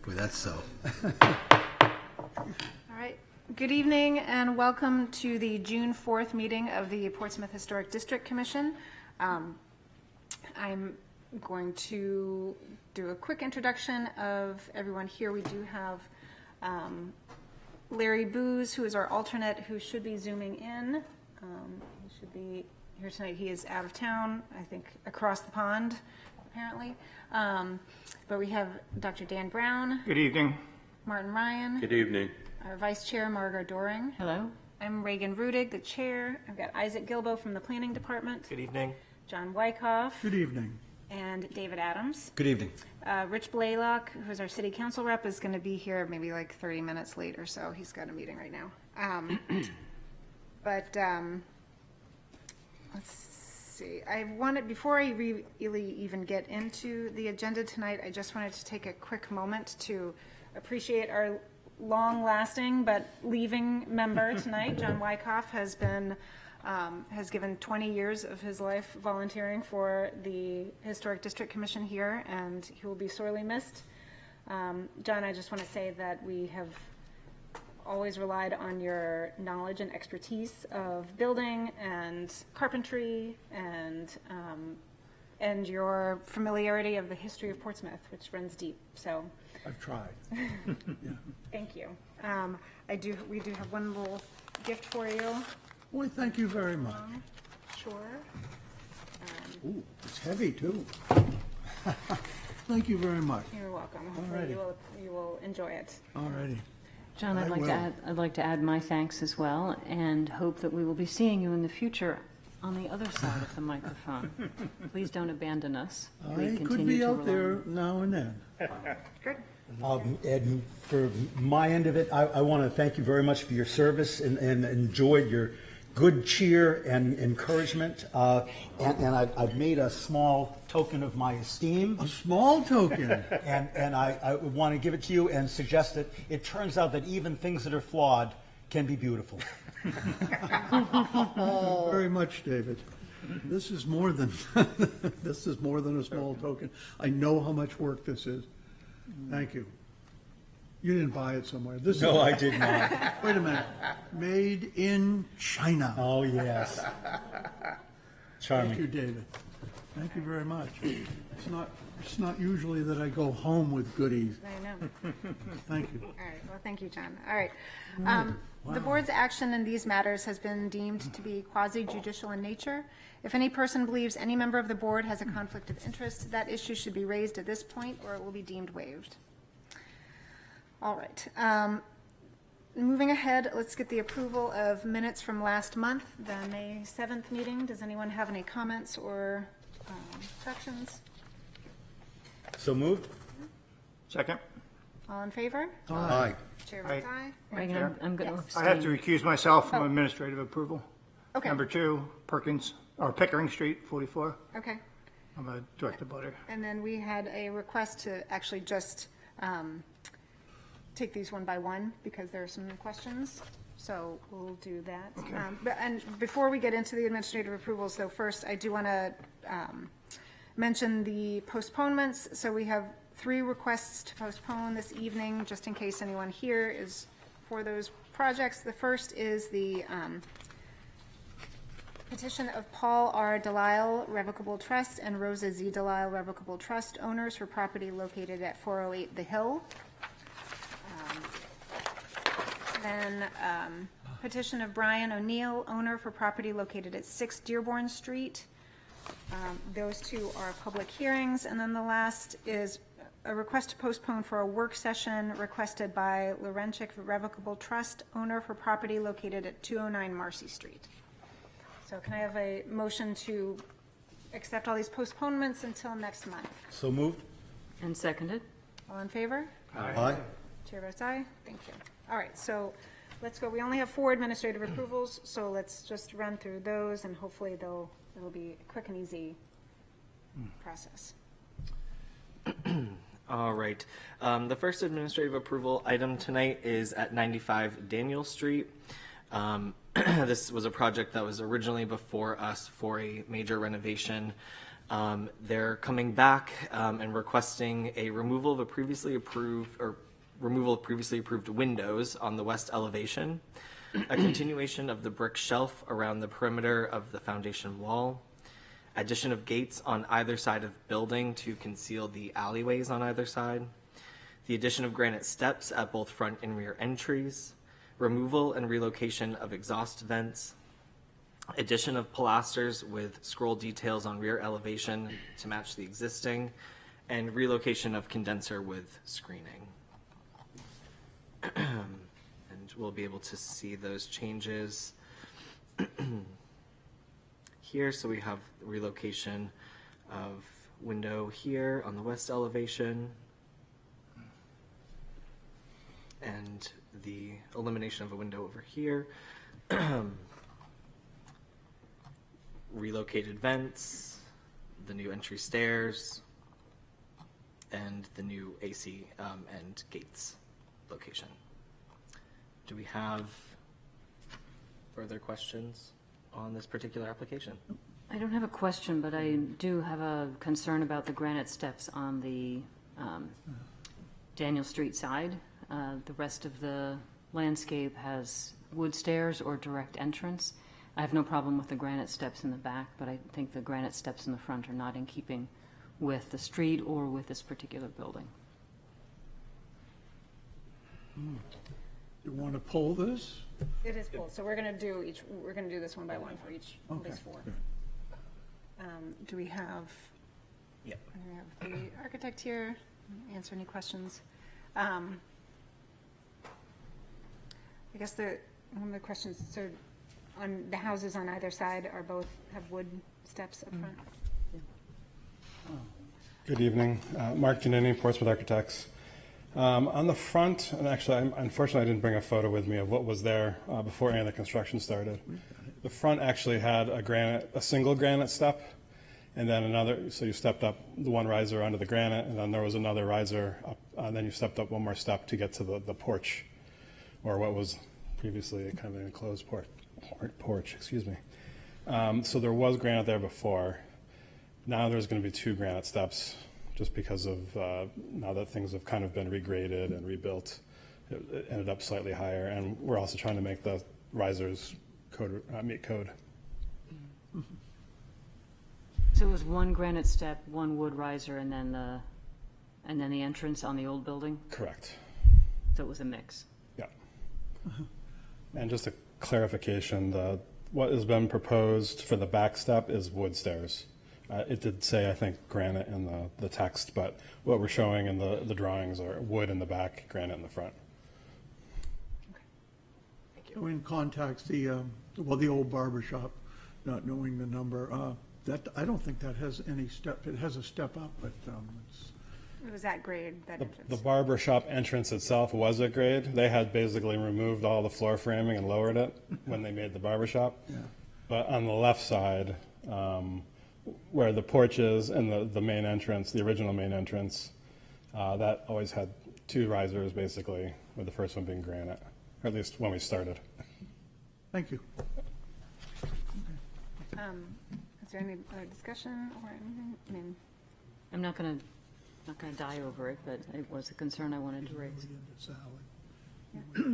Boy, that's so. All right. Good evening and welcome to the June 4th meeting of the Portsmouth Historic District Commission. I'm going to do a quick introduction of everyone here. We do have Larry Booz, who is our alternate, who should be zooming in. He should be here tonight. He is out of town, I think across the pond, apparently. But we have Dr. Dan Brown. Good evening. Martin Ryan. Good evening. Our Vice Chair, Margot Doring. Hello. I'm Reagan Rudig, the Chair. I've got Isaac Gilbo from the Planning Department. Good evening. John Wyckoff. Good evening. And David Adams. Good evening. Rich Blaylock, who's our City Council rep, is going to be here maybe like 30 minutes late or so. He's got a meeting right now. Let's see. Before I really even get into the agenda tonight, I just wanted to take a quick moment to appreciate our long-lasting but leaving member tonight. John Wyckoff has given 20 years of his life volunteering for the Historic District Commission here, and he will be sorely missed. John, I just want to say that we have always relied on your knowledge and expertise of building and carpentry and your familiarity of the history of Portsmouth, which runs deep. So I've tried. thank you. We do have one little gift for you. Boy, thank you very much. Sure. Ooh, it's heavy too. Thank you very much. You're welcome. Hopefully you will enjoy it. All righty. John, I will. I'd like to add my thanks as well, and hope that we will be seeing you in the future on the other side of the microphone. Please don't abandon us. We I could continue be to out rely there on now and then. Good. Ed, for my end of it, I want to thank you very much for your service and enjoyed your good cheer and encouragement. And I've made a small token of my esteem. A small token. And I want to give it to you and suggest that it turns out that even things that are flawed can be beautiful. Very much, David. This is more than this is more than a small token. I know how much work this is. Thank you. You didn't buy it somewhere. This No, is, I did not. wait a minute. Made in China. Oh, yes. Thank Charming. you, David. Thank you very much. It's not usually that I go home with goodies. I know. Thank you. All right. Well, thank you, John. All right. The board's action in these matters has been deemed to be quasi-judicial in nature. If any person believes any member of the board has a conflict of interest, that issue should be raised at this point or it will be deemed waived. All right. Moving ahead, let's get the approval of minutes from last month, the May 7th meeting. Does anyone have any comments or corrections? So moved? Second. All in favor? Aye. Chair votes aye. Reagan, I'm going to Yes. I have to abstain. recuse myself from administrative approval. Okay. Number 2, Pickering Street, 44. Okay. I'm a direct abutter. And then we had a request to actually just take these one by one because there are some questions. So we'll do that. And before we get into the administrative approvals, though, first I do want to mention the postponements. So we have 3 requests to postpone this evening, just in case anyone here is for those projects. The first is the petition of Paul R. Delisle Revocable Trust and Rosa Z. Delisle Revocable Trust, owners for property located at 408 The Hill. Then petition of Brian O'Neill, owner for property located at 6 Dearborn Street. Those 2 are public hearings. And then the last is a request to postpone for a work session requested by Laurentic Revocable Trust, owner for property located at 209 Marcy Street. So can I have a motion to accept all these postponements until next month? So moved? And seconded. All in favor? Aye. Chair votes aye. Thank you. All right, so let's go. We only have 4 administrative approvals, so let's just run through those, and hopefully it'll be a quick and easy process. All right. The first administrative approval item tonight is at 95 Daniel Street. This was a project that was originally before us for a major renovation They're coming back and requesting a removal of previously approved windows on the west elevation, a continuation of the brick shelf around the perimeter of the foundation wall, addition of gates on either side of building to conceal the alleyways on either side, the addition of granite steps at both front and rear entries, removal and relocation of exhaust vents, addition of pilasters with scroll details on rear elevation to match the existing, and relocation of condenser with screening. And we'll be able to see those changes here. So we have relocation of window here on the west elevation, and the elimination of a window over here. Relocated vents, the new entry stairs, and the new AC and gates location. Do we have further questions on this particular application? I don't have a question, but I do have a concern about the granite steps on the Daniel Street side. The rest of the landscape has wood stairs or direct entrance. I have no problem with the granite steps in the back, but I think the granite steps in the front are not in keeping with the street or with this particular building. You want to pull this? It is pulled, so we're gonna do this one by one for each, Okay. these four. Do we have? Yeah. We have the architect here, answer any questions. I guess one of the questions, so on the houses on either side are both have wood steps up front? Good evening. Mark Giannini, Portsmouth Architects. On the front, and actually, unfortunately, I didn't bring a photo with me of what was there before any of the construction started. The front actually had a single granite step, and then another, so you stepped up the one riser onto the granite, and then there was another riser up, and then you stepped up one more step to get to the porch, or what was previously kind of an enclosed porch, excuse me. So there was granite there before. Now there's going to be two granite steps, just because of now that things have kind of been regraded and rebuilt. It ended up slightly higher, and we're also trying to make the risers meet code. So it was one granite step, one wood riser, and then the entrance on the old building? Correct. So it was a mix? Yeah. And just a clarification, what has been proposed for the back step is wood stairs. It did say, I think, granite in the text, but what we're showing in the drawings are wood in the back, granite in the front. So in context, the old barber shop, not knowing the number, I don't think that has any step. It has a step up, but It was that grade, that The entrance. barber shop entrance itself was at grade. They had basically removed all the floor framing and lowered it when they made the barber shop. Yeah. But on the left side, where the porch is and the main entrance, the original main entrance, that always had two risers basically, with the first one being granite, or at least when we started. thank you. Is there any other discussion or anything? I mean, I'm not going to die over it, but it was a concern I wanted to raise.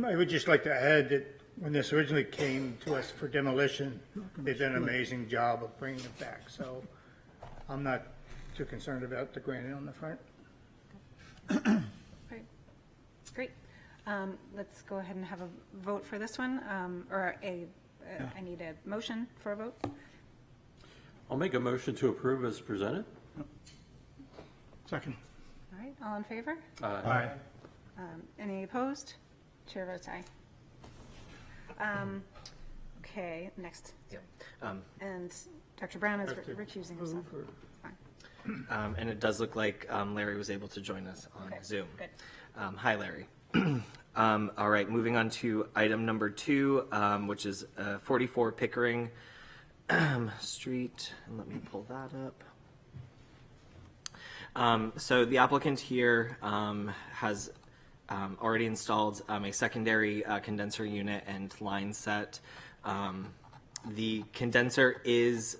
I would just like to add that when this originally came to us for demolition, they did an amazing job of bringing it back, so I'm not too concerned about the granite on the front. great. Great. Let's go ahead and have a vote for this one, I need a motion for a vote. I'll make a motion to approve as presented. Second. All right, all in favor? Aye. Any opposed? Chair votes aye. Okay, next. Yep. And Dr. Brown is recusing himself. Fine. And it does look like Larry was able to join us on Okay, Zoom. good. Hi, Larry. All right, moving on to item number 2, which is 44 Pickering Street. And let me pull that up. So the applicant here has already installed a secondary condenser unit and line set. The condenser is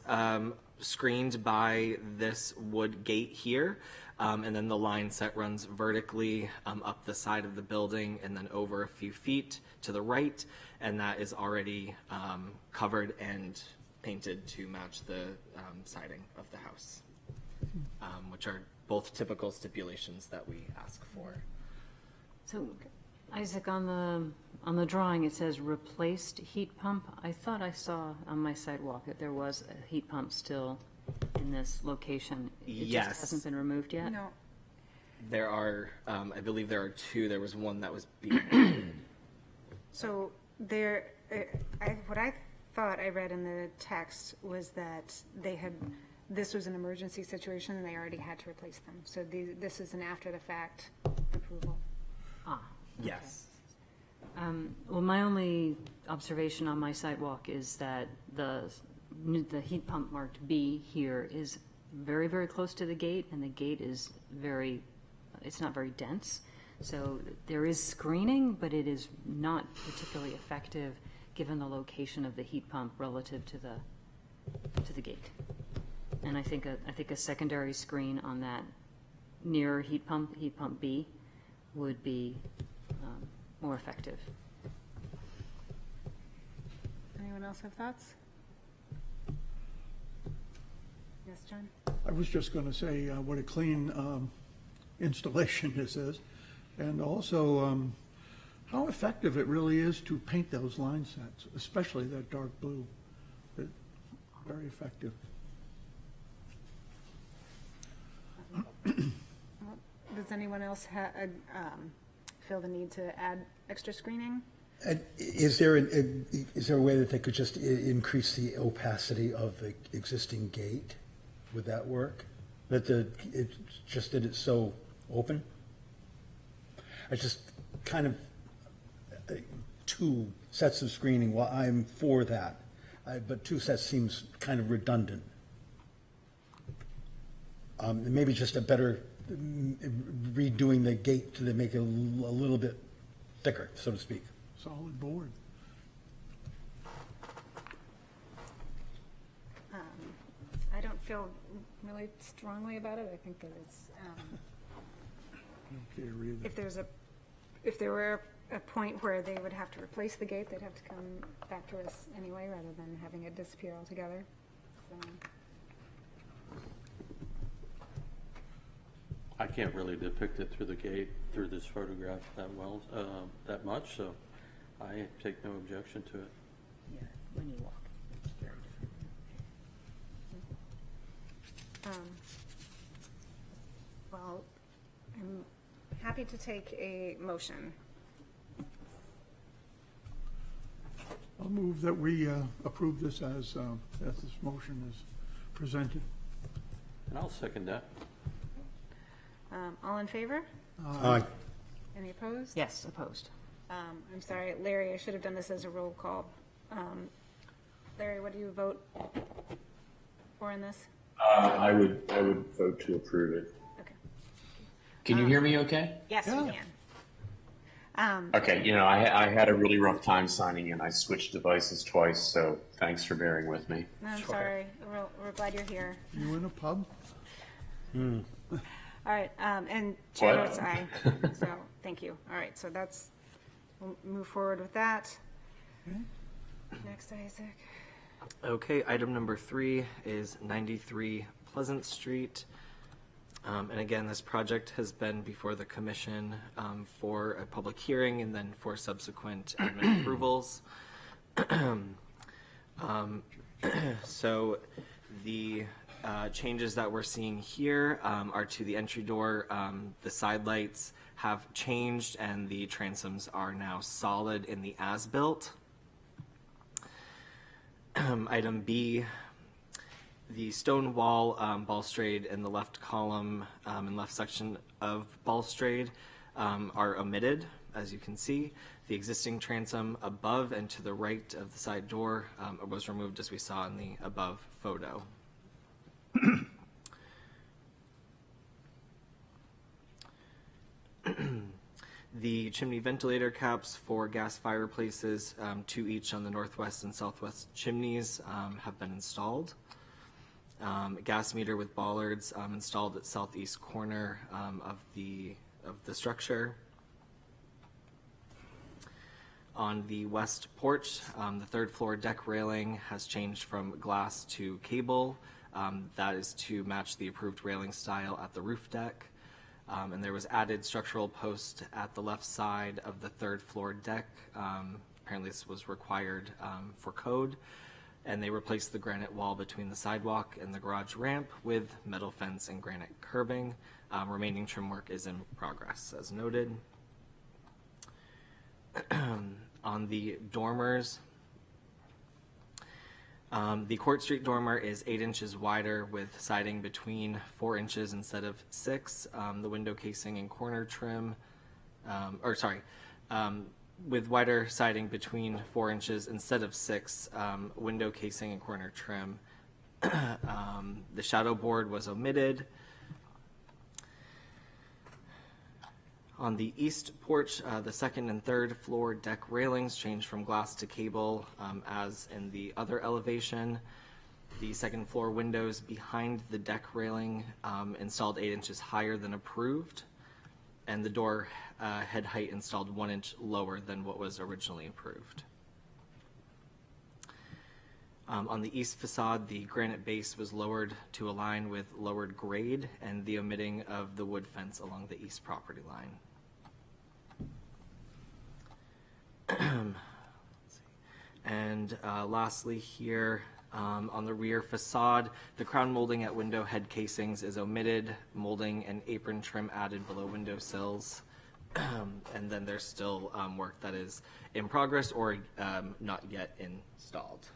screened by this wood gate here. And then the line set runs vertically up the side of the building and then over a few feet to the right. And that is already covered and painted to match the siding of the house, which are both typical stipulations that we ask for. So, Isaac, on the drawing, it says replaced heat pump. I thought I saw on my sidewalk that there was a heat pump still in this location. It Yes. just hasn't been removed yet? No, There are, I believe there are two. There was one that was being so there, what I thought I read in the text was that this was an emergency situation and they already had to replace them. So this is an after-the-fact approval. Ah, yes. well, my only observation on my sidewalk is that the heat pump marked B here is very, very close to the gate, and the gate is it's not very dense. So there is screening, but it is not particularly effective given the location of the heat pump relative to the gate. And I think a secondary screen on that near heat pump B, would be more effective. Anyone else have thoughts? Yes, John? I was just going to say what a clean installation this is, and also how effective it really is to paint those line sets, especially that dark blue. Very effective. Does anyone else feel the need to add extra screening? And is there a way that they could just increase the opacity of the existing gate? Would that work? That it's so open? I just kind of, two sets of screening, well, I'm for that. But two sets seems kind of redundant. Maybe just a better redoing the gate to make it a little bit thicker, so to speak. Solid board. I don't feel really strongly about it. I think that it's, Okay, read it. if there were a point where they would have to replace the gate, they'd have to come back to us anyway, rather than having it disappear altogether. So, I can't really depict it through the gate, through this photograph that much, so I take no objection to it. Yeah, when you walk, it's very different. well, I'm happy to take a motion. I'll move that we approve this as this motion is presented. And I'll second that. All in favor? Aye. Any opposed? Yes, opposed. I'm sorry, Larry, I should have done this as a roll call. Larry, what do you vote for in this? I would vote to approve it. Okay. Can you hear me okay? Yes, we Yeah. can. Okay, I had a really rough time signing in. I switched devices twice, so thanks for bearing with me. No, I'm sorry. We're glad you're here. You in a pub? All right, and chair What? votes aye. So, thank you. All right, so we'll move forward with that. Next, Isaac. Okay, item number 3 is 93 Pleasant Street. And again, this project has been before the commission for a public hearing and then for subsequent admin approvals. So the changes that we're seeing here are to the entry door. The side lights have changed and the transoms are now solid in the as-built. Item B, the stone wall balustrade in the left column and left section of balustrade are omitted, as you can see. The existing transom above and to the right of the side door was removed, as we saw in the above photo. The chimney ventilator caps for gas fireplaces, 2 each on the northwest and southwest chimneys, have been installed. gas meter with bollards installed at southeast corner of the structure. On the west porch, the third floor deck railing has changed from glass to cable. That is to match the approved railing style at the roof deck. And there was added structural post at the left side of the third floor deck. Apparently this was required for code. And they replaced the granite wall between the sidewalk and the garage ramp with metal fence and granite curbing. Remaining trim work is in progress, as noted. On the dormers, the Court Street dormer is 8 inches wider with siding between 4 inches instead of 6. The window casing and corner trim, with wider siding between 4 inches instead of 6, window casing and corner trim. The shadow board was omitted. On the east porch, the second and third floor deck railings changed from glass to cable, as in the other elevation. The second floor windows behind the deck railing installed 8 inches higher than approved, and the door head height installed 1 inch lower than what was originally approved. On the east facade, the granite base was lowered to align with lowered grade and the omitting of the wood fence along the east property line. And lastly here, on the rear facade, the crown molding at window head casings is omitted, molding and apron trim added below window sills. And then there's still work that is in progress or not yet installed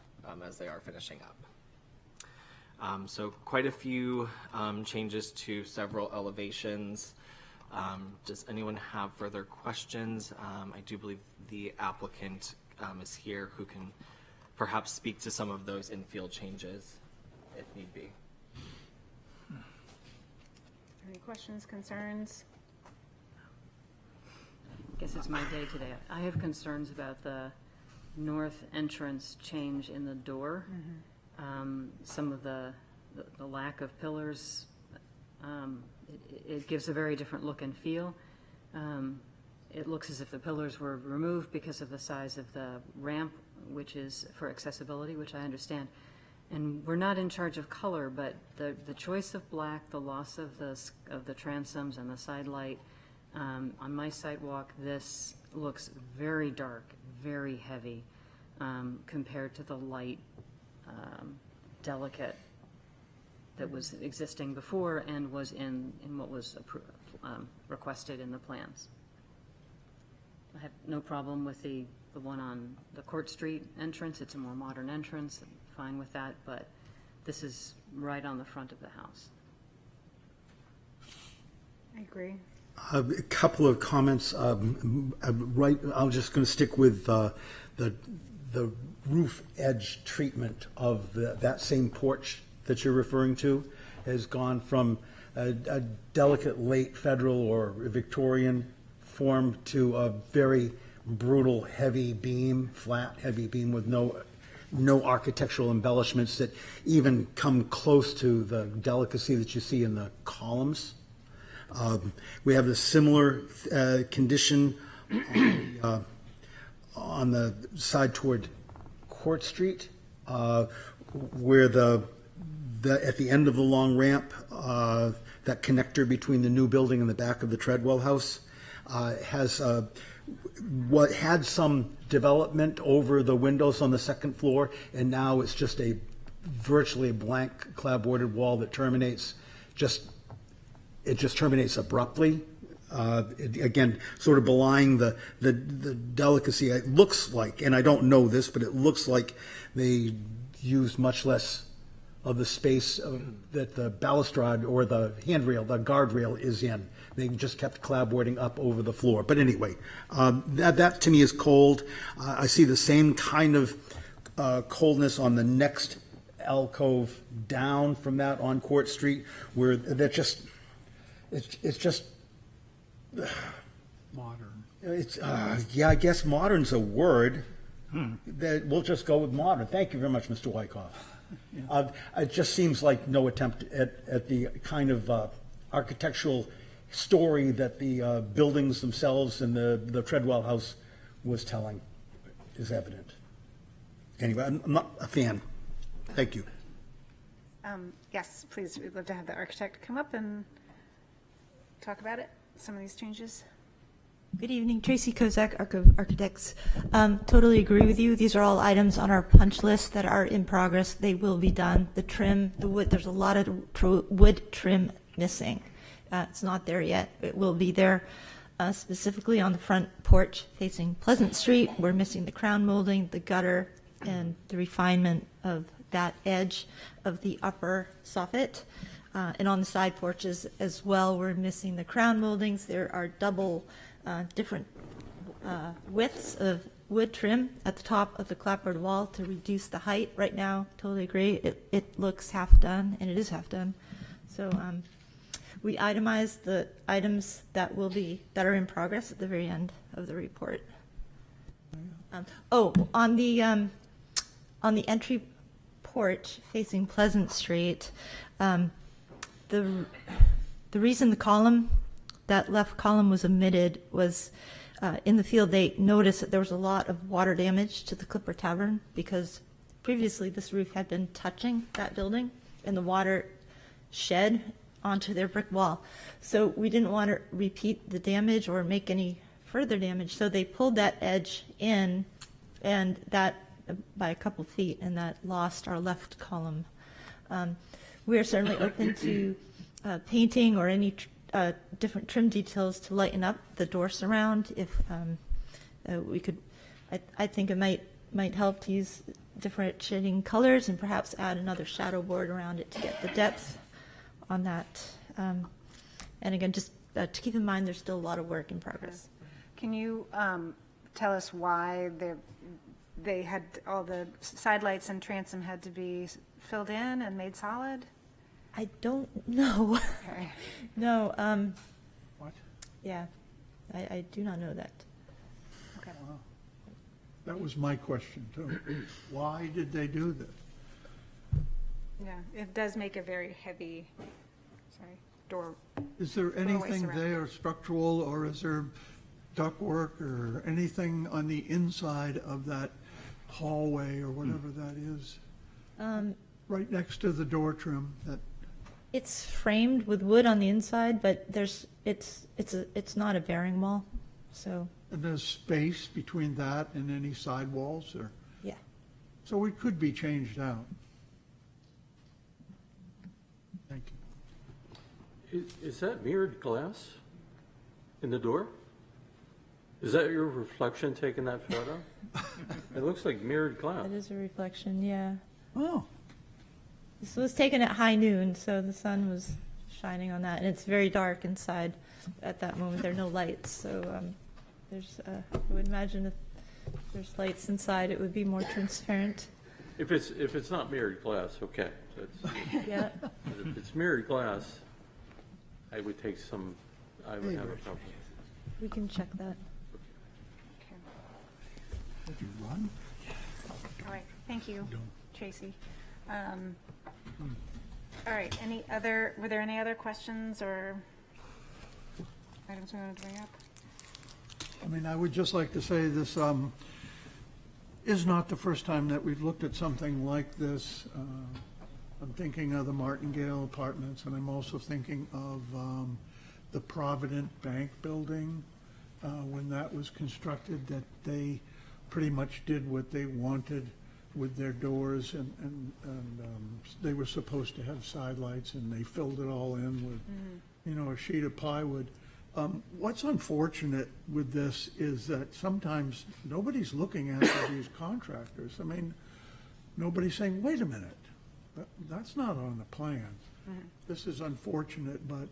as they are finishing up. So quite a few changes to several elevations. Does anyone have further questions? I do believe the applicant is here who can perhaps speak to some of those infield changes if need be. Any questions, concerns? I guess it's my day today. I have concerns about the north entrance change in the door. Some of the lack of pillars, it gives a very different look and feel. It looks as if the pillars were removed because of the size of the ramp, which is for accessibility, which I understand. And we're not in charge of color, but the choice of black, the loss of the transoms and the side light, on my sidewalk, this looks very dark, very heavy, compared to the light, delicate that was existing before and was in what was requested in the plans. I have no problem with the one on the Court Street entrance. It's a more modern entrance. I'm fine with that, but this is right on the front of the house. I agree. A couple of comments. I'm just going to stick with the roof edge treatment of that same porch that you're referring to has gone from a delicate late federal or Victorian form to a very brutal heavy beam, flat heavy beam with no architectural embellishments that even come close to the delicacy that you see in the columns. We have a similar condition on the side toward Court Street, where at the end of the long ramp, that connector between the new building and the back of the Treadwell house has what had some development over the windows on the second floor, and now it's just virtually a blank clapboarded wall that terminates terminates abruptly. Again, sort of belying the delicacy. It looks like, and I don't know this, but it looks like they used much less of the space that the balustrade or the handrail, the guardrail is in. They just kept clapboarding up over the floor. But anyway, that to me is cold. I see the same kind of coldness on the next alcove down from that on Court Street, where that just, it's just Modern. It's yeah, I guess modern's a word. That we'll just go with modern. Thank you very much, Mr. Wyckoff. It just seems like no attempt at the kind of architectural story that the buildings themselves and the Treadwell House was telling is evident. Anyway, I'm not a fan. Thank you. Yes, please, we'd love to have the architect come up and talk about it, some of these changes. Good evening, Tracy Kozak, Architects. Totally agree with you. These are all items on our punch list that are in progress. They will be done. The trim, the wood, there's a lot of wood trim missing. It's not there yet. It will be there. Specifically on the front porch facing Pleasant Street, we're missing the crown molding, the gutter, and the refinement of that edge of the upper soffit. And on the side porches as well, we're missing the crown moldings. There are double different widths of wood trim at the top of the clapboard wall to reduce the height. Right now, totally agree. It looks half done, and it is half done. So we itemize the items that are in progress at the very end of the report. On the entry porch facing Pleasant Street, the reason that left column was omitted was in the field they noticed that there was a lot of water damage to the Clipper Tavern because previously this roof had been touching that building and the water shed onto their brick wall. So we didn't want to repeat the damage or make any further damage. So they pulled that edge in and that by a couple feet, and that lost our left column. We are certainly open to painting or any different trim details to lighten up the door surround. If we could, I think it might help to use different shading colors and perhaps add another shadow board around it to get the depth on that. And again, just to keep in mind, there's still a lot of work in progress. Can you tell us why they had all the side lights and transom had to be filled in and made solid? I don't know. Okay. No. What? Yeah, I do not know that. Okay. That was my question, too. Why did they do this? Yeah, it does make a very heavy, door. Is there ways anything around there structural, or is there ductwork or anything on the inside of that hallway or whatever that is? Right next to the door trim, that, It's framed with wood on the inside, but it's not a bearing wall, so and there's space between that and any side walls, or, yeah. so it could be changed out. Thank you. Is that mirrored glass in the door? Is that your reflection taking that photo? It looks like mirrored glass. That is a reflection, yeah. Oh, This was taken at high noon, so the sun was shining on that, and it's very dark inside at that moment. There are no lights, so I would imagine if there's lights inside, it would be more transparent. If it's not mirrored glass, okay. Yeah. But if it's mirrored glass, I would have a problem. We can check that. Okay. did you run? All right, thank you, Tracy. All right, were there any other questions or items we wanted to bring up? I mean, I would just like to say this is not the first time that we've looked at something like this. I'm thinking of the Martingale Apartments, and I'm also thinking of the Provident Bank building, when that was constructed, that they pretty much did what they wanted with their doors, and they were supposed to have side lights, and they filled it all in with, a sheet of plywood. What's unfortunate with this is that sometimes nobody's looking after these contractors. I mean, nobody's saying, wait a minute, that's not on the plan. This is unfortunate, but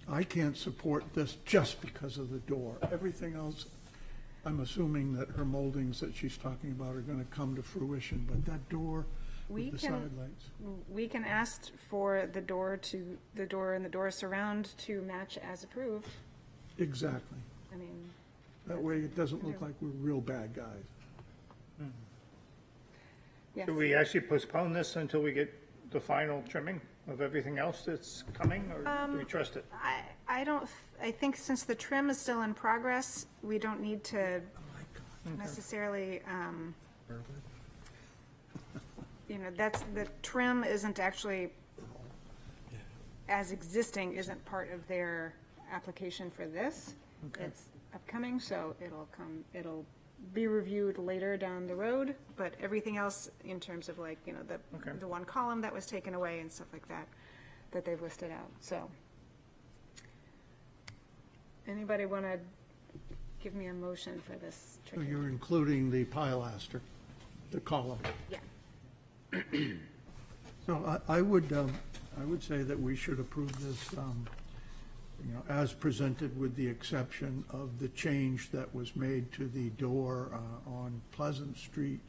I can't support this just because of the door. Everything else, I'm assuming that her moldings that she's talking about are going to come to fruition, but that door with the side lights. We can ask for the door and the door surround to match as approved. Exactly. I mean, That way it doesn't look like we're real bad guys. Yes. Do we actually postpone this until we get the final trimming of everything else that's coming, or do we trust it? I don't, I think since the trim is still in progress, we don't need to necessarily, the trim isn't actually, as existing, isn't part of their application for this. It's upcoming, so it'll be reviewed later down the road, but everything else in terms of like, the one column that was taken away and stuff like that, that they've listed out, so. Anybody want to give me a motion for this? So you're including the pilaster, the column. Yeah. So I would say that we should approve this, as presented, with the exception of the change that was made to the door on Pleasant Street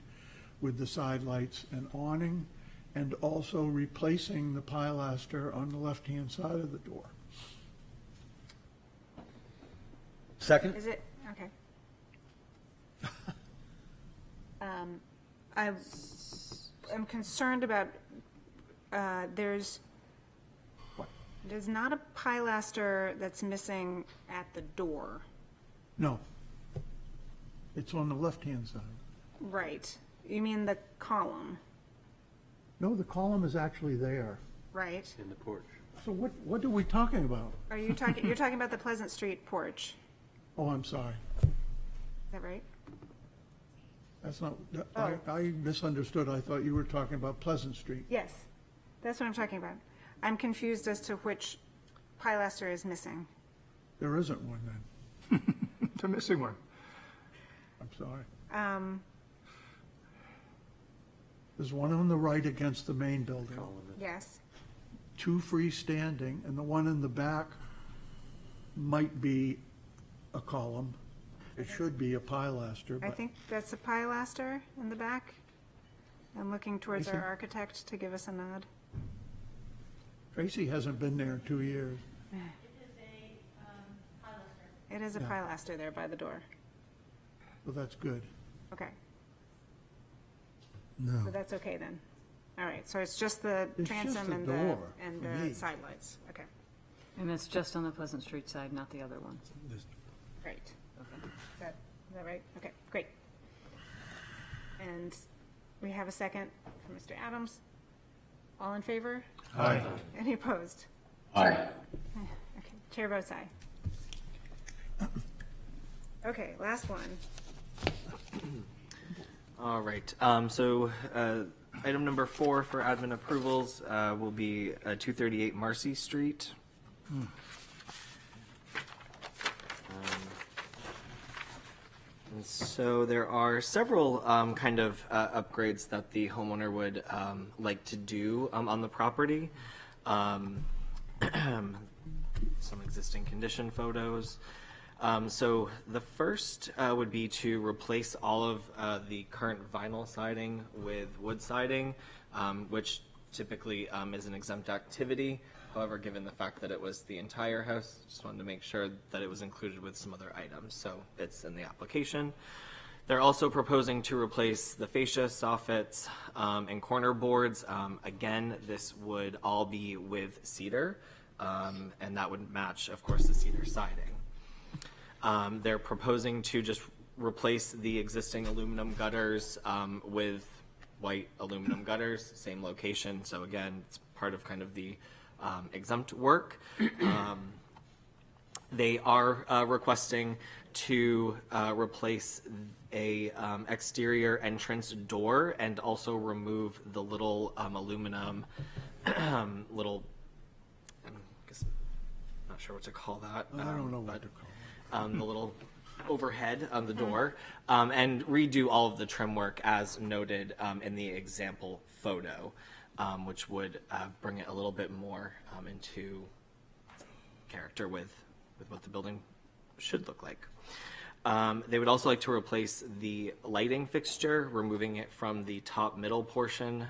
with the side lights and awning, and also replacing the pilaster on the left-hand side of the door. Second? Is it, okay. I'm concerned about, there's not a pilaster that's missing at the door. No. It's on the left-hand side. Right. You mean the column, No, the column is actually there. right? In the porch. So what are we talking about? Are you talking, you're talking about the Pleasant Street porch, Oh, I'm sorry. is that right? That's not, I misunderstood. I thought you were talking about Pleasant Street. Yes, that's what I'm talking about. I'm confused as to which pilaster is missing. There isn't one then. The missing one. I'm sorry. There's one on the right against the main building, Yes, 2 freestanding, and the one in the back might be a column. It should be a pilaster, I but think that's a pilaster in the back. I'm looking towards our Lisa? architect to give us a nod. Tracy hasn't been there in 2 years. It is a Yeah. pilaster there by the door. So that's good. Okay, No. so that's okay then. All right, so it's just the It's just transom the and door and for the me. side lights. Okay, And that's just on the Pleasant Street side, not the other one. great. Is that right? Okay, great. And we have a second from Mr. Adams. All in favor? Aye. Any opposed? Aye. Okay, chair votes aye. Okay, last one. All right, so item number 4 for admin approvals will be 238 Marcy Street. And so there are several kind of upgrades that the homeowner would like to do on the property. Some existing condition photos. So the first would be to replace all of the current vinyl siding with wood siding, which typically is an exempt activity. However, given the fact that it was the entire house, just wanted to make sure that it was included with some other items, so it's in the application. They're also proposing to replace the fascia, soffits, and corner boards. Again, this would all be with cedar, and that would match, of course, the cedar siding. They're proposing to just replace the existing aluminum gutters with white aluminum gutters, same location. So again, it's part of kind of the exempt work. They are requesting to replace a exterior entrance door and also remove the little aluminum little, I guess, not sure what to call that. I don't know what to call it. The little overhead on the door, and redo all of the trim work as noted in the example photo, which would bring it a little bit more into character with what the building should look like. They would also like to replace the lighting fixture, removing it from the top middle portion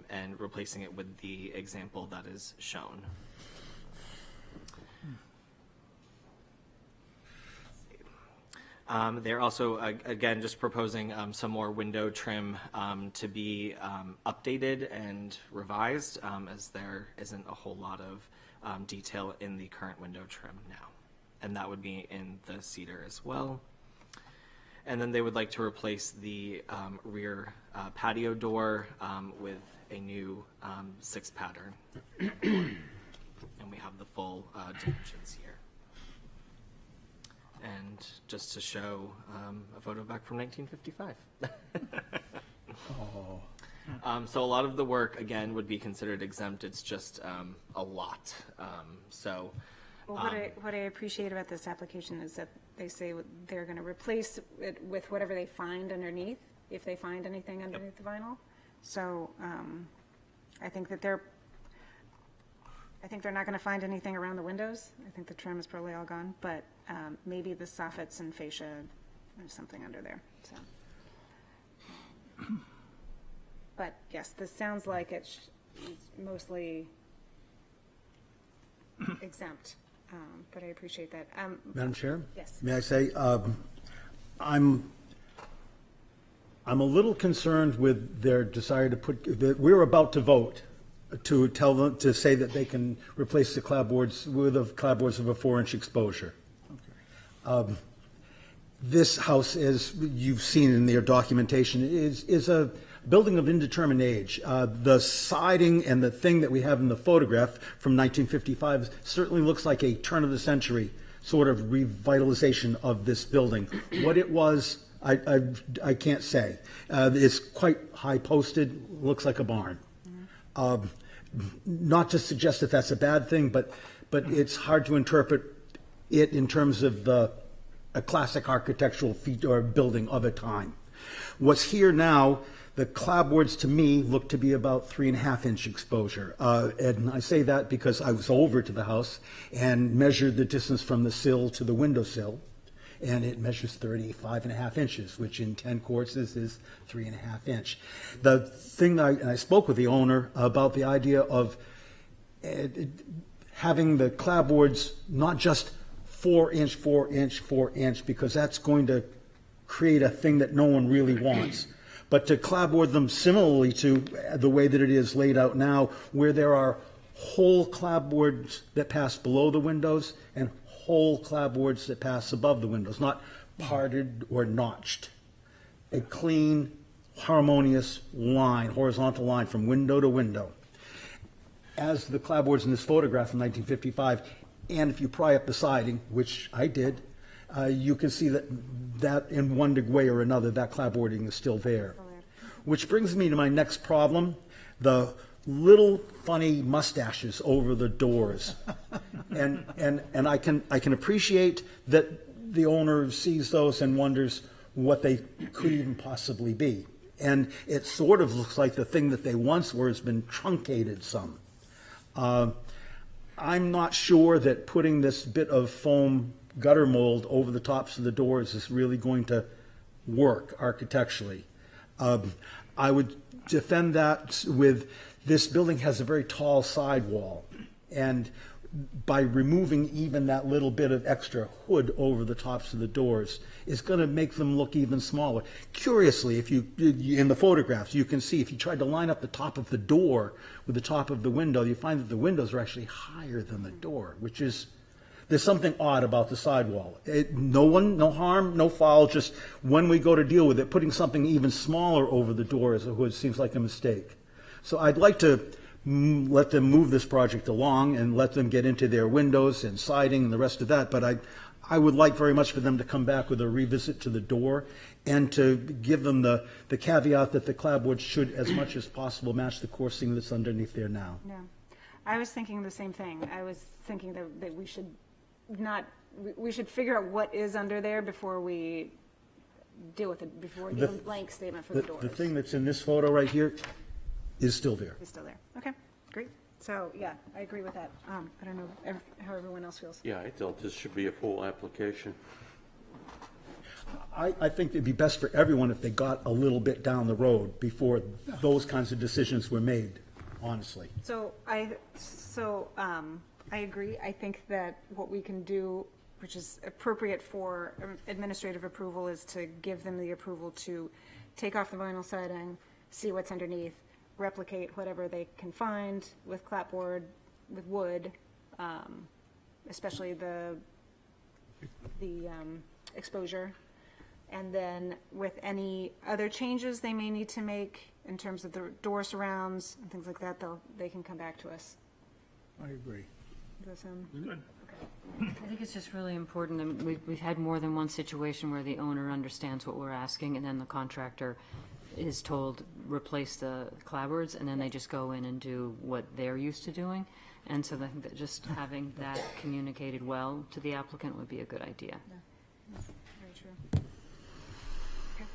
and replacing it with the example that is shown. They're also, again, just proposing some more window trim to be updated and revised, as there isn't a whole lot of detail in the current window trim now. And that would be in the cedar as well. And then they would like to replace the rear patio door with a new 6 pattern. And we have the full dimensions here. And just to show a photo back from 1955. So a lot of the work, again, would be considered exempt. It's just a lot. Well, what I appreciate about this application is that they say they're going to replace it with whatever they find underneath, if they find anything underneath the vinyl. So I think they're not going to find anything around the windows. I think the trim is probably all gone, but maybe the soffits and fascia, there's something under there. So, but yes, this sounds like it's mostly exempt. But I appreciate that. Madam Chair? Yes. May I say, I'm a little concerned with their desire to we're about to vote to tell them, to say that they can replace the clapboards with clapboards of a 4-inch exposure. This house, as you've seen in their documentation, is a building of indeterminate age. The siding and the thing that we have in the photograph from 1955 certainly looks like a turn-of-the-century sort of revitalization of this building. What it was, I can't say. It's quite high-posted, looks like a barn. Not to suggest that that's a bad thing, but it's hard to interpret it in terms of a classic architectural feat or building of a time. What's here now, the clapboards to me look to be about 3.5-inch exposure. And I say that because I was over to the house and measured the distance from the sill to the windowsill, and it measures 35.5 inches, which in 10 courses is 3.5 inch. The thing I spoke with the owner about the idea of having the clapboards not just 4-inch, 4-inch, 4-inch, because that's going to create a thing that no one really wants. But to clapboard them similarly to the way that it is laid out now, where there are whole clapboards that pass below the windows and whole clapboards that pass above the windows, not parted or notched. A clean, harmonious line, horizontal line from window to window. As the clapboards in this photograph from 1955, and if you pry up the siding, which I did, you can see that in one way or another, that clapboarding is still there. Which brings me to my next problem, the little funny mustaches over the doors. and I can appreciate that the owner sees those and wonders what they could even possibly be. And it sort of looks like the thing that they once were has been truncated some. I'm not sure that putting this bit of foam gutter mold over the tops of the doors is really going to work architecturally. I would defend that with this building has a very tall sidewall, and by removing even that little bit of extra hood over the tops of the doors is going to make them look even smaller. Curiously, if you in the photographs, you can see if you tried to line up the top of the door with the top of the window, you find that the windows are actually higher than the door, which is, there's something odd about the sidewall. No harm, no foul, just when we go to deal with it, putting something even smaller over the door as a hood seems like a mistake. So I'd like to let them move this project along and let them get into their windows and siding and the rest of that, but I would like very much for them to come back with a revisit to the door and to give them the caveat that the clapboard should, as much as possible, match the coursing that's underneath there now. Yeah, I was thinking the same thing. I was thinking that we should figure out what is under there before we deal with it, before we give a blank statement for the doors. The thing that's in this photo right here is still there. It's still there. Okay, great. So, yeah, I agree with that. I don't know how everyone else feels. Yeah, I thought this should be a full application. I think it'd be best for everyone if they got a little bit down the road before those kinds of decisions were made, honestly. So I agree. I think that what we can do which is appropriate for administrative approval, is to give them the approval to take off the vinyl siding, see what's underneath, replicate whatever they can find with clapboard, with wood, especially the exposure. And then with any other changes they may need to make in terms of the door surrounds and things like that, they can come back to us. I agree. Does that sound Good. I think it's just really important. I mean, we've had more than one situation where the owner understands what we're asking, and then the contractor is told, replace the clapboards, and then they just go in and do what they're used to doing. And so I think that just having that communicated well to the applicant would be a good idea. very true? Okay.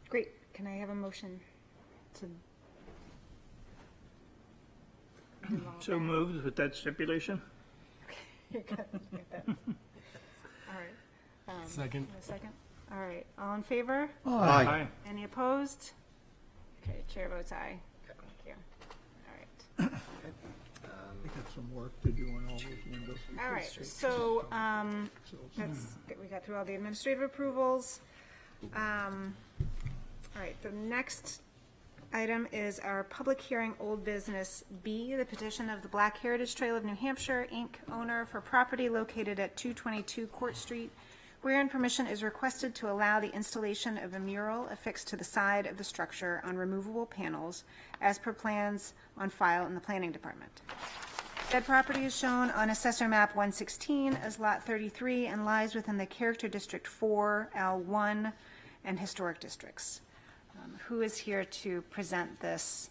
Great. Can I have a motion to? do all So that? moved with that stipulation? You're good. Get that. All right. Second. A second? All right. All in favor? Aye. Any opposed? Okay, chair votes aye. Thank you. All right. We got some work to do on all those windows. All right, so, we got through all the administrative approvals. All right, the next item is our public hearing, old business B, the petition of the Black Heritage Trail of New Hampshire, Inc., owner for property located at 222 Court Street, wherein permission is requested to allow the installation of a mural affixed to the side of the structure on removable panels as per plans on file in the planning department. Said property is shown on Assessor Map 116 as Lot 33 and lies within the Character District 4, L1, and Historic Districts. Who is here to present this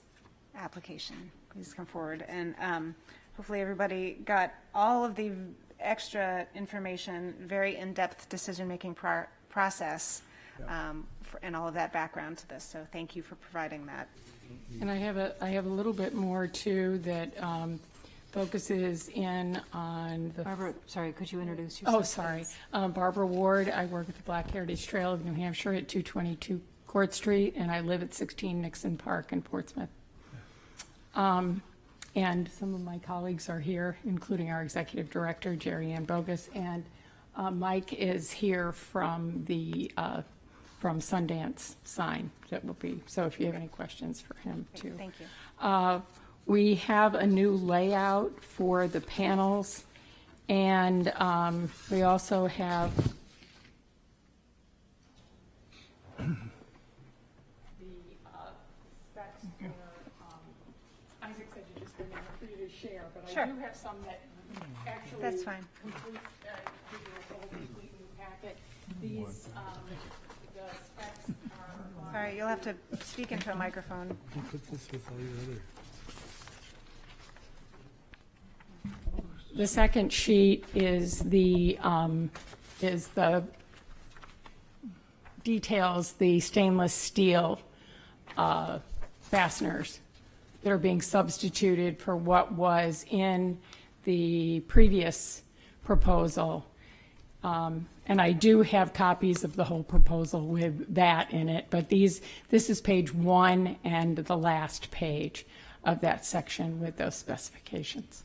application? Please come forward. And hopefully everybody got all of the extra information, very in-depth decision-making process, and all of that background to this. So thank you for providing that. And I have a little bit more too that focuses in on the. Barbara, sorry, could you introduce yourself? Oh, sorry. Barbara Ward. I work at the Black Heritage Trail of New Hampshire at 222 Court Street, and I live at 16 Nixon Park in Portsmouth. And some of my colleagues are here, including our executive director, Jerry Ann Bogus, and Mike is here from the from Sundance Sign. That will be, so if you have any questions for him too. Thank you. We have a new layout for the panels, and we also have specs for, Isaac said you just didn't have for you to share, but Sure. I do have some that actually. That's fine. Complete, give you a whole complete new packet. These, the specs are. Sorry, you'll have to speak into a microphone. The second sheet is the details the stainless steel fasteners that are being substituted for what was in the previous proposal. And I do have copies of the whole proposal with that in it, but this is page 1 and the last page of that section with those specifications.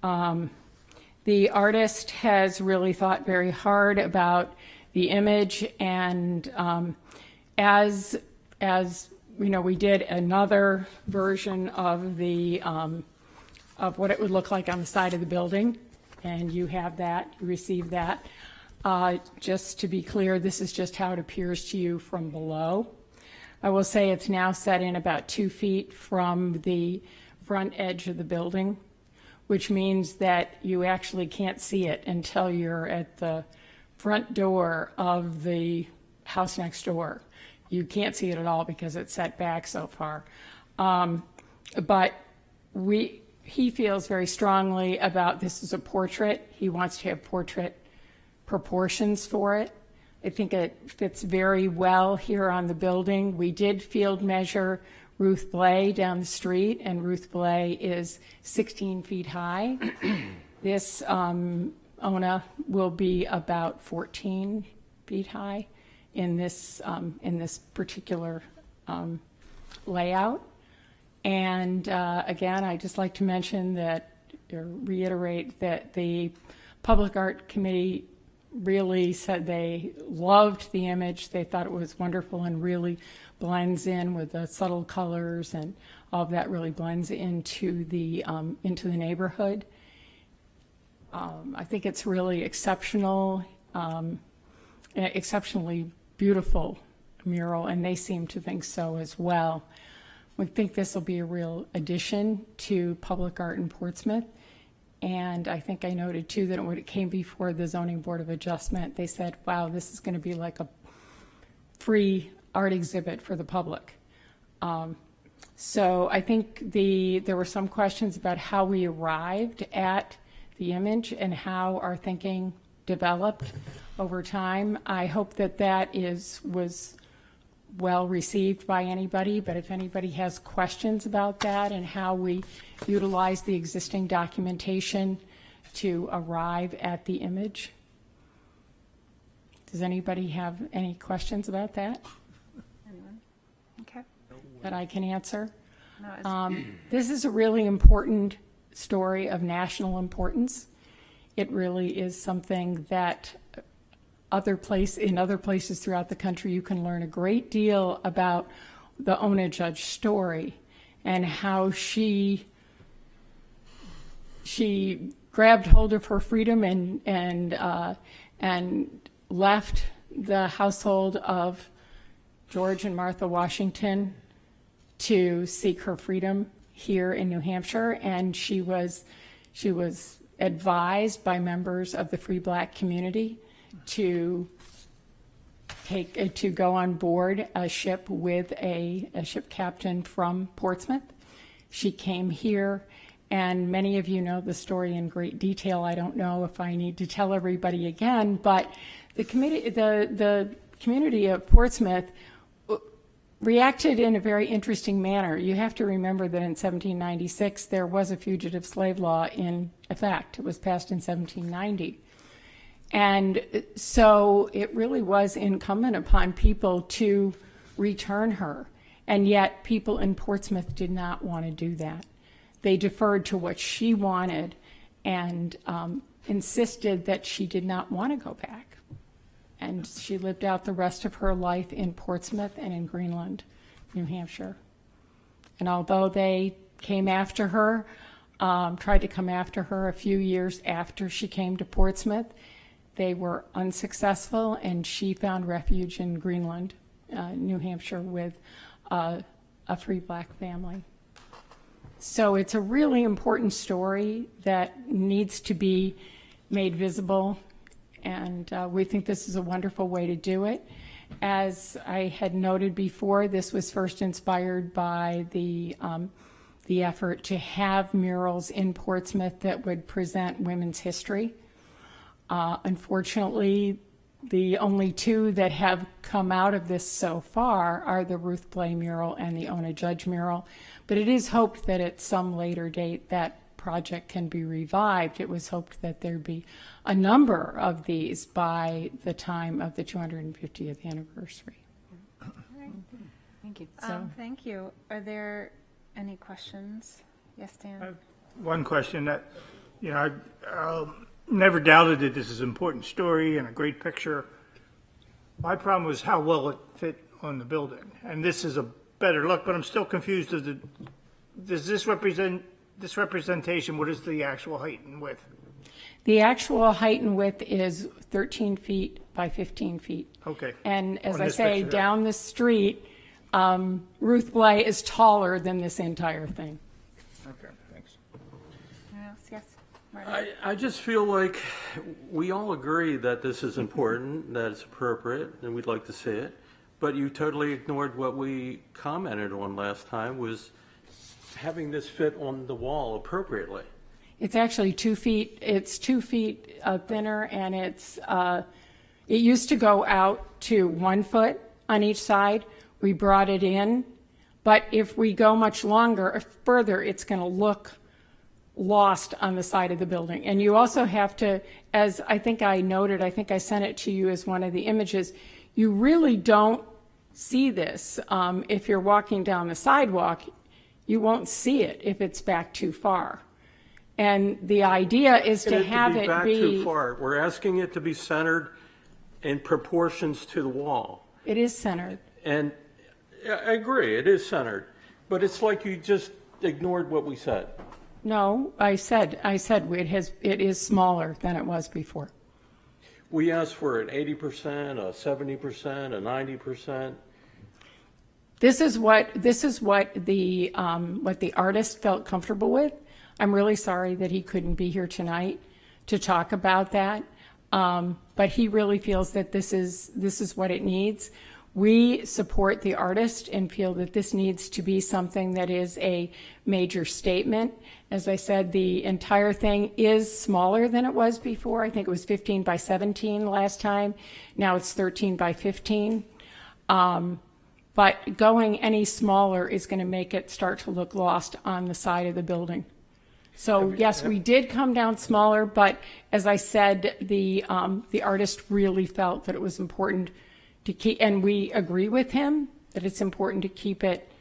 The artist has really thought very hard about the image, and as you know, we did another version of the of what it would look like on the side of the building, and you have that, you received that. Just to be clear, this is just how it appears to you from below. I will say it's now set in about 2 feet from the front edge of the building, which means that you actually can't see it until you're at the front door of the house next door. You can't see it at all because it's set back so far. But he feels very strongly about this as a portrait. He wants to have portrait proportions for it. I think it fits very well here on the building. We did field measure Ruth Blay down the street, and Ruth Blay is 16 feet high. This Ona will be about 14 feet high in this particular layout. And again, I just like to mention that, or reiterate that the Public Art Committee really said they loved the image. They thought it was wonderful and really blends in with the subtle colors, and all of that really blends into the neighborhood. I think it's really exceptional, exceptionally beautiful mural, and they seem to think so as well. We think this will be a real addition to public art in Portsmouth. And I think I noted too that when it came before the Zoning Board of Adjustment, they said, wow, this is going to be like a free art exhibit for the public. So I think there were some questions about how we arrived at the image and how our thinking developed over time. I hope that was well received by anybody, but if anybody has questions about that and how we utilize the existing documentation to arrive at the image. Does anybody have any questions about that? Anyone? Okay. That I can answer? No, This is a really important story of national importance. It really is something that in other places throughout the country, you can learn a great deal about the Ona Judge story and how she grabbed hold of her freedom and left the household of George and Martha Washington to seek her freedom here in New Hampshire, and she was advised by members of the Free Black community to go on board a ship with a ship captain from Portsmouth. She came here, and many of you know the story in great detail. I don't know if I need to tell everybody again, but the community of Portsmouth reacted in a very interesting manner. You have to remember that in 1796 there was a fugitive slave law in effect. It was passed in 1790. And so it really was incumbent upon people to return her. And yet people in Portsmouth did not want to do that. They deferred to what she wanted and insisted that she did not want to go back. And she lived out the rest of her life in Portsmouth and in Greenland, New Hampshire. And although they came after her, tried to come after her a few years after she came to Portsmouth, they were unsuccessful, and she found refuge in Greenland, New Hampshire, with a Free Black family. So it's a really important story that needs to be made visible, and we think this is a wonderful way to do it. As I had noted before, this was first inspired by the effort to have murals in Portsmouth that would present women's history. Unfortunately, the only two that have come out of this so far are the Ruth Blay mural and the Ona Judge mural, but it is hoped that at some later date that project can be revived. It was hoped that there'd be a number of these by the time of the 250th anniversary. all right. Thank you. Thank you. Are there any questions? Yes, Dan? One question that, I never doubted that this is an important story and a great picture. My problem was how well it fit on the building. And this is a better look, but I'm still confused. Does this representation, what is the actual height and width? The actual height and width is 13 feet by 15 feet. Okay. And as On I this say, picture. down the street, Ruth Blay is taller than this entire thing. Okay, thanks. Yes, Martin? I just feel like we all agree that this is important, that it's appropriate, and we'd like to see it. But you totally ignored what we commented on last time, was having this fit on the wall appropriately. It's actually 2 feet. It's 2 feet thinner, and it used to go out to 1 foot on each side. We brought it in, but if we go much longer or further, it's going to look lost on the side of the building. And you also have to, as I think I noted, I think I sent it to you as one of the images, you really don't see this. If you're walking down the sidewalk, you won't see it if it's back too far. And the idea is to Asking have be it back too be, far. We're asking it to be centered in proportions to the wall. it is centered. And I agree, it is centered, but it's like you just ignored what we said. No, I said it is smaller than it was before. We asked for an 80%, a 70%, a 90%. This is what the artist felt comfortable with. I'm really sorry that he couldn't be here tonight to talk about that. But he really feels that this is what it needs. We support the artist and feel that this needs to be something that is a major statement. As I said, the entire thing is smaller than it was before. I think it was 15 by 17 last time. Now it's 13 by 15. But going any smaller is going to make it start to look lost on the side of the building. So yes, we did come down smaller, but as I said, the artist really felt that it was important to keep, and we agree with him that it's important to keep it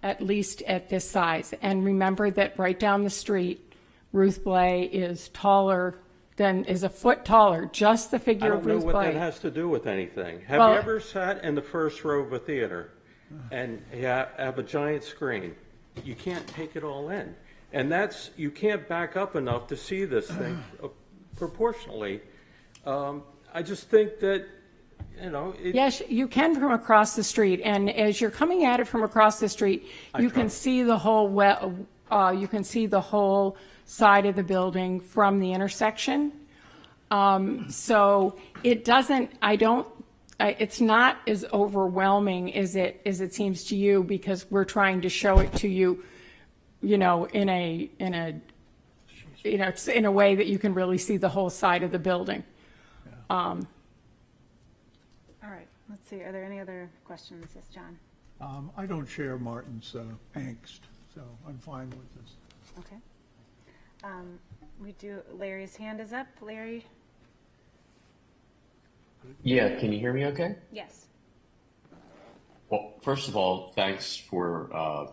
at least at this size. And remember that right down the street, Ruth Blay is a foot taller, just the I figure don't of know Ruth what Blay. that has to do with anything. Have Well- you ever sat in the first row of a theater and have a giant screen? You can't take it all in. And you can't back up enough to see this thing proportionally. I just think that, Yes, you can from across the street, and as you're coming at it from across the street, you can see the whole side of the building from the intersection. So it doesn't. It's not as overwhelming as it seems to you, because we're trying to show it to you, in a way that you can really see the whole side of the building. All right, let's see, are there any other questions? Yes, John? I don't share Martin's angst, so I'm fine with this. Okay. Larry's hand is up. Larry? Yeah, can you hear me okay? Yes. Well, first of all, thanks for,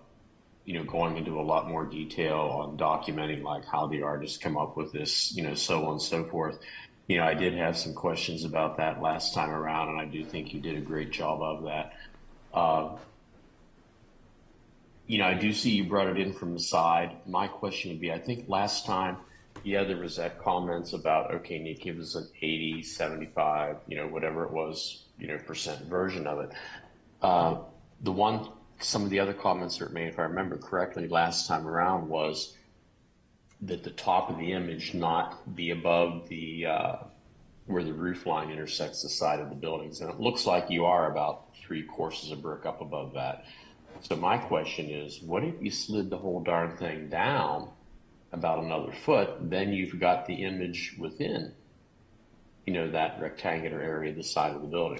going into a lot more detail on documenting like how the artists come up with this, so on and so forth. I did have some questions about that last time around, and I do think you did a great job of that. I do see you brought it in from the side. My question would be, I think last time, there was that comments about, okay, Nick, give us an 80, 75, whatever it was, percent version of it. Some of the other comments that were made, if I remember correctly, last time around was that the top of the image not be above the where the roof line intersects the side of the buildings. And it looks like you are about 3 courses of brick up above that. So my question is, what if you slid the whole darn thing down about another foot? Then you've got the image within, that rectangular area of the side of the building.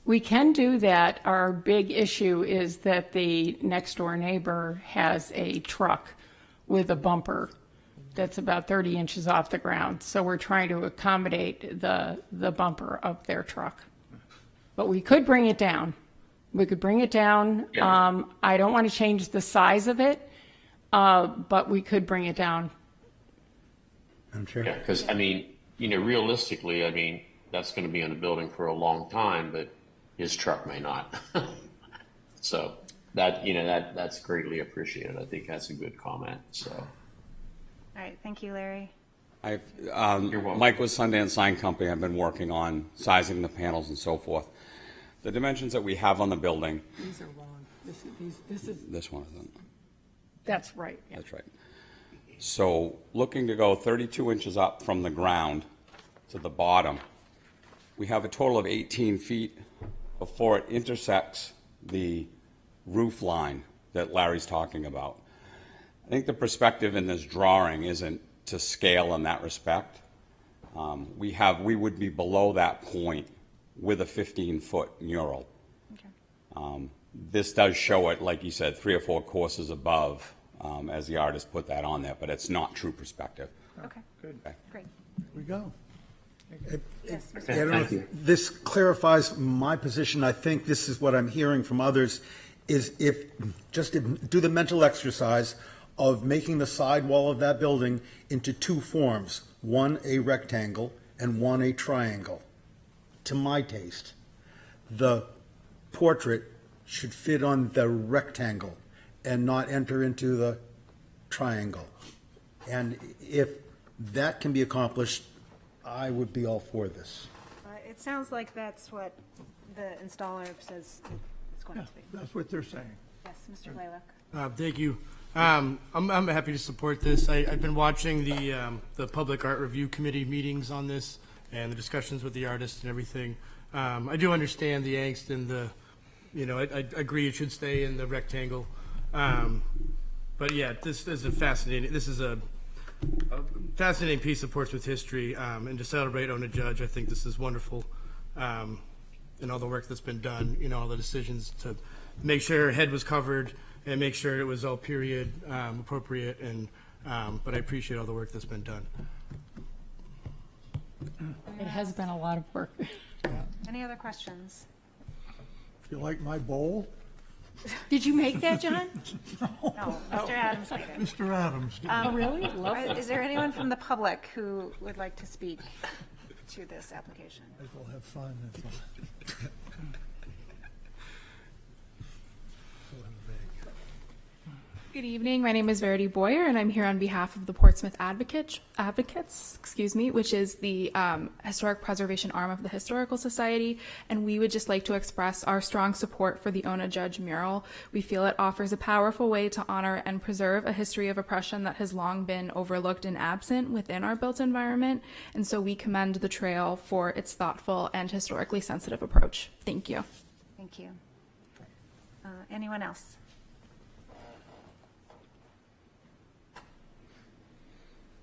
We can do that. Our big issue is that the next door neighbor has a truck with a bumper that's about 30 inches off the ground. So we're trying to accommodate the bumper of their truck. But we could bring it down. We could bring it down. Yeah. I don't want to change the size of it, but we could bring it down. Madam Chair? Yeah, because, realistically, that's going to be in the building for a long time, but his truck may not. So that's greatly appreciated. I think that's a good comment, so. All right, thank you, Larry. You're welcome. Mike with Sundance Sign Company. I've been working on sizing the panels and so forth. The dimensions that we have on the building. These are wrong. This is. This one isn't. That's right. Yeah. That's right. So looking to go 32 inches up from the ground to the bottom, we have a total of 18 feet before it intersects the roof line that Larry's talking about. I think the perspective in this drawing isn't to scale in that respect. We would be below that point with a 15-foot mural. Okay. This does show it, like you said, 3 or 4 courses above, as the artist put that on there, but it's not true perspective. Okay. Good. Great. Here we go. Yes, Mr. I don't know if this clarifies my position. I think this is what I'm hearing from others, is if do the mental exercise of making the sidewall of that building into two forms, one a rectangle and one a triangle. To my taste, the portrait should fit on the rectangle and not enter into the triangle. And if that can be accomplished, I would be all for this. It sounds like that's what the installer says it's going Yeah, to be. that's what they're saying. Yes, Mr. Blaylock. Thank you. I'm happy to support this. I've been watching the Public Art Review Committee meetings on this and the discussions with the artists and everything. I do understand the angst and I agree it should stay in the rectangle. But yeah, this is a fascinating piece of Portsmouth history, and to celebrate Ona Judge, I think this is wonderful. And all the work that's been done, all the decisions to make sure her head was covered and make sure it was all period appropriate. But I appreciate all the work that's been done. It has been a lot of work. Any other questions? If you like my bowl? Did you make that, John? No, Mr. Adams made it. Mr. Adams did. Oh, really? Lovely. Is there anyone from the public who would like to speak to this application? Might as well have fun. Good evening. My name is Verity Boyer, and I'm here on behalf of the Portsmouth Advocates, which is the historic preservation arm of the Historical Society. And we would just like to express our strong support for the Ona Judge mural. We feel it offers a powerful way to honor and preserve a history of oppression that has long been overlooked and absent within our built environment. And so we commend the trail for its thoughtful and historically sensitive approach. Thank you. Thank you. Anyone else?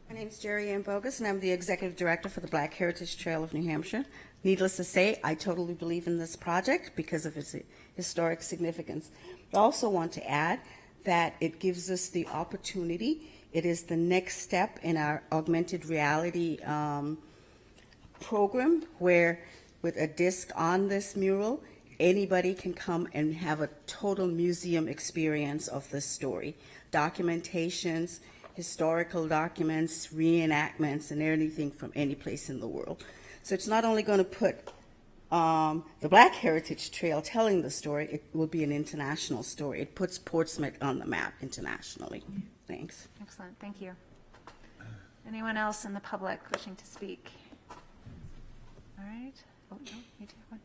My name is Jerry Ann Bogus, and I'm the Executive Director for the Black Heritage Trail of New Hampshire. Needless to say, I totally believe in this project because of its historic significance. I also want to add that it gives us the opportunity. It is the next step in our augmented reality program where, with a disc on this mural, anybody can come and have a total museum experience of this story. Documentations, historical documents, reenactments, and anything from any place in the world. So it's not only going to put the Black Heritage Trail telling the story, it will be an international story. It puts Portsmouth on the map internationally. Thanks. Excellent. Thank you. Anyone else in the public wishing to speak? All right. Oh, no, you do one.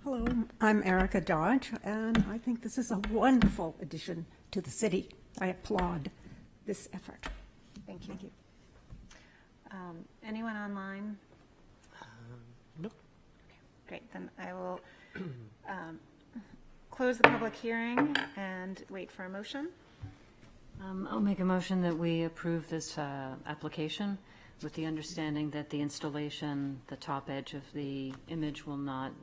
Hello, I'm Erica Dodge, and I think this is a wonderful addition to the city. I applaud this effort. Thank you. Anyone online? Nope. Okay, great. Then I will close the public hearing and wait for a motion. I'll make a motion that we approve this application with the understanding that the installation, the top edge of the image will not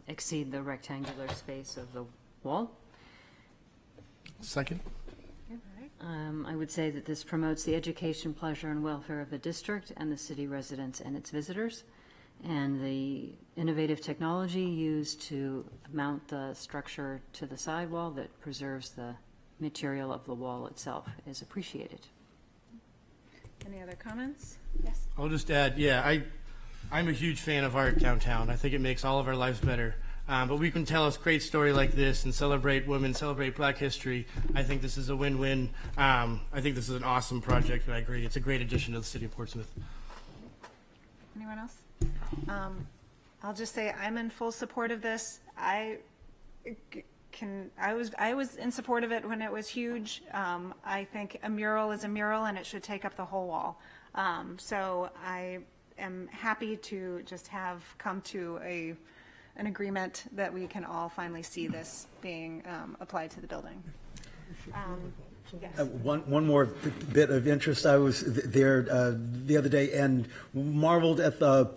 exceed the rectangular space of the wall. Second. I would say that this promotes the education, pleasure, and welfare of the district and the city residents and its visitors. And the innovative technology used to mount the structure to the sidewall that preserves the material of the wall itself is appreciated. Any other comments? Yes. I'll just add, I'm a huge fan of art downtown. I think it makes all of our lives better. But we can tell a great story like this and celebrate women, celebrate Black history. I think this is a win-win. I think this is an awesome project, and I agree. It's a great addition to the city of Portsmouth. Anyone else? I'll just say I'm in full support of this. I was in support of it when it was huge. I think a mural is a mural, and it should take up the whole wall. So I am happy to just have come to an agreement that we can all finally see this being applied to the building. Yes. One more bit of interest. I was there the other day and marveled at the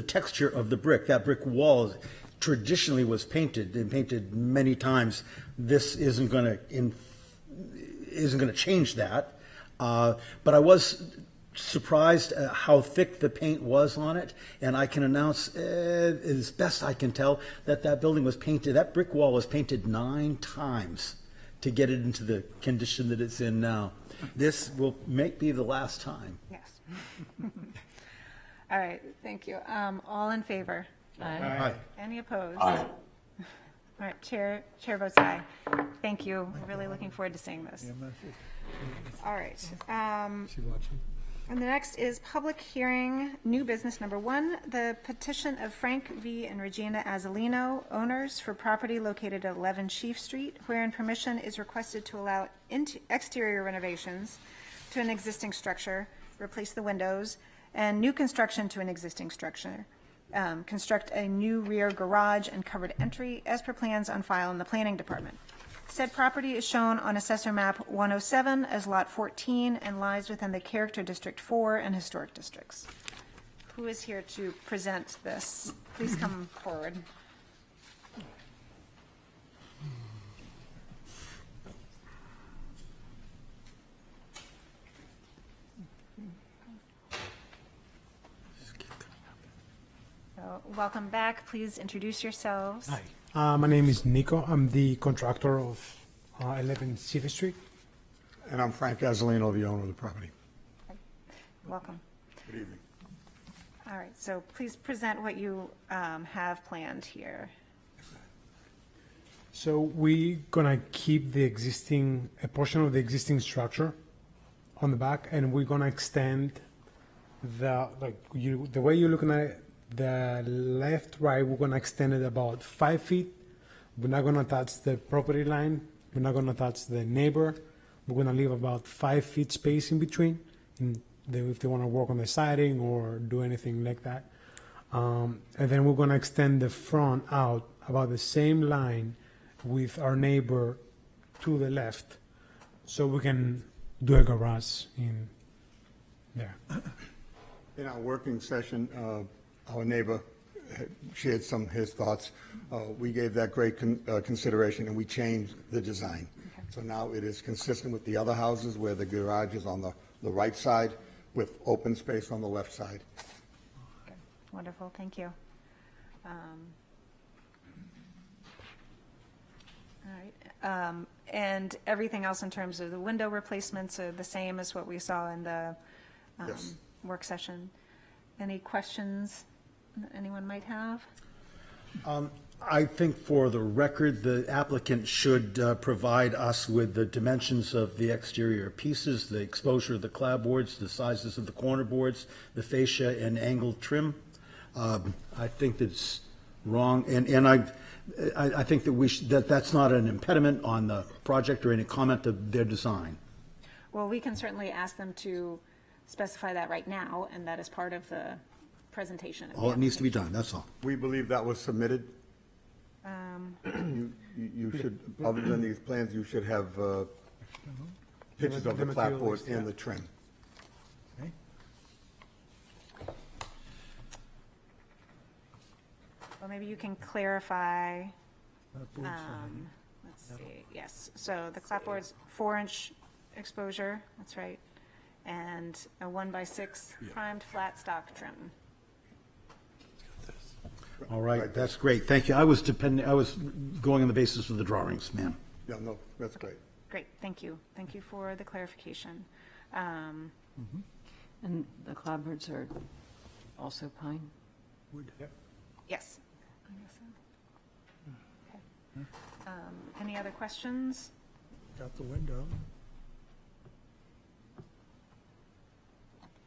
texture of the brick. That brick wall traditionally was painted and painted many times. This isn't going to change that. But I was surprised at how thick the paint was on it, and I can announce, as best I can tell, that building was painted, that brick wall was painted 9 times. to get it into the condition that it's in now. This will be the last time. Yes. All right, thank you. All in favor? Aye. Any opposed? Aye. All right, chair votes aye. Thank you. We're really looking forward to seeing this. All right. And the next is public hearing, new business number 1, the petition of Frank V. and Regina Azzolino, owners, for property located at 11 Sheaf Street, wherein permission is requested to allow exterior renovations to an existing structure, replace the windows, and new construction to an existing structure. Construct a new rear garage and covered entry as per plans on file in the planning department. Said property is shown on Assessor Map 107 as Lot 14 and lies within the Character District 4 and Historic Districts. Who is here to present this? Please come forward. So, welcome back. Please introduce yourselves. Hi, my name is Nico. I'm the contractor of 11 Sheaf Street. And I'm Frank Azzolino, the owner of the property. Welcome. Good evening. All right, so please present what you have planned here. So we're gonna keep a portion of the existing structure on the back, and we're gonna extend the way you're looking at it, the right, we're gonna extend it about 5 feet. We're not gonna touch the property line. We're not gonna touch the neighbor. We're gonna leave about 5 feet space in between, if they wanna work on the siding or do anything like that. And then we're gonna extend the front out about the same line with our neighbor to the left, so we can do a garage in there. In our working session, our neighbor shared some of his thoughts. We gave that great consideration, and we changed the design. So now it is consistent with the other houses where the garage is on the right side with open space on the left side. Wonderful, thank you. All right, and everything else in terms of the window replacements are the same as what we saw in the Yes. work session. Any questions that anyone might have? I think for the record, the applicant should provide us with the dimensions of the exterior pieces, the exposure of the clapboards, the sizes of the corner boards, the fascia and angled trim. I think that's wrong, and I think that that's not an impediment on the project or any comment of their design. Well, we can certainly ask them to specify that right now, and that is part of the presentation. All it needs to be done, that's all. We believe that was submitted. You should, other than these plans, you should have pictures of the clapboard and the trim. Well, maybe you can clarify. Let's see, yes, so the clapboard's 4-inch exposure, that's right, and a 1x6 primed flat stock trim. All right, that's great, thank you. I was going on the basis of the drawings, ma'am. Yeah, no, that's great. Great, thank you for the clarification. And the clapboards are also pine? Wood. Yep. Yes. I guess so. Okay. Any other questions? Got the window.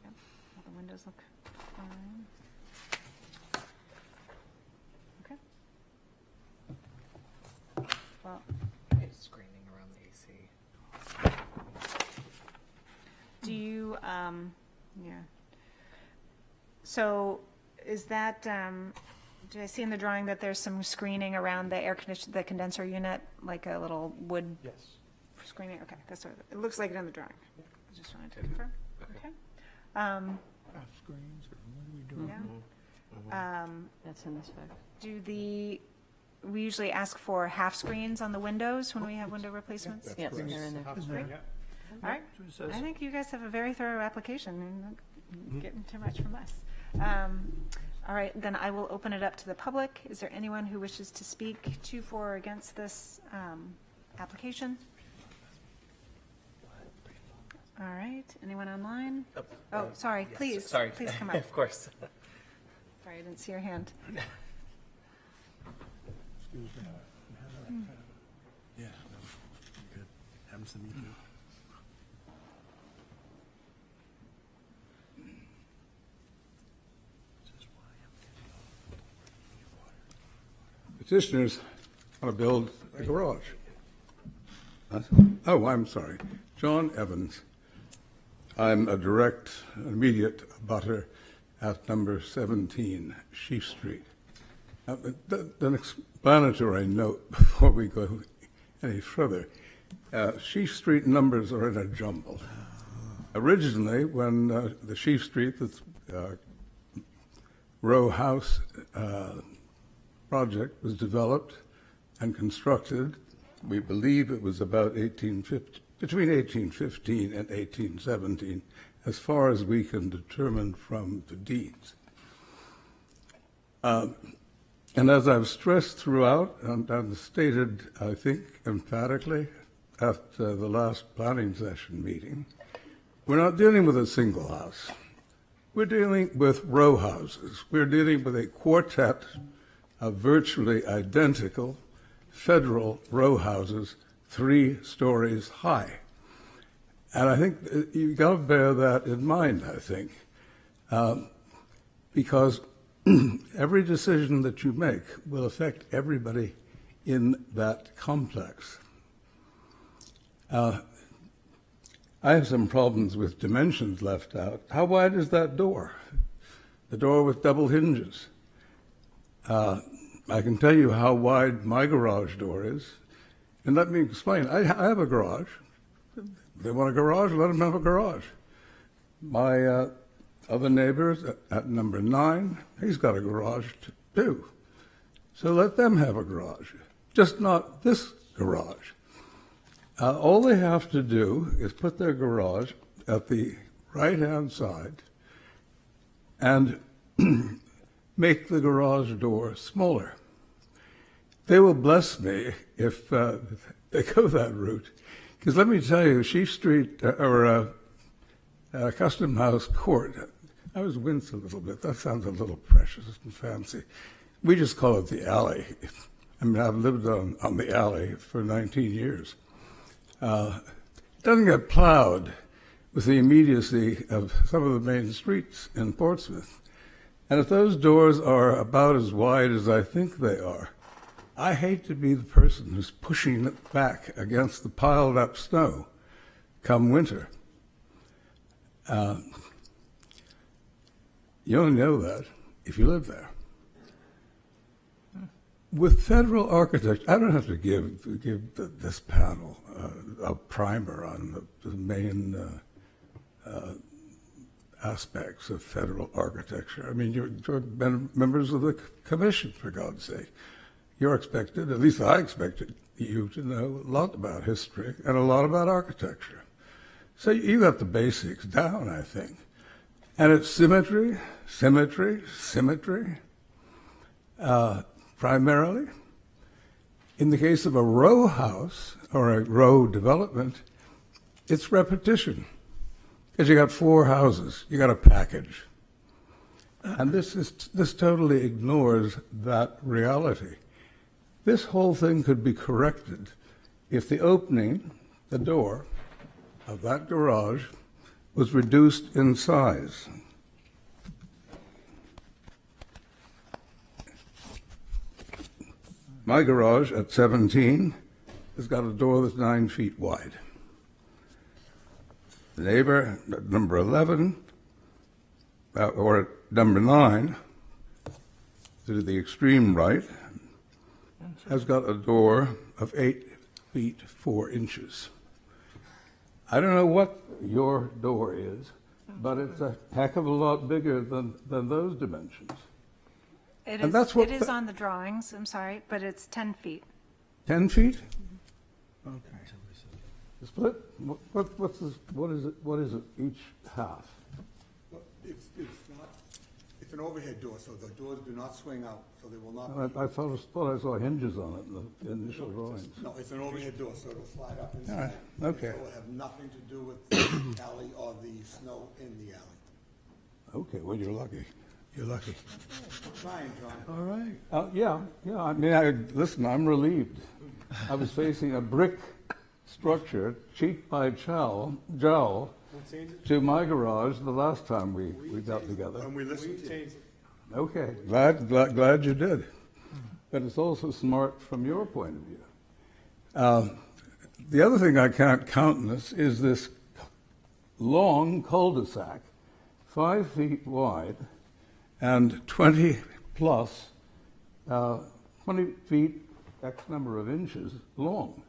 Yep, all the windows look fine. Okay. Well, It's screening around the AC. do you, yeah. So is that, did I see in the drawing that there's some screening around the condenser unit, like a little wood? Yes. Screening, okay, that's what, it looks like it in the drawing. I just wanted to confirm, okay. Half screens, or what are we doing? Yeah. That's in the spec. We usually ask for half screens on the windows when we have window replacements? Yes, they're in there. Great. All right, I think you guys have a very thorough application, and not getting too much from us. All right, then I will open it up to the public. Is there anyone who wishes to speak to, for, or against this application? right, anyone online? Oh, sorry, Yes, please, sorry. please come up. Of course. Sorry, I didn't see your hand. Yeah, good. Happens to me too. Petitioners want to build a garage. Oh, I'm sorry. John Evans. I'm a direct, immediate abutter at number 17 Sheaf Street. An explanatory note before we go any further. Sheaf Street numbers are in a jumble. Originally, when the Sheaf Street, the row house project was developed and constructed, we believe it was about between 1815 and 1817, as far as we can determine from the deeds. And as I've stressed throughout and stated, I think, emphatically at the last planning session meeting, we're not dealing with a single house. We're dealing with row houses. We're dealing with a quartet of virtually identical federal row houses, 3 stories high. And I think you've got to bear that in mind, I think, because every decision that you make will affect everybody in that complex. I have some problems with dimensions left out. How wide is that door? The door with double hinges. I can tell you how wide my garage door is, and let me explain. I have a garage. If they want a garage, let them have a garage. My other neighbors at number 9, he's got a garage too. So let them have a garage, just not this garage. All they have to do is put their garage at the right-hand side and make the garage door smaller. They will bless me if they go that route. Because let me tell you, Sheaf Street, Custom House Court, I always wince a little bit. That sounds a little precious and fancy. We just call it the alley. I mean, I've lived on the alley for 19 years. It doesn't get plowed with the immediacy of some of the main streets in Portsmouth. And if those doors are about as wide as I think they are, I hate to be the person who's pushing it back against the piled up snow come winter. You only know that if you live there. With federal architecture, I don't have to give this panel a primer on the main aspects of federal architecture. I mean, you're members of the commission, for God's sake. You're expected, at least I expected you to know a lot about history and a lot about architecture. So you got the basics down, I think. And it's symmetry, symmetry, symmetry, primarily. In the case of a row house or a row development, it's repetition. Because you got 4 houses, you got a package. And this totally ignores that reality. This whole thing could be corrected if the opening, the door of that garage, was reduced in size. My garage at 17 has got a door that's 9 feet wide. The neighbor at number 11, or at number 9, to the extreme right, has got a door of 8 feet 4 inches. I don't know what your door is, but it's a heck of a lot bigger than those dimensions. It And that's what is on the drawings, I'm sorry, but it's 10 feet. 10 feet? Okay. The split? What is it each half? It's It's an overhead door, so the doors do not swing out, so they will not. I thought I saw hinges on it in the initial drawings. No, it's an overhead door, so it'll slide up All right, inside. okay. So it will have nothing to do with the alley or the snow in the alley. Okay, well, you're lucky. You're lucky. Trying, John. All right. Yeah. I mean, listen, I'm relieved. I was facing a brick structure, cheek by jowl, to my garage the last time we got together. And we listened to you. Okay, glad you did. But it's also smart from your point of view. The other thing I can't countenance is this long cul-de-sac, 5 feet wide and 20 plus, 20 feet, X number of inches long.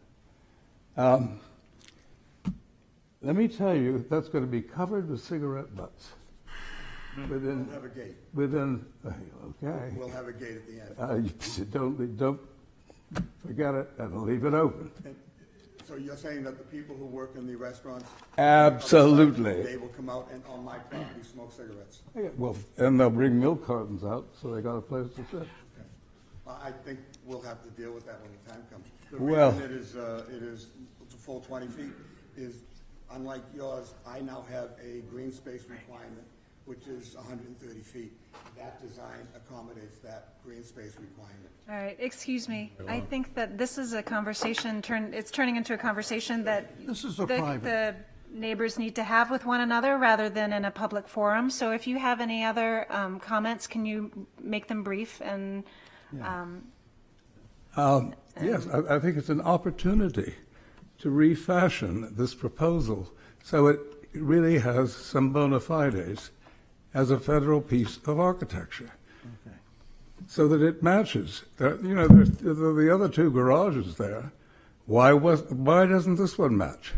Let me tell you, that's going to be covered with cigarette butts. We'll have a gate. Okay. We'll have a gate at the end. Don't forget it and leave it open. And so you're saying that the people who work in the restaurants? Absolutely. They will come out and on my property smoke cigarettes? Yeah, well, and they'll bring milk cartons out, so they got a place to sit. I think we'll have to deal with that when the time comes. The Well- reason it is the full 20 feet is, unlike yours, I now have a green space requirement, which is 130 feet. That design accommodates that green space requirement. All right, excuse me. I think that this is a conversation, it's turning into a conversation that This is a the private. neighbors need to have with one another rather than in a public forum. So if you have any other comments, can you make them brief and? Yes, I think it's an opportunity to refashion this proposal so it really has some bona fides as a federal piece of architecture, so that it matches. There's the other two garages there. Why doesn't this one match?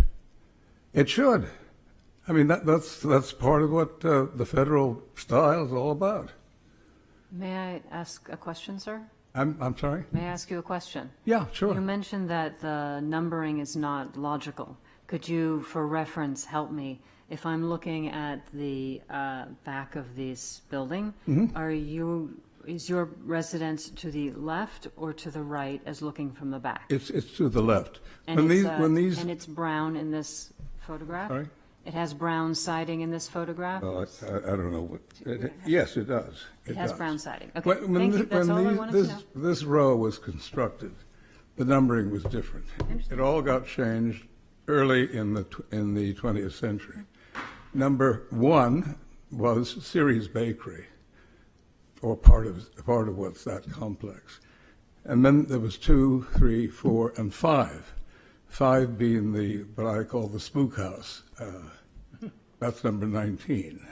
It should. I mean, that's part of what the federal style is all about. May I ask a question, sir? I'm sorry? May I ask you a question? Yeah, sure. You mentioned that the numbering is not logical. Could you, for reference, help me? If I'm looking at the back of this building, is your residence to the left or to the right as looking from the back? It's to the left. And and it's brown in this photograph? Sorry? It has brown siding in this photograph? Well, I don't know what. Yes, it does. It has does. brown siding. Okay, thank you. That's all I wanted to know. This row was constructed, the numbering was different. It all got changed early in the 20th century. Number 1 was Ceres Bakery, or part of what's that complex, and then there was 2, 3, 4, and 5. 5 being what I call the spook house. That's number 19.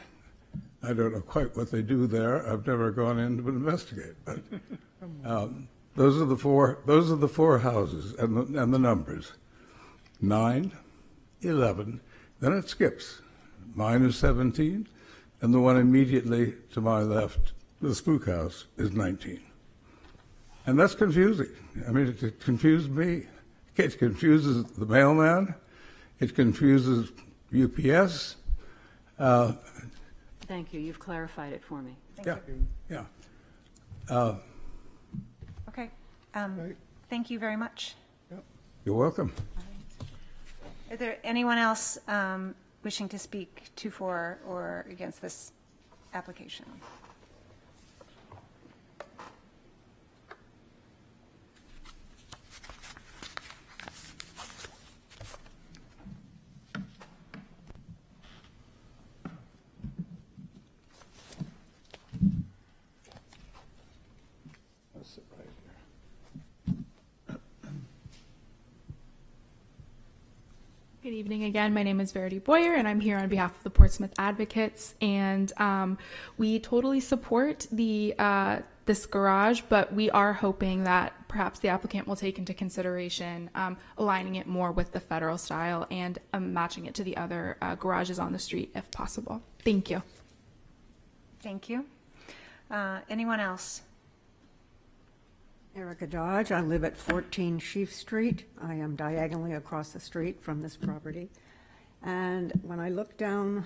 I don't know quite what they do there. I've never gone in to investigate, but those are the four houses and the numbers. 9, 11, then it skips. Mine is 17, and the one immediately to my left, the spook house, is 19. And that's confusing. I mean, it confused me. It confuses the mailman. It confuses UPS. Thank you. You've clarified it for me. Yeah. Okay, thank you very much. You're welcome. Is there anyone else wishing to speak to, for, or against this application? I'll sit right here. Good evening again. My name is Verity Boyer, and I'm here on behalf of the Portsmouth Advocates. And we totally support the this garage, but we are hoping that perhaps the applicant will take into consideration aligning it more with the federal style and matching it to the other garages on the street, if possible. Thank you. Thank you. Anyone else? Erica Dodge. I live at 14 Sheaf Street. I am diagonally across the street from this property. And when I look down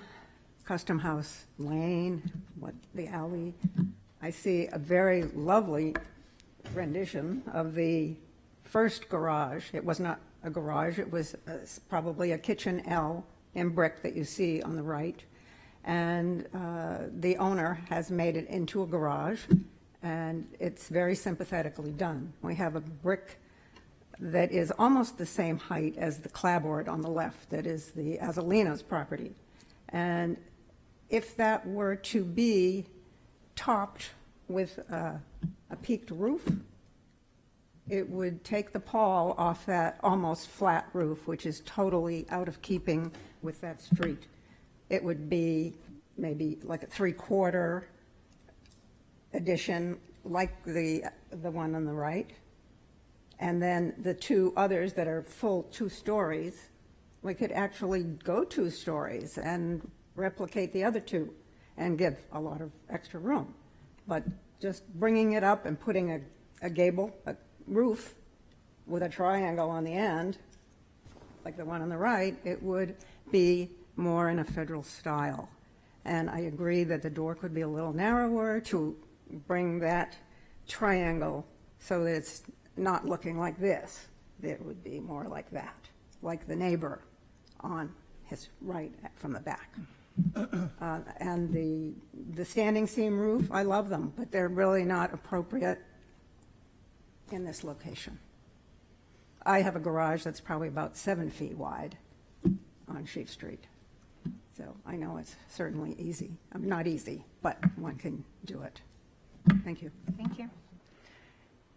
Custom House Lane, the alley, I see a very lovely rendition of the first garage. It was not a garage, it was probably a kitchen L in brick that you see on the right. And the owner has made it into a garage, and it's very sympathetically done. We have a brick that is almost the same height as the clapboard on the left, that is the Azalina's property. And if that were to be topped with a peaked roof, it would take the pall off that almost flat roof, which is totally out of keeping with that street. It would be maybe like a 3/4 addition, like the one on the right. And then the two others that are full 2 stories, we could actually go 2 stories and replicate the other 2 and give a lot of extra room. But just bringing it up and putting a gable, a roof with a triangle on the end, like the one on the right, it would be more in a federal style. And I agree that the door could be a little narrower to bring that triangle so that it's not looking like this. It would be more like that, like the neighbor on his right from the back. And the standing seam roof, I love them, but they're really not appropriate in this location. I have a garage that's probably about 7 feet wide on Sheep Street. So I know it's certainly easy. Not easy, but one can do it. Thank you. Thank you.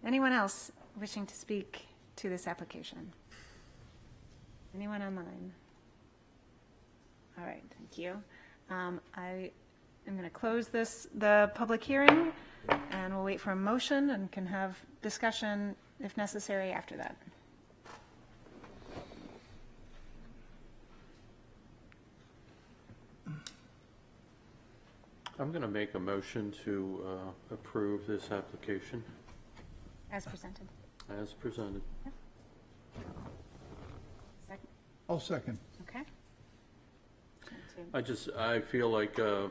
Anyone else wishing to speak to this application? Anyone online? All right, thank you. I am going to close the public hearing, and we'll wait for a motion and can have discussion if necessary after that. I'm going to make a motion to approve this application As presented. as presented. Second. I'll second. Okay. I feel like the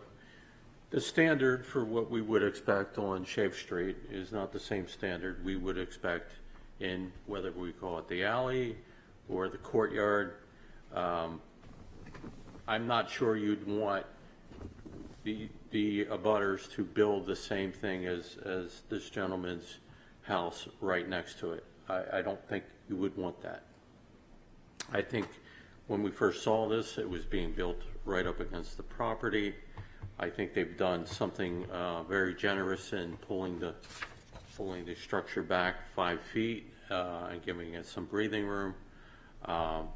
standard for what we would expect on Shave Street is not the same standard we would expect in whether we call it the alley or the courtyard. I'm not sure you'd want the abutters to build the same thing as this gentleman's house right next to it. I don't think you would want that. I think when we first saw this, it was being built right up against the property. I think they've done something very generous in pulling the structure back 5 feet and giving it some breathing room.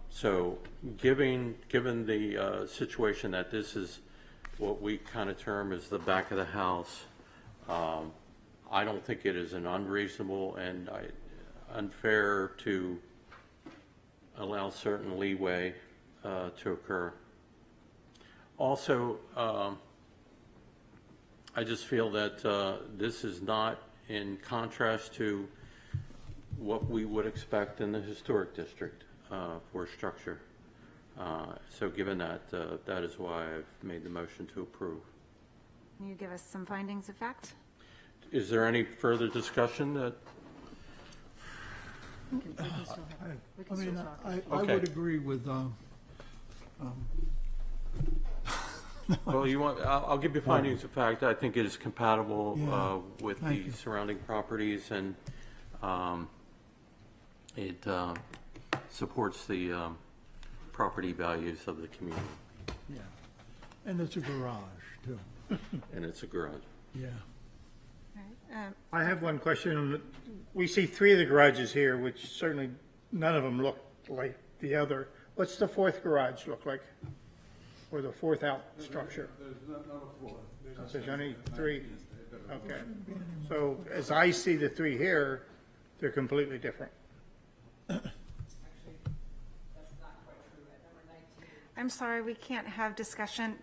So given the situation that this is what we kind of term as the back of the house, I don't think it is an unreasonable and unfair to allow certain leeway to occur. Also, I just feel that this is not in contrast to what we would expect in the historic district for structure. So given that, that is why I've made the motion to approve. Can you give us some findings of fact? Is there any further discussion that? I would agree with, Well, you want, I'll give you findings of fact. I think it is compatible with the surrounding properties, and it supports the property values of the community. yeah. And it's a garage, too. And it's a garage. Yeah. I have one question. We see 3 of the garages here, which certainly none of them look like the other. What's the 4th garage look like? Or the 4th out structure? There's not a 4th. There's only 3? Okay. So as I see the 3 here, they're completely different. I'm sorry, we can't have discussion.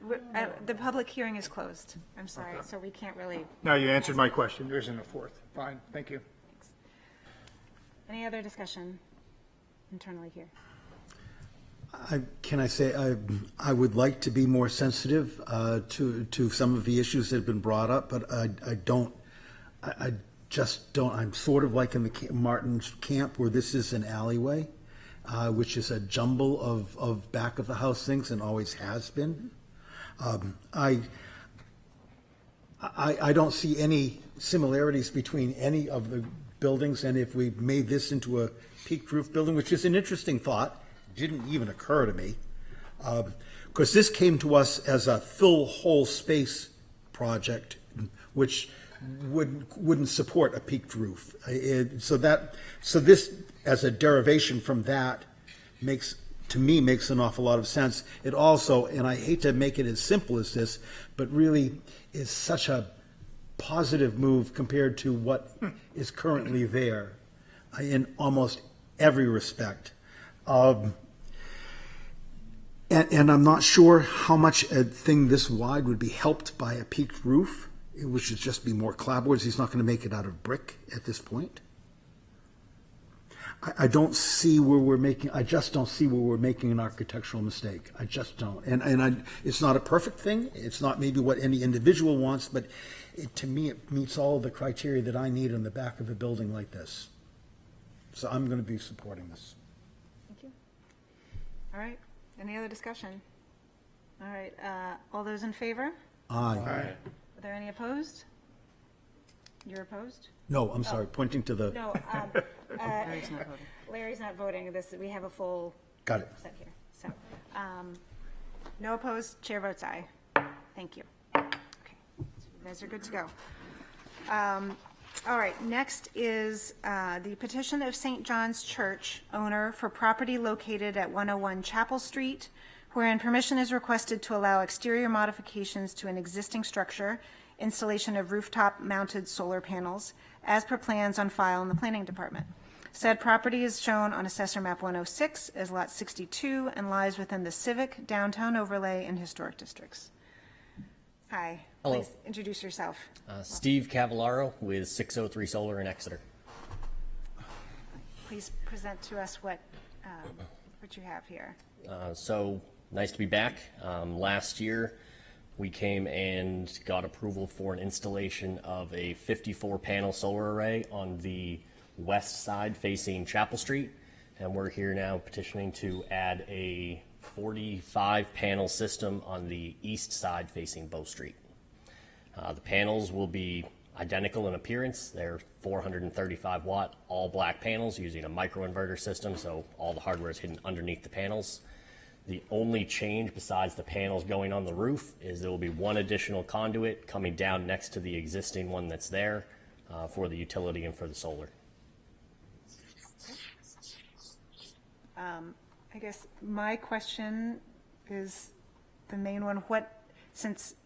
The public hearing is closed. I'm sorry, so we can't really. No, you answered my question. There isn't a 4th. Fine, thank you. Any other discussion internally here? Can I say, I would like to be more sensitive to some of the issues that have been brought up, but I just don't. I'm sort of like in the Martin's camp where this is an alleyway, which is a jumble of back of the house things and always has been. I don't see any similarities between any of the buildings, and if we made this into a peaked roof building, which is an interesting thought, didn't even occur to me, because this came to us as a fill whole space project, which wouldn't support a peaked roof. So this, as a derivation from that, makes an awful lot of sense. It also, and I hate to make it as simple as this, but really is such a positive move compared to what is currently there in almost every respect. And I'm not sure how much a thing this wide would be helped by a peaked roof, which should just be more clapboards. He's not going to make it out of brick at this point. I don't see where we're making. I just don't see where we're making an architectural mistake. I just don't. And it's not a perfect thing. It's not maybe what any individual wants, but to me, it meets all of the criteria that I need on the back of a building like this. So I'm going to be supporting this. Thank you. All right. Any other discussion? All right. All those in favor? Aye. Are there any opposed? You're opposed? No, I'm sorry. Pointing to the. No. Larry's not voting. Larry's not voting. We have a full. Got it. Set here. So, no opposed. Chair votes aye. Thank you. Okay. So you guys are good to go. All right. Next is the petition of St. John's Church, owner, for property located at 101 Chapel Street, wherein permission is requested to allow exterior modifications to an existing structure, installation of rooftop-mounted solar panels, as per plans on file in the Planning Department. Said property is shown on Assessor Map 106 as Lot 62 and lies within the Civic, Downtown Overlay, and Historic Districts. Hi. Hello. Please introduce yourself. Steve Cavallaro with 603 Solar in Exeter. Please present to us what you have here. So nice to be back. Last year, we came and got approval for an installation of a 54-panel solar array on the west side facing Chapel Street, and we're here now petitioning to add a 45-panel system on the east side facing Bow Street. The panels will be identical in appearance. They're 435 watt, all black panels using a microinverter system, so all the hardware is hidden underneath the panels. The only change besides the panels going on the roof is there will be one additional conduit coming down next to the existing one that's there for the utility and for the solar. I guess my question is the main one. Since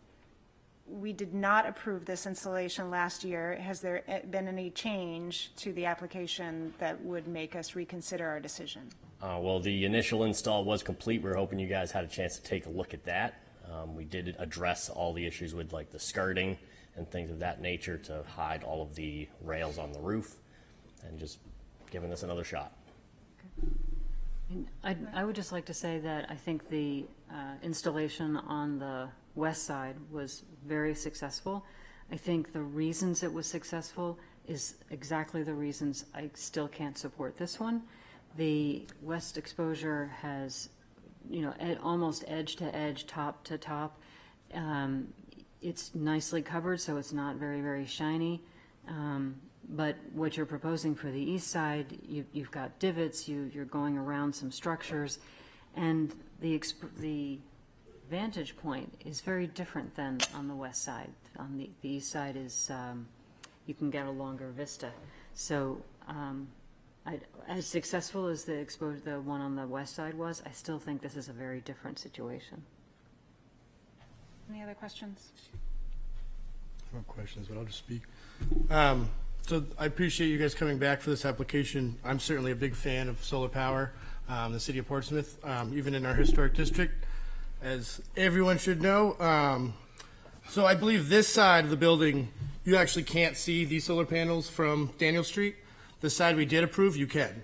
we did not approve this installation last year, has there been any change to the application that would make us reconsider our decision? Well, the initial install was complete. We were hoping you guys had a chance to take a look at that. We did address all the issues with like the skirting and things of that nature to hide all of the rails on the roof, and just giving this another shot. I would just like to say that I think the installation on the west side was very successful. I think the reasons it was successful is exactly the reasons I still can't support this one. The west exposure has, almost edge to edge, top to top. It's nicely covered, so it's not very, very shiny. But what you're proposing for the east side, you've got divots, you're going around some structures, and the vantage point is very different than on the west side. On the east side is, you can get a longer vista. So as successful as the one on the west side was, I still think this is a very different situation. Any other questions? No questions, but I'll just speak. So I appreciate you guys coming back for this application. I'm certainly a big fan of solar power, the city of Portsmouth, even in our historic district, as everyone should know. So I believe this side of the building, you actually can't see these solar panels from Daniel Street. The side we did approve, you can.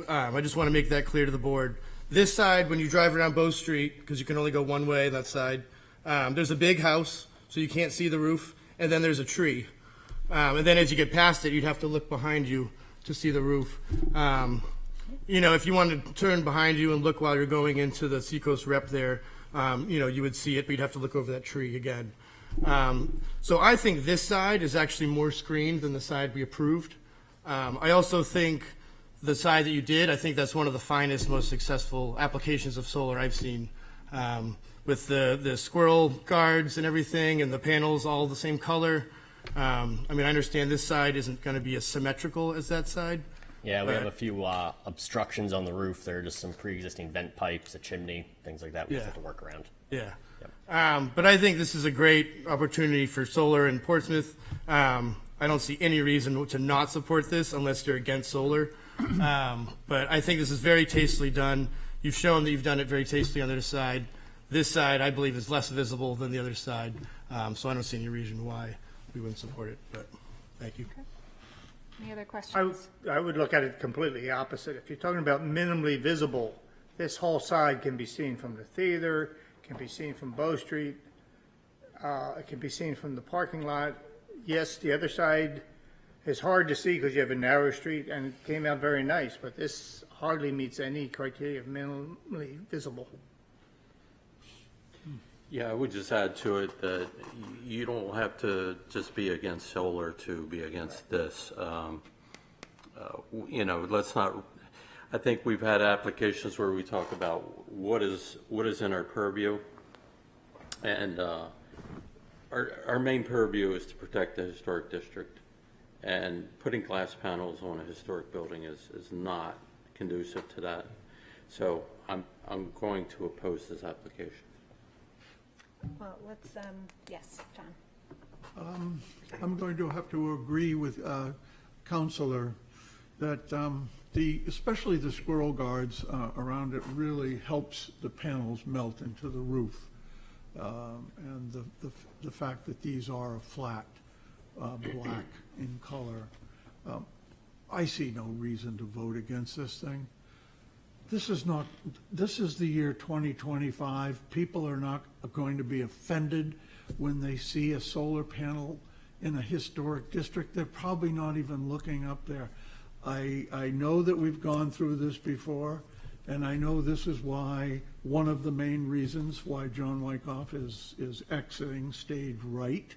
I just want to make that clear to the board. this side, when you drive around Bow Street, because you can only go one way that side, there's a big house, so you can't see the roof, and then there's a tree. And then as you get past it, you'd have to look behind you to see the roof. You know, if you wanted to turn behind you and look while you're going into the Seacoast Rep there, you know, you would see it, but you'd have to look over that tree again. So I think this side is actually more screened than the side we approved. I also think the side that you did, I think that's one of the finest, most successful applications of solar I've seen. With the squirrel guards and everything and the panels all the same color. I mean, I understand this side isn't going to be as symmetrical as that side. Yeah, we have a few obstructions on the roof. There are just some pre-existing vent pipes, a chimney, things like that we just have to work around. Yeah. But I think this is a great opportunity for solar in Portsmouth. I don't see any reason to not support this unless you're against solar. But I think this is very tastefully done. You've shown that you've done it very tastefully on the other side. This side, I believe, is less visible than the other side. So I don't see any reason why we wouldn't support it. But thank you. Okay. Any other questions? I would look at it completely opposite. If you're talking about minimally visible, this whole side can be seen from the theater, can be seen from Bow Street, it can be seen from the parking lot. Yes, the other side is hard to see because you have a narrow street, and it came out very nice, but this hardly meets any criteria of minimally visible. Yeah, I would just add to it that you don't have to just be against solar to be against this. You know, let's not, I think we've had applications where we talk about what is in our purview. And our main purview is to protect the historic district. And putting glass panels on a historic building is not conducive to that. So I'm going to oppose this application. Well, let's, yes, John. I'm going to have to agree with Counselor that especially the squirrel guards around it really helps the panels melt into the roof. And the fact that these are a flat black in color, I see no reason to vote against this thing. This is the year 2025. People are not going to be offended when they see a solar panel in a historic district. They're probably not even looking up there. I know that we've gone through this before, and I know this is why, one of the main reasons why John Wyckoff is exiting stage right.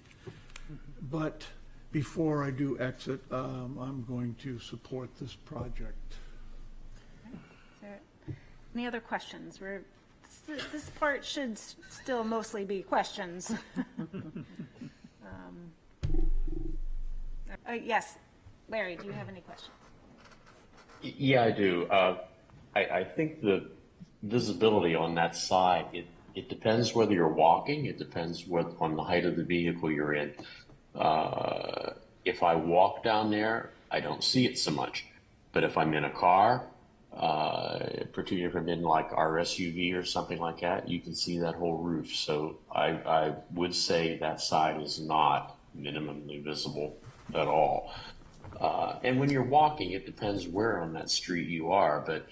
But before I do exit, I'm going to support this project. Any other questions? This part should still mostly be questions. Yes, Larry, do you have any questions? Yeah, I do. I think the visibility on that side, it depends whether you're walking, it depends on the height of the vehicle you're in. If I walk down there, I don't see it so much. But if I'm in a car, particularly if I'm in like our SUV or something like that, you can see that whole roof. So I would say that side is not minimally visible at all. And when you're walking, it depends where on that street you are, but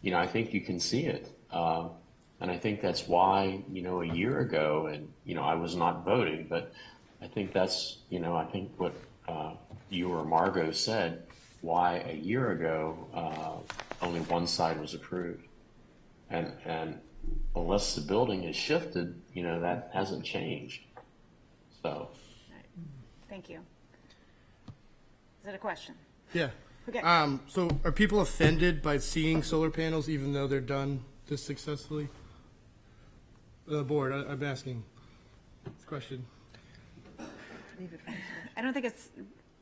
you know, I think you can see it. And I think that's why, you know, a year ago, and you know, I was not voting, but I think that's, you know, I think what you or Margot said, why a year ago only one side was approved, and unless the building has shifted, you know, that hasn't changed. So, thank you. Is that a question? Yeah. Okay. So are people offended by seeing solar panels even though they're done this successfully? The board, I'm asking this question. I don't think it's.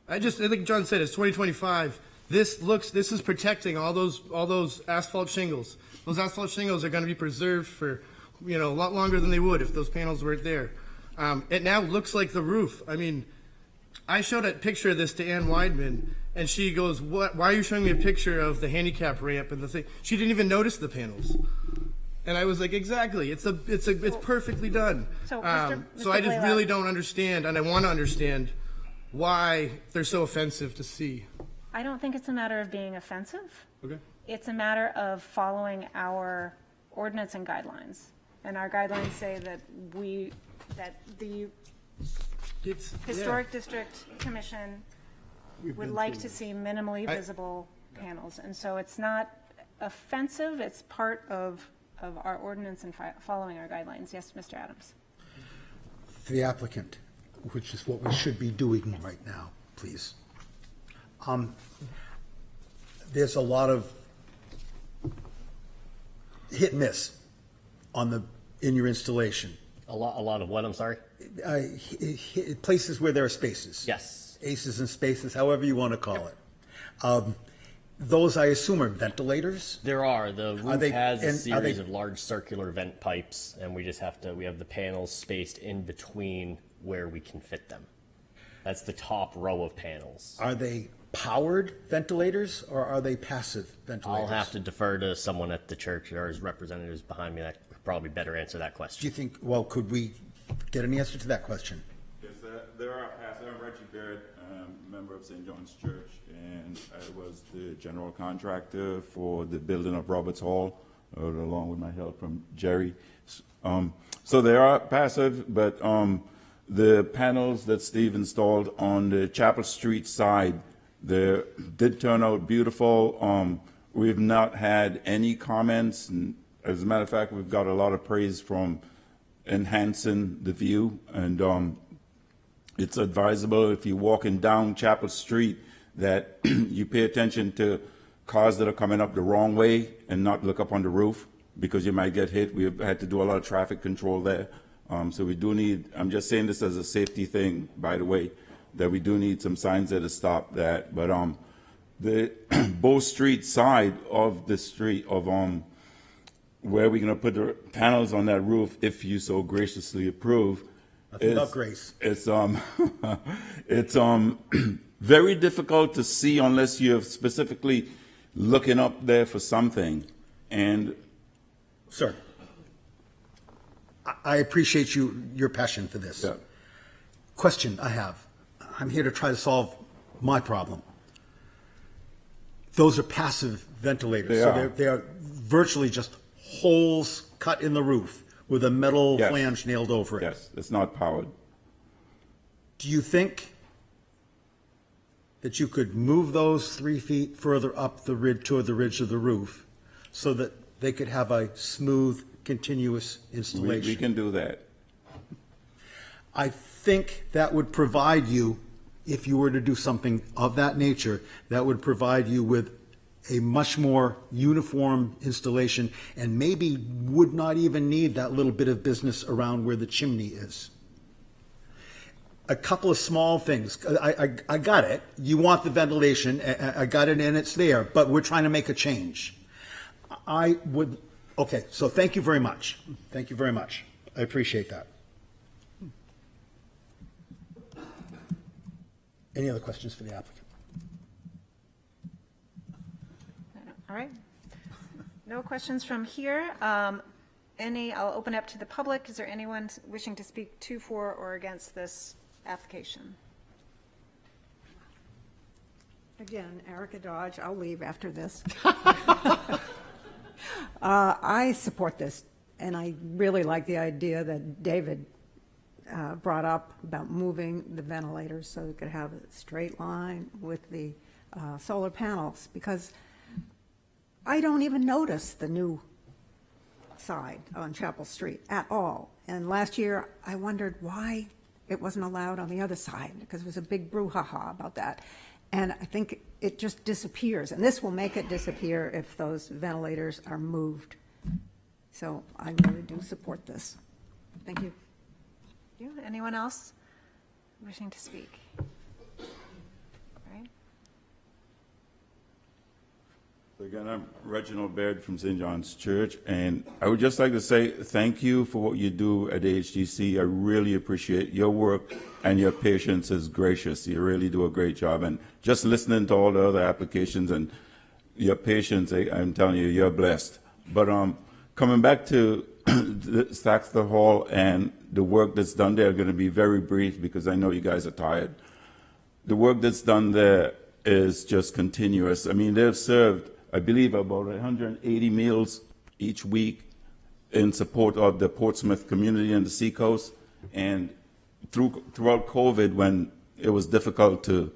I think John said it's 2025. This is protecting all those asphalt shingles. Those asphalt shingles are going to be preserved for, you know, a lot longer than they would if those panels weren't there. It now looks like the roof. I mean, I showed a picture of this to Ann Weidman, and she goes, "What? Why are you showing me a picture of the handicap ramp and the thing?" She didn't even notice the panels. And I was like, exactly. It's perfectly done. So, so I just really don't understand, and I want to understand why they're so offensive to see. I don't think it's a matter of being offensive. Okay. it's a matter of following our ordinance and guidelines. And our guidelines say that the Historic District Commission would like to see minimally visible panels. And so it's not offensive, it's part of our ordinance and following our guidelines. Yes, Mr. Adams. For the applicant, which is what we should be doing right now, please. There's a lot of hit and miss in your installation. A lot of what, I'm sorry? Places where there are spaces. Yes. Aces and spaces, however you want to call it. Those, I assume, are ventilators? There are. The roof has a and are series they- of large circular vent pipes, and we just have we have the panels spaced in between where we can fit them. That's the top row of panels. Are they powered ventilators or are they passive ventilators? I'll have to defer to someone at the church. There's representatives behind me that could probably better answer that question. Do you think, well, could we get an answer to that question? Yes, there are passive. I'm Reggie Baird, member of St. John's Church, and I was the general contractor for the building of Roberts Hall, along with my help from Jerry. So they are passive, but the panels that Steve installed on the Chapel Street side, they did turn out beautiful. We've not had any comments, and as a matter of fact, we've got a lot of praise from enhancing the view, and it's advisable if you're walking down Chapel Street that you pay attention to cars that are coming up the wrong way and not look up on the roof, because you might get hit. We've had to do a lot of traffic control there. So we do need, I'm just saying this as a safety thing, by the way, that we do need some signs there to stop that. But the Bow Street side of the street of where we're going to put the panels on that roof, if you so graciously approve, Nothing but grace. It's it's very difficult to see unless you're specifically looking up there for something. And Sir, I appreciate your passion for this. Yeah. Question I have. I'm here to try to solve my problem. Those are passive ventilators. They so are. They're virtually just holes cut in the roof with a metal Yes. flange nailed over it. Yes, it's not powered. Do you think that you could move those 3 feet further up the ridge toward the ridge of the roof so that they could have a smooth, continuous installation? We can do that. I think that would provide you, if you were to do something of that nature, that would provide you with a much more uniform installation and maybe would not even need that little bit of business around where the chimney is. A couple of small things. I got it. You want the ventilation. I got it and it's there, but we're trying to make a change. Okay, so thank you very much. Thank you very much. I appreciate that. Any other questions for the applicant? All right. No questions from here. I'll open up to the public. Is there anyone wishing to speak to, for, or against this application? Again, Erica Dodge, I'll leave after this. I support this, and I really like the idea that David brought up about moving the ventilators so we could have a straight line with the solar panels, because I don't even notice the new side on Chapel Street at all. And last year, I wondered why it wasn't allowed on the other side, because there was a big brouhaha about that. And I think it just disappears, and this will make it disappear if those ventilators are moved. So I really do support this. Thank you. Anyone else wishing to speak? All right. Again, I'm Reginald Baird from St. John's Church, and I would just like to say thank you for what you do at HGC. I really appreciate your work, and your patience is gracious. You really do a great job, and just listening to all the other applications and your patience, I'm telling you, you're blessed. But coming back to Saxter Hall and the work that's done there, are going to be very brief because I know you guys are tired. The work that's done there is just continuous. I mean, they've served I believe, about 180 meals each week in support of the Portsmouth community and the Seacoast. And throughout COVID, when it was difficult to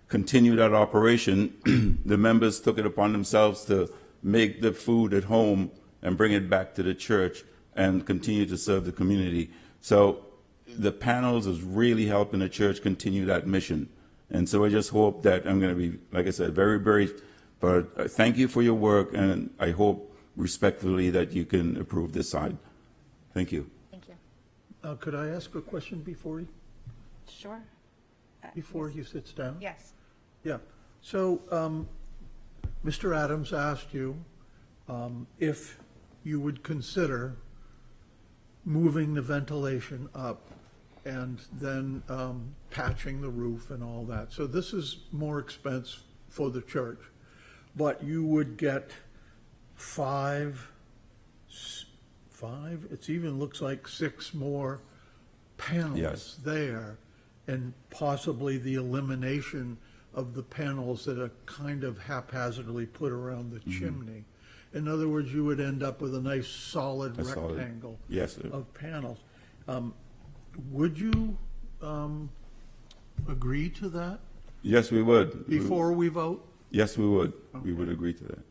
continue that operation, the members took it upon themselves to make the food at home and bring it back to the church and continue to serve the community. So the panels is really helping the church continue that mission. And so I just hope that I'm going to be, like I said, very brief, but thank you for your work, and I hope respectfully that you can approve this side. Thank you. Thank you. Could I ask a question before Sure. he sits down? Yes. Yeah. So, Mr. Adams asked you if you would consider moving the ventilation up and then patching the roof and all that. So this is more expense for the church, but you would get five, it even looks like 6 more panels Yes. there, and possibly the elimination of the panels that are kind of haphazardly put around the chimney. In other words, you would end up with a nice solid A solid- rectangle Yes, sir. of panels. Would you agree to that Yes, we would. before we vote? Yes, we would. We would agree to that.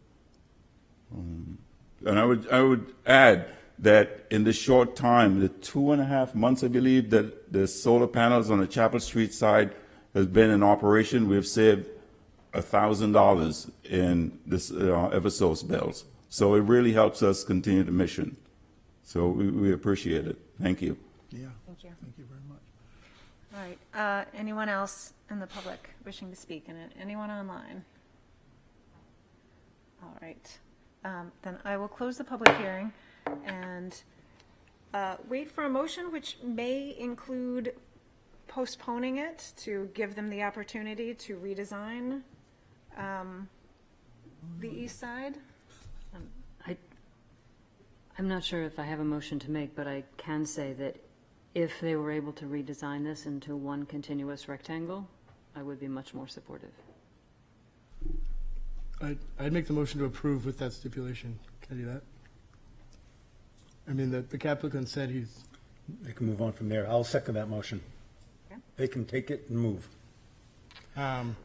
And I would add that in the short time, the 2.5 months, I believe, that the solar panels on the Chapel Street side has been in operation, we've saved $1,000 in this Eversource bills. So it really helps us continue the mission. So we appreciate it. Thank you. Yeah. Thank you. Thank you very much. All right. Anyone else in the public wishing to speak in it? Anyone online? All right. Then I will close the public hearing and wait for a motion which may include postponing it to give them the opportunity to redesign the east side. I'm not sure if I have a motion to make, but I can say that if they were able to redesign this into one continuous rectangle, I would be much more supportive. I'd make the motion to approve with that stipulation. Can I do that? I mean, the applicant said he's, They can move on from there. I'll second that motion. Okay. They can take it and move. and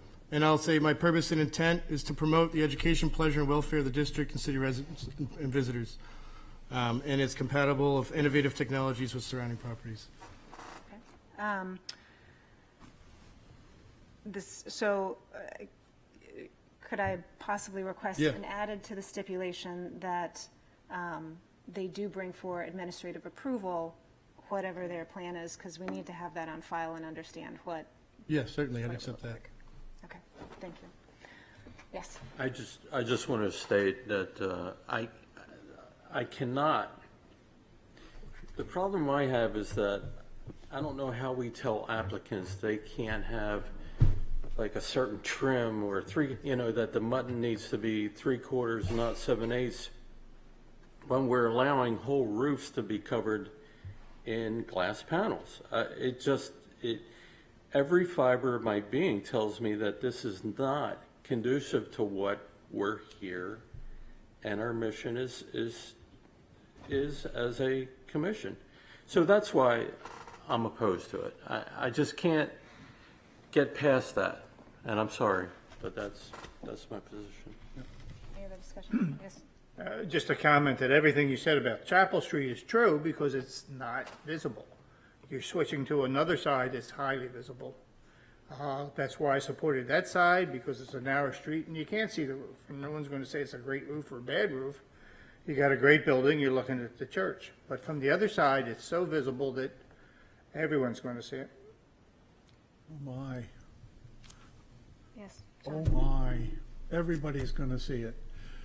I'll say my purpose and intent is to promote the education, pleasure, and welfare of the district and city residents and visitors. And it's compatible of innovative technologies with surrounding properties. Could I possibly request Yeah. an added to the stipulation that they do bring for administrative approval, whatever their plan is, because we need to have that on file and understand what. Yes, certainly, I'd accept that. Okay, thank you. Yes. I just want to state that I cannot, the problem I have is that I don't know how we tell applicants they can't have like a certain trim or that the mutton needs to be 3/4, not 7/8, when we're allowing whole roofs to be covered in glass panels. Every fiber of my being tells me that this is not conducive to what we're here and our mission is as a commission. So that's why I'm opposed to it. I just can't get past that, and I'm sorry, but that's my position. Any other discussion? Yes. Just a comment that everything you said about Chapel Street is true because it's not visible. You're switching to another side that's highly visible. That's why I supported that side, because it's a narrow street and you can't see the roof. And no one's going to say it's a great roof or a bad roof. You got a great building, you're looking at the church. But from the other side, it's so visible that everyone's going to see it. Oh, my. Yes. Oh, my. Everybody's going to see it.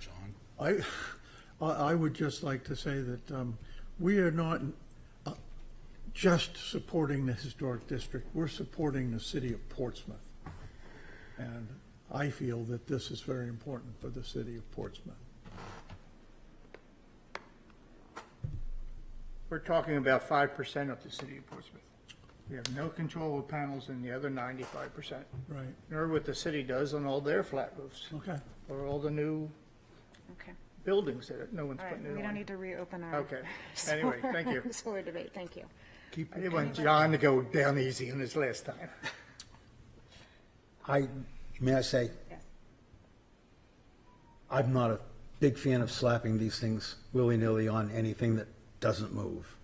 John. I would just like to say that we are not just supporting the historic district. We're supporting the city of Portsmouth. And I feel that this is very important for the city of Portsmouth. We're talking about 5% of the city of Portsmouth. We have no control of panels in the other 95%. Right. Nor what the city does on all their flat roofs. Okay. Or all the new Okay. buildings that no one's All putting right, it we don't on. need to reopen our. Okay. Anyway, thank you. Solar debate, thank you. I didn't want John to go down easy on this last time. May I say, Yes. I'm not a big fan of slapping these things willy-nilly on anything that doesn't move.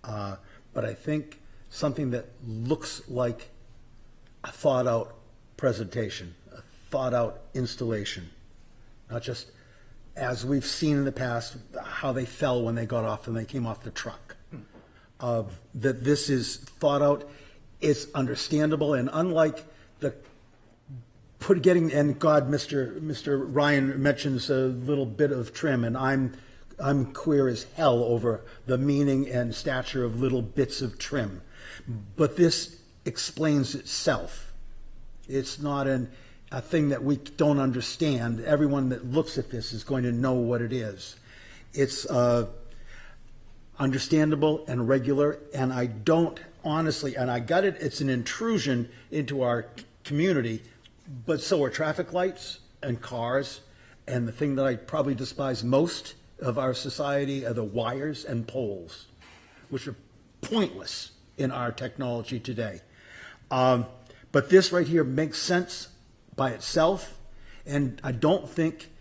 But I think something that looks like a thought-out presentation, a thought-out installation, not just as we've seen in the past, how they fell when they got off and they came off the truck. That this is thought out, it's understandable, and unlike the and God, Mr. Ryan mentions a little bit of trim, and I'm queer as hell over the meaning and stature of little bits of trim. But this explains itself. It's not a thing that we don't understand. Everyone that looks at this is going to know what it is. It's understandable and regular, and I don't honestly, and I got it, it's an intrusion into our community, but so are traffic lights and cars, and the thing that I probably despise most of our society are the wires and poles, which are pointless in our technology today. But this right here makes sense by itself, and I don't think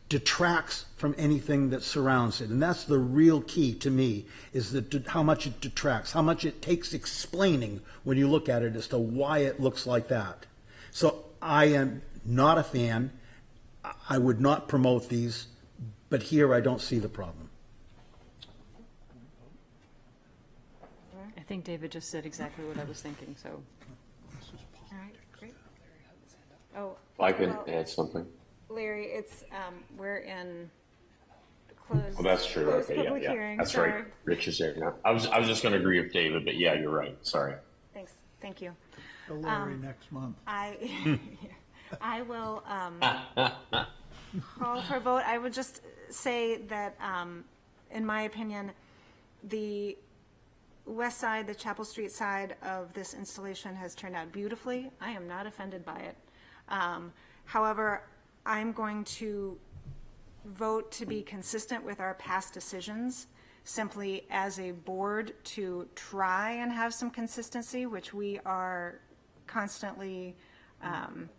detracts from anything that surrounds it. And that's the real key to me, is that how much it detracts, how much it takes explaining when you look at it as to why it looks like that. So I am not a fan. I would not promote these, but here I don't see the problem. I think David just said exactly what I was thinking, so. All right, great. Oh. If I could well, add something. Larry, it's, we're in closed. Well, that's true. Closed Okay, public yeah. hearing. That's Sorry. right. Rich is there now. I was just going to agree with David, but yeah, you're right. Sorry. Thanks, thank you. The Larry next month. I will call for a vote. I would just say that, in my opinion, the west side, the Chapel Street side of this installation has turned out beautifully. I am not offended by it. However, I'm going to vote to be consistent with our past decisions, simply as a board to try and have some consistency, which we are constantly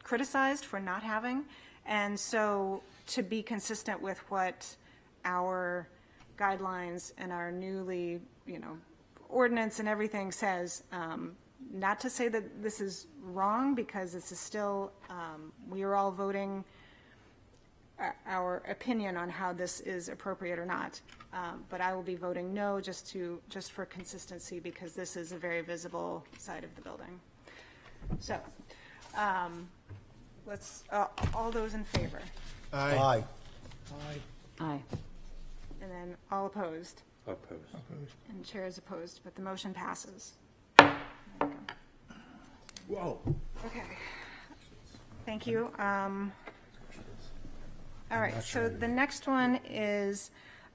criticized for not having. And so to be consistent with what our guidelines and our newly, ordinance and everything says, not to say that this is wrong, because this is still, we are all voting our opinion on how this is appropriate or not. But I will be voting no, just for consistency, because this is a very visible side of the building. So, let's, all those in favor? Aye. Aye. And then all opposed? Opposed. And chair is opposed, but the motion passes. Whoa. Okay. Thank you. All right, so the next one is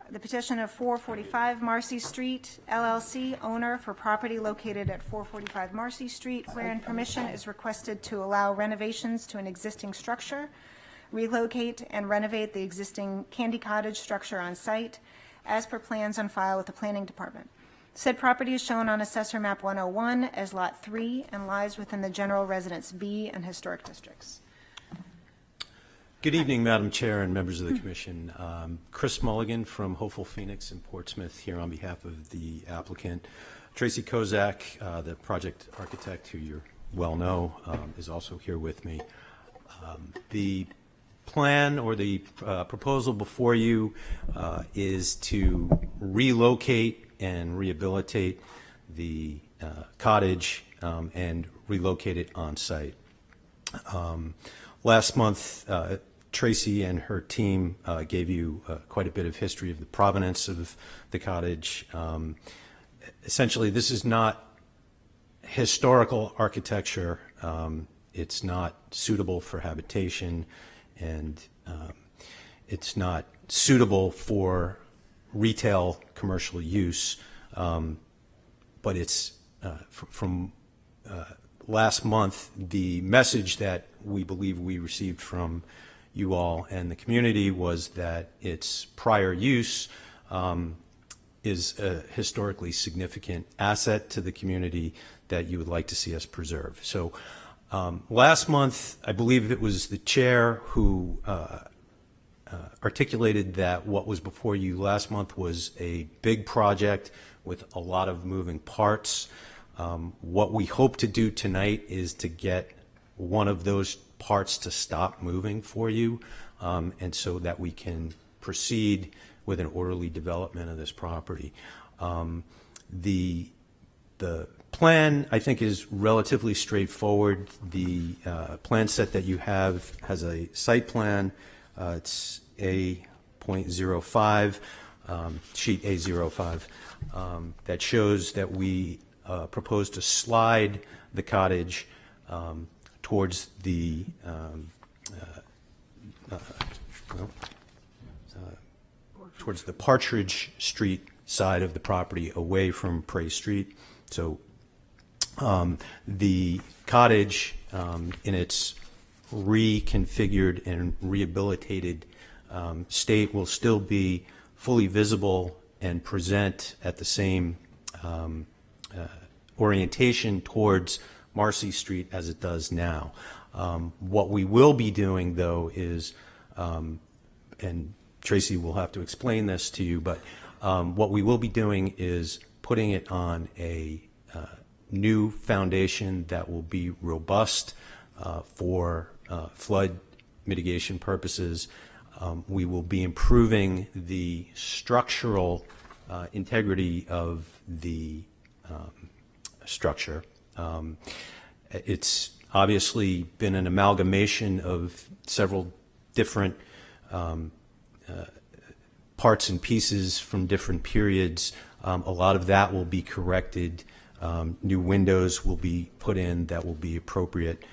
the petition of 445 Marcy Street LLC, owner for property located at 445 Marcy Street, wherein permission is requested to allow renovations to an existing structure, relocate and renovate the existing Candy Cottage structure on site, as per plans on file with the Planning Department. Said property is shown on Assessor Map 101 as Lot 3 and lies within the General Residence B and Historic Districts. Good evening, Madam Chair and members of the Commission. Chris Mulligan from Hopeful Phoenix in Portsmouth, here on behalf of the applicant. Tracy Kozak, the project architect who you well know, is also here with me. The plan or the proposal before you is to relocate and rehabilitate the cottage and relocate it on site. Last month, Tracy and her team gave you quite a bit of history of the provenance of the cottage. Essentially, this is not historical architecture. It's not suitable for habitation, and it's not suitable for retail commercial use. But it's from last month, the message that we believe we received from you all and the community was that its prior use is a historically significant asset to the community that you would like to see us preserve. So last month, I believe it was the chair who articulated that what was before you last month was a big project with a lot of moving parts. What we hope to do tonight is to get one of those parts to stop moving for you, and so that we can proceed with an orderly development of this property. The plan, I think, is relatively straightforward. The plan set that you have has a site plan. It's A.05, sheet A05, that shows that we propose to slide the cottage towards the towards the Partridge Street side of the property, away from Prey Street. So the cottage, in its reconfigured and rehabilitated state, will still be fully visible and present at the same orientation towards Marcy Street as it does now. What we will be doing, though, is, and Tracy will have to explain this to you, but what we will be doing is putting it on a new foundation that will be robust for flood mitigation purposes. We will be improving the structural integrity of the structure. It's obviously been an amalgamation of several different parts and pieces from different periods. A lot of that will be corrected. New windows will be put in that will be appropriate.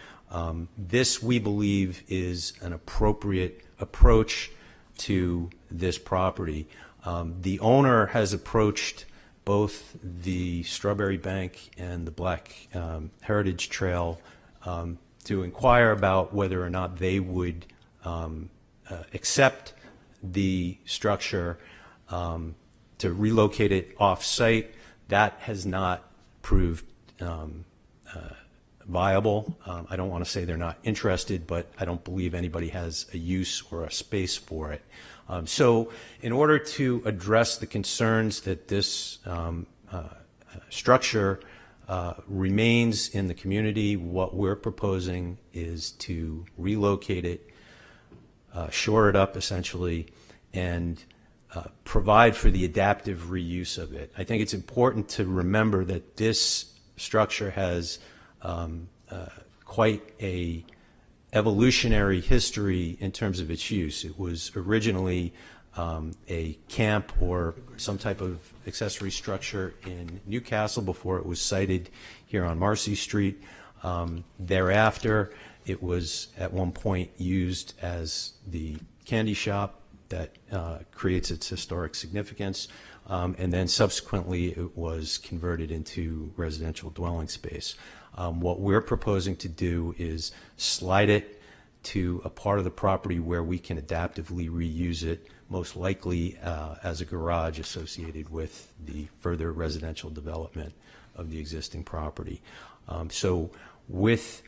This, we believe, is an appropriate approach to this property. The owner has approached both the Strawberry Bank and the Black Heritage Trail to inquire about whether or not they would accept the structure to relocate it off-site. That has not proved viable. I don't want to say they're not interested, but I don't believe anybody has a use or a space for it. So in order to address the concerns that this structure remains in the community, what we're proposing is to relocate it, shore it up essentially, and provide for the adaptive reuse of it. I think it's important to remember that this structure has quite a evolutionary history in terms of its use. It was originally a camp or some type of accessory structure in Newcastle before it was sited here on Marcy Street. Thereafter, it was at one point used as the candy shop that creates its historic significance, and then subsequently it was converted into residential dwelling space. What we're proposing to do is slide it to a part of the property where we can adaptively reuse it, most likely as a garage associated with the further residential development of the existing property. So with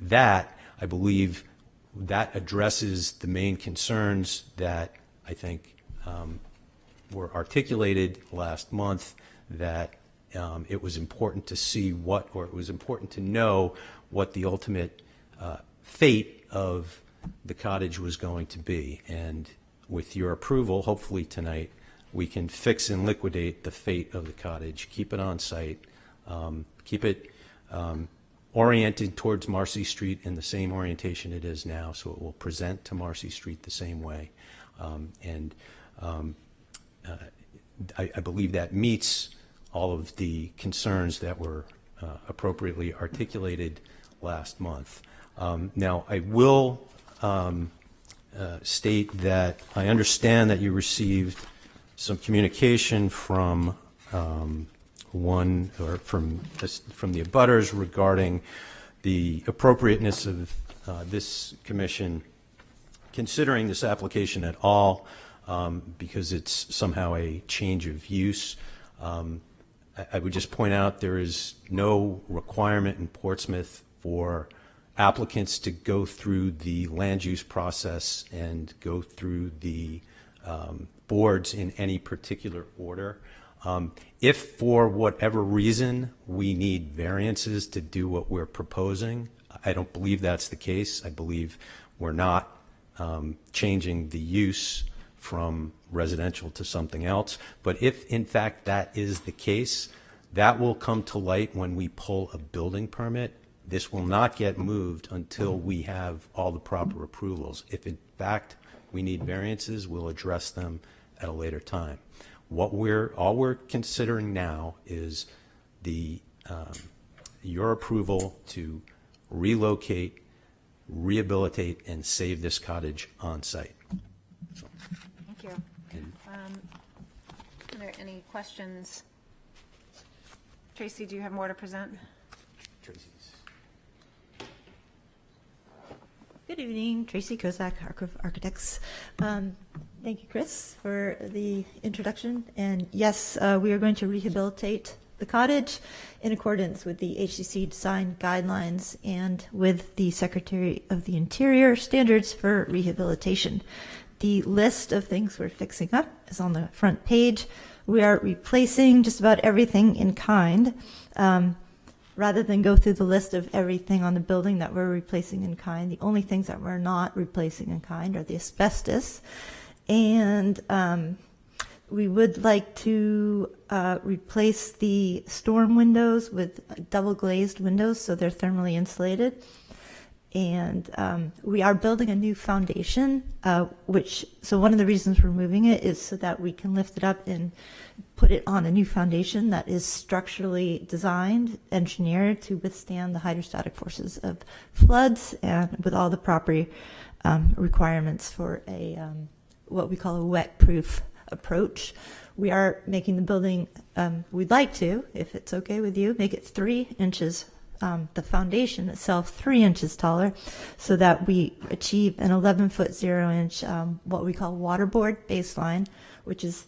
that, I believe that addresses the main concerns that I think were articulated last month, that it was important to see what, or it was important to know what the ultimate fate of the cottage was going to be. And with your approval, hopefully tonight, we can fix and liquidate the fate of the cottage, keep it on site, keep it oriented towards Marcy Street in the same orientation it is now, so it will present to Marcy Street the same way. I believe that meets all of the concerns that were appropriately articulated last month. Now, I will state that I understand that you received some communication from from the abutters regarding the appropriateness of this commission considering this application at all, because it's somehow a change of use. I would just point out there is no requirement in Portsmouth for applicants to go through the land use process and go through the boards in any particular order. If for whatever reason we need variances to do what we're proposing, I don't believe that's the case. I believe we're not changing the use from residential to something else. But if in fact that is the case, that will come to light when we pull a building permit. This will not get moved until we have all the proper approvals. If in fact we need variances, we'll address them at a later time. All we're considering now is your approval to relocate, rehabilitate, and save this cottage on site. Thank you. Are there any questions? Tracy, do you have more to present? Good evening, Tracy Kozak, Architects. Thank you, Chris, for the introduction. And yes, we are going to rehabilitate the cottage in accordance with the HCC design guidelines and with the Secretary of the Interior standards for rehabilitation. The list of things we're fixing up is on the front page. We are replacing just about everything in kind. Rather than go through the list of everything on the building that we're replacing in kind, the only things that we're not replacing in kind are the asbestos. And we would like to replace the storm windows with double glazed windows so they're thermally insulated. And we are building a new foundation, so one of the reasons we're moving it is so that we can lift it up and put it on a new foundation that is structurally designed, engineered to withstand the hydrostatic forces of floods and with all the proper requirements for a what we call a wet-proof approach. We are making the building, we'd like to, if it's okay with you, make it 3 inches the foundation itself 3 inches taller so that we achieve an 11-foot 0-inch what we call waterboard baseline, which is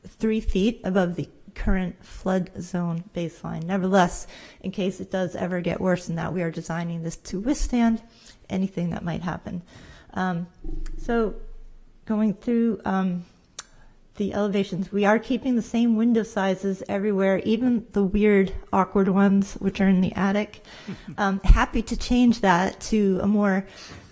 3 feet above the current flood zone baseline. Nevertheless, in case it does ever get worse than that, we are designing this to withstand anything that might happen. So going through the elevations, we are keeping the same window sizes everywhere, even the weird, awkward ones, which are in the attic. Happy to change that to a more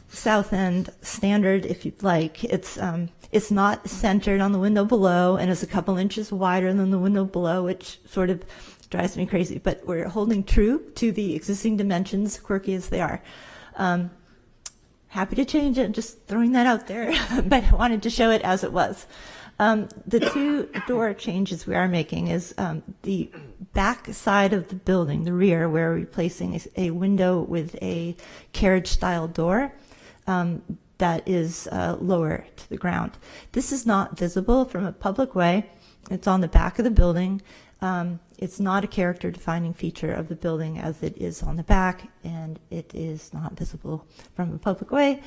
south end standard if you'd like. It's not centered on the window below and is a couple inches wider than the window below, which sort of drives me crazy. But we're holding true to the existing dimensions, quirky as they are. Happy to change it, just throwing that out there, but I wanted to show it as it was. The 2 door changes we are making is the back side of the building, the rear, where we're replacing a window with a carriage-style door that is lower to the ground. This is not visible from a public way. It's on the back of the building. It's not a character-defining feature of the building as it is on the back, and it is not visible from a public way.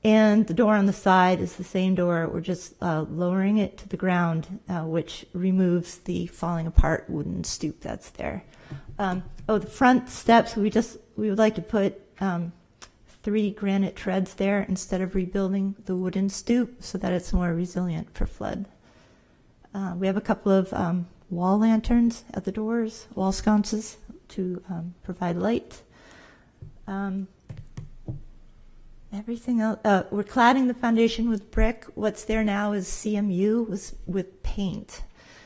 And the door on the side is the same door. We're just lowering it to the ground, which removes the falling apart wooden stoop that's there. The front steps, we would like to put 3 granite treads there instead of rebuilding the wooden stoop so that it's more resilient for flood. We have a couple of wall lanterns at the doors, wall sconces to provide light. Everything else, we're cladding the foundation with brick. What's there now is CMU with paint.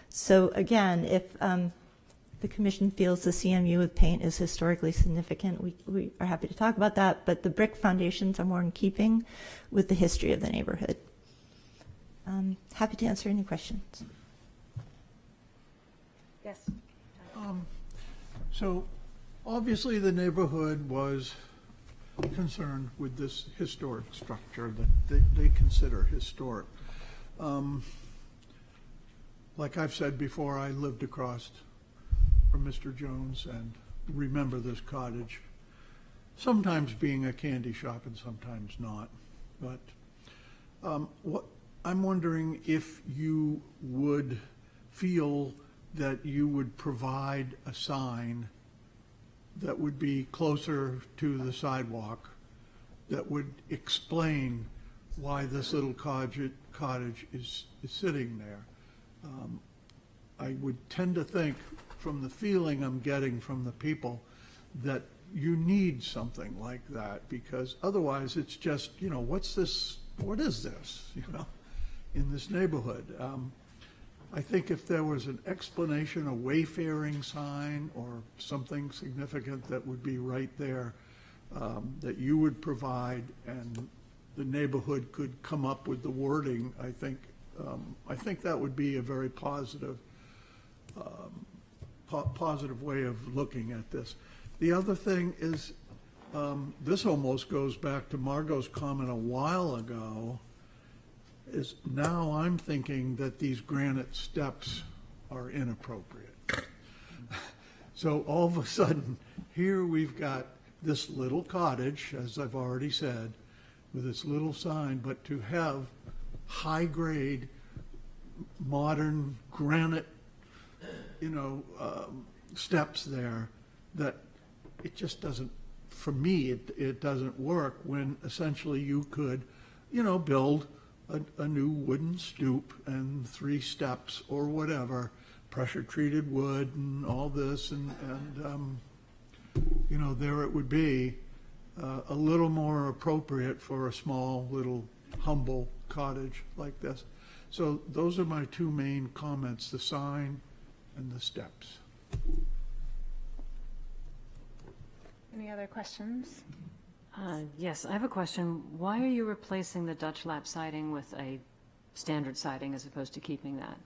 So again, if the commission feels the CMU with paint is historically significant, we are happy to talk about that, but the brick foundations are more in keeping with the history of the neighborhood. Happy to answer any questions. Yes. So obviously the neighborhood was concerned with this historic structure that they consider historic. Like I've said before, I lived across from Mr. Jones and remember this cottage. sometimes being a candy shop and sometimes not. But what I'm wondering if you would feel that you would provide a sign that would be closer to the sidewalk that would explain why this little cottage is sitting there. I would tend to think, from the feeling I'm getting from the people, that you need something like that, because otherwise it's just, what's this, what is this, in this neighborhood? I think if there was an explanation, a wayfaring sign or something significant that would be right there, that you would provide, and the neighborhood could come up with the wording, I think that would be a very positive way of looking at this. The other thing is, this almost goes back to Margot's comment a while ago, is now I'm thinking that these granite steps are inappropriate. So all of a sudden, here we've got this little cottage, as I've already said, with its little sign, but to have high-grade, modern granite, steps there, that it just doesn't, for me, it doesn't work when essentially you could, build a new wooden stoop and 3 steps or whatever, pressure-treated wood and all this, and there it would be, a little more appropriate for a small, little, humble cottage like this. So those are my 2 main comments, the sign and the steps. Any other questions? Yes, I have a question. Why are you replacing the Dutch lap siding with a standard siding as opposed to keeping that?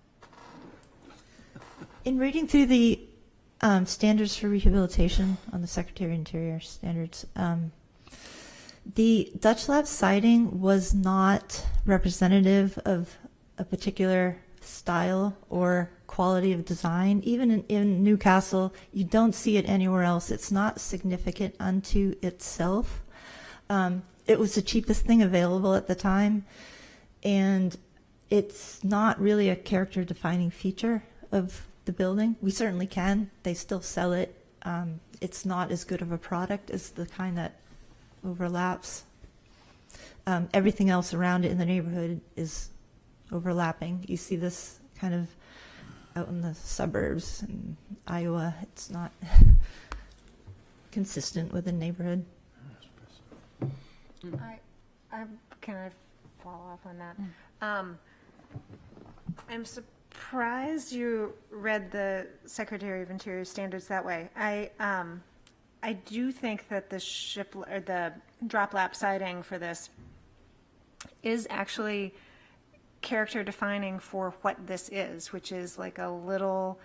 In reading through the standards for rehabilitation on the Secretary of Interior standards, the Dutch lap siding was not representative of a particular style or quality of design. Even in Newcastle, you don't see it anywhere else. It's not significant unto itself. It was the cheapest thing available at the time, and it's not really a character-defining feature of the building. We certainly can. They still sell it. It's not as good of a product as the kind that overlaps. Everything else around it in the neighborhood is overlapping. You see this kind of out in the suburbs in Iowa. It's not consistent with the neighborhood. Can I follow up on that? I'm surprised you read the Secretary of Interior standards that way. I do think that the drop lap siding for this is actually character defining for what this is, which is like a little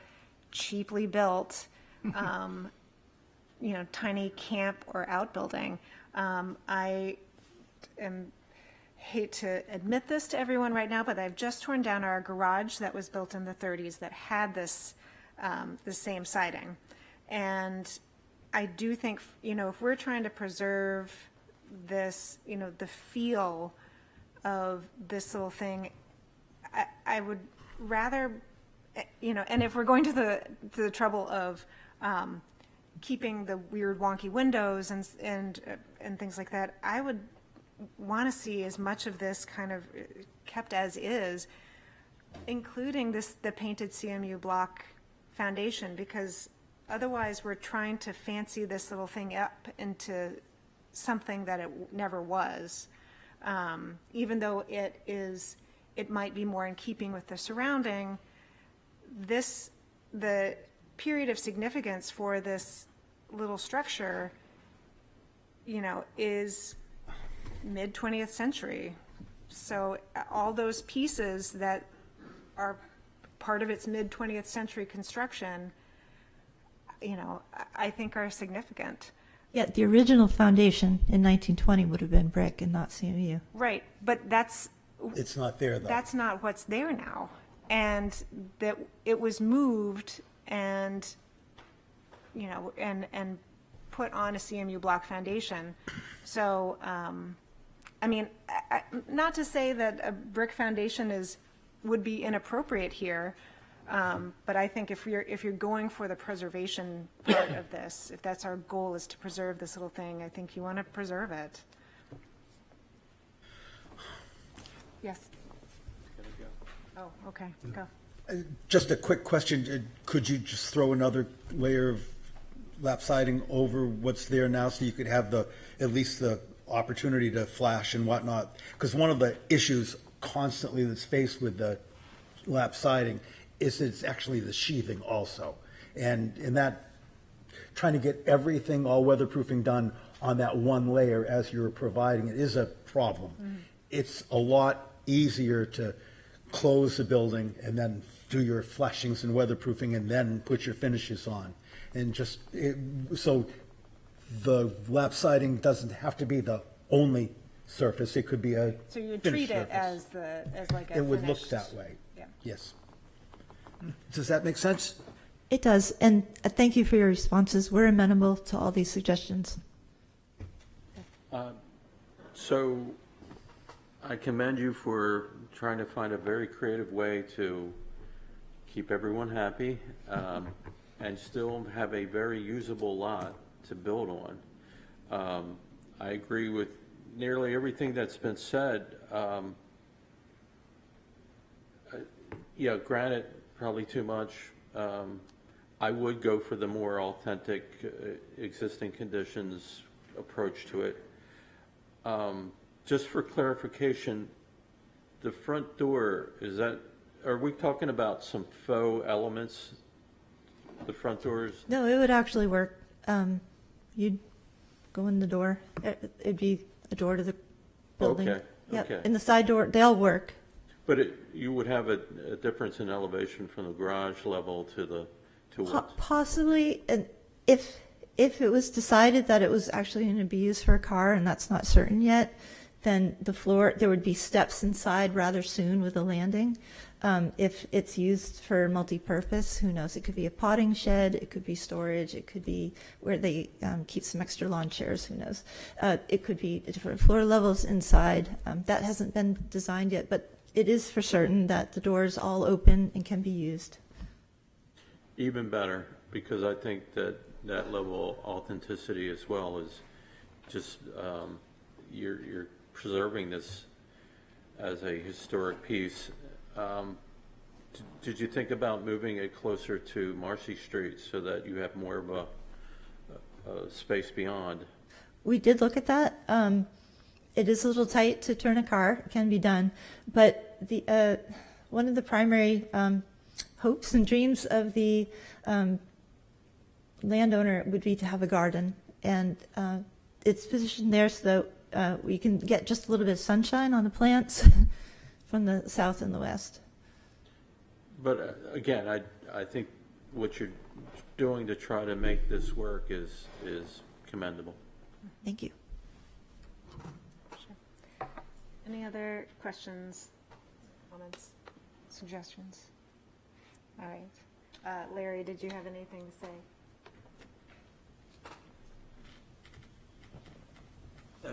cheaply built, tiny camp or outbuilding. I hate to admit this to everyone right now, but I've just torn down our garage that was built in the 30s that had this, the same siding. And I do think, if we're trying to preserve this, the feel of this little thing, I would rather, and if we're going to the trouble of keeping the weird wonky windows and things like that, I would want to see as much of this kind of kept as is, including the painted CMU block foundation, because otherwise we're trying to fancy this little thing up into something that it never was, even though it might be more in keeping with the surrounding. The period of significance for this little structure, is mid-20th century. So all those pieces that are part of its mid-20th century construction, I think are significant. Yeah, the original foundation in 1920 would have been brick and not CMU. Right, but It's not there, though. that's not what's there now. And that it was moved and put on a CMU block foundation. So, I mean, not to say that a brick foundation would be inappropriate here, but I think if you're going for the preservation part of this, if that's our goal is to preserve this little thing, I think you want to preserve it. Yes. Oh, okay, go. Just a quick question. Could you just throw another layer of lap siding over what's there now so you could have at least the opportunity to flash and whatnot? Because one of the issues constantly that's faced with the lap siding is it's actually the sheathing also. And in that, trying to get everything all weatherproofing done on that one layer as you're providing it is a problem. Mm-hmm. It's a lot easier to close the building and then do your flashings and weatherproofing and then put your finishes on. And so the lap siding doesn't have to be the only surface. It could be a So you would finished treat it surface. as like a It would look finished- that way. Yeah. Yes. Does that make sense? It does, and thank you for your responses. We're amenable to all these suggestions. So I commend you for trying to find a very creative way to keep everyone happy and still have a very usable lot to build on. I agree with nearly everything that's been said. Yeah, granite, probably too much. I would go for the more authentic existing conditions approach to it. Just for clarification, the front door, are we talking about some faux elements? The front doors? No, it would actually work. You'd go in the door. It'd be a door to the building. Okay, Yep. okay. And the side door, they all work. But you would have a difference in elevation from the garage level to what? Possibly, and if it was decided that it was actually going to be used for a car, and that's not certain yet, then there would be steps inside rather soon with a landing. If it's used for multi-purpose, who knows? It could be a potting shed, it could be storage, it could be where they keep some extra lawn chairs, who knows? It could be different floor levels inside. That hasn't been designed yet, but it is for certain that the doors all open and can be used. Even better, because I think that level of authenticity as well is just, you're preserving this as a historic piece. Did you think about moving it closer to Marcy Street so that you have more of a space beyond? We did look at that. It is a little tight to turn a car. It can be done. But one of the primary hopes and dreams of the landowner would be to have a garden. And it's positioned there so that we can get just a little bit of sunshine on the plants from the south and the west. But again, I think what you're doing to try to make this work is commendable. Thank you. Sure. Any other questions, comments, suggestions? All right. Larry, did you have anything to say?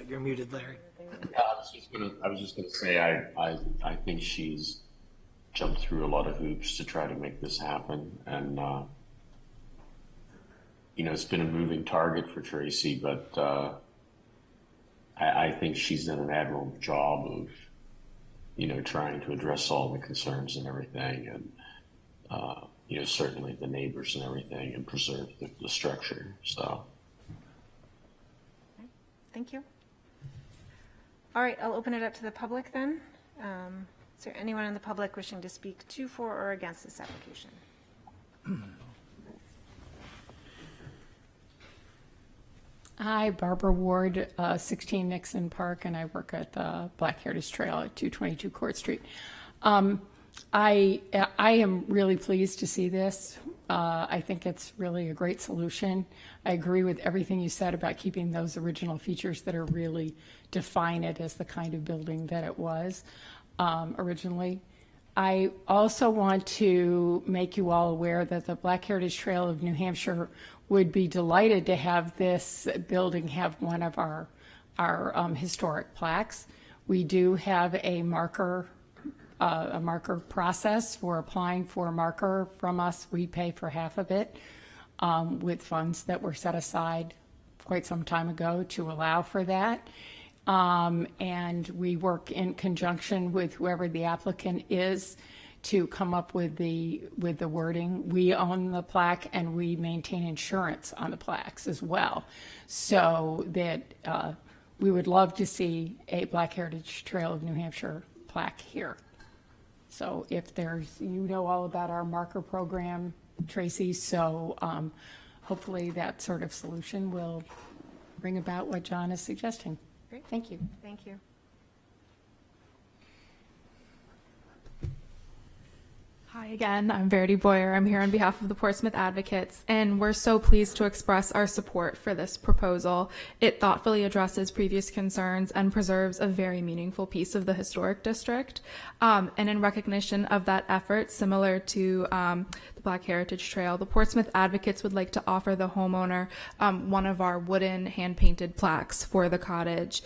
You're muted, Larry. I was just gonna say, I think she's jumped through a lot of hoops to try to make this happen. And, it's been a moving target for Tracy, but I think she's done an admirable job of, trying to address all the concerns and everything. And, certainly the neighbors and everything, and preserve the structure. So. Thank you. All right, I'll open it up to the public then. Is there anyone in the public wishing to speak to, for, or against this application? Hi, Barbara Ward, 16 Nixon Park, and I work at the Black Heritage Trail at 222 Court Street. I am really pleased to see this. I think it's really a great solution. I agree with everything you said about keeping those original features that are really define it as the kind of building that it was originally. I also want to make you all aware that the Black Heritage Trail of New Hampshire would be delighted to have this building have one of our historic plaques. We do have a marker process for applying for a marker from us. We pay for half of it with funds that were set aside quite some time ago to allow for that. And we work in conjunction with whoever the applicant is to come up with the wording. We own the plaque and we maintain insurance on the plaques as well. So that we would love to see a Black Heritage Trail of New Hampshire plaque here. So if there's, you know all about our marker program, Tracy, so hopefully that sort of solution will bring about what John is suggesting. Great. Thank you. Thank you. Hi again, I'm Verity Boyer. I'm here on behalf of the Portsmouth Advocates, and we're so pleased to express our support for this proposal. It thoughtfully addresses previous concerns and preserves a very meaningful piece of the historic district. And in recognition of that effort, similar to the Black Heritage Trail, the Portsmouth Advocates would like to offer the homeowner one of our wooden hand-painted plaques for the cottage.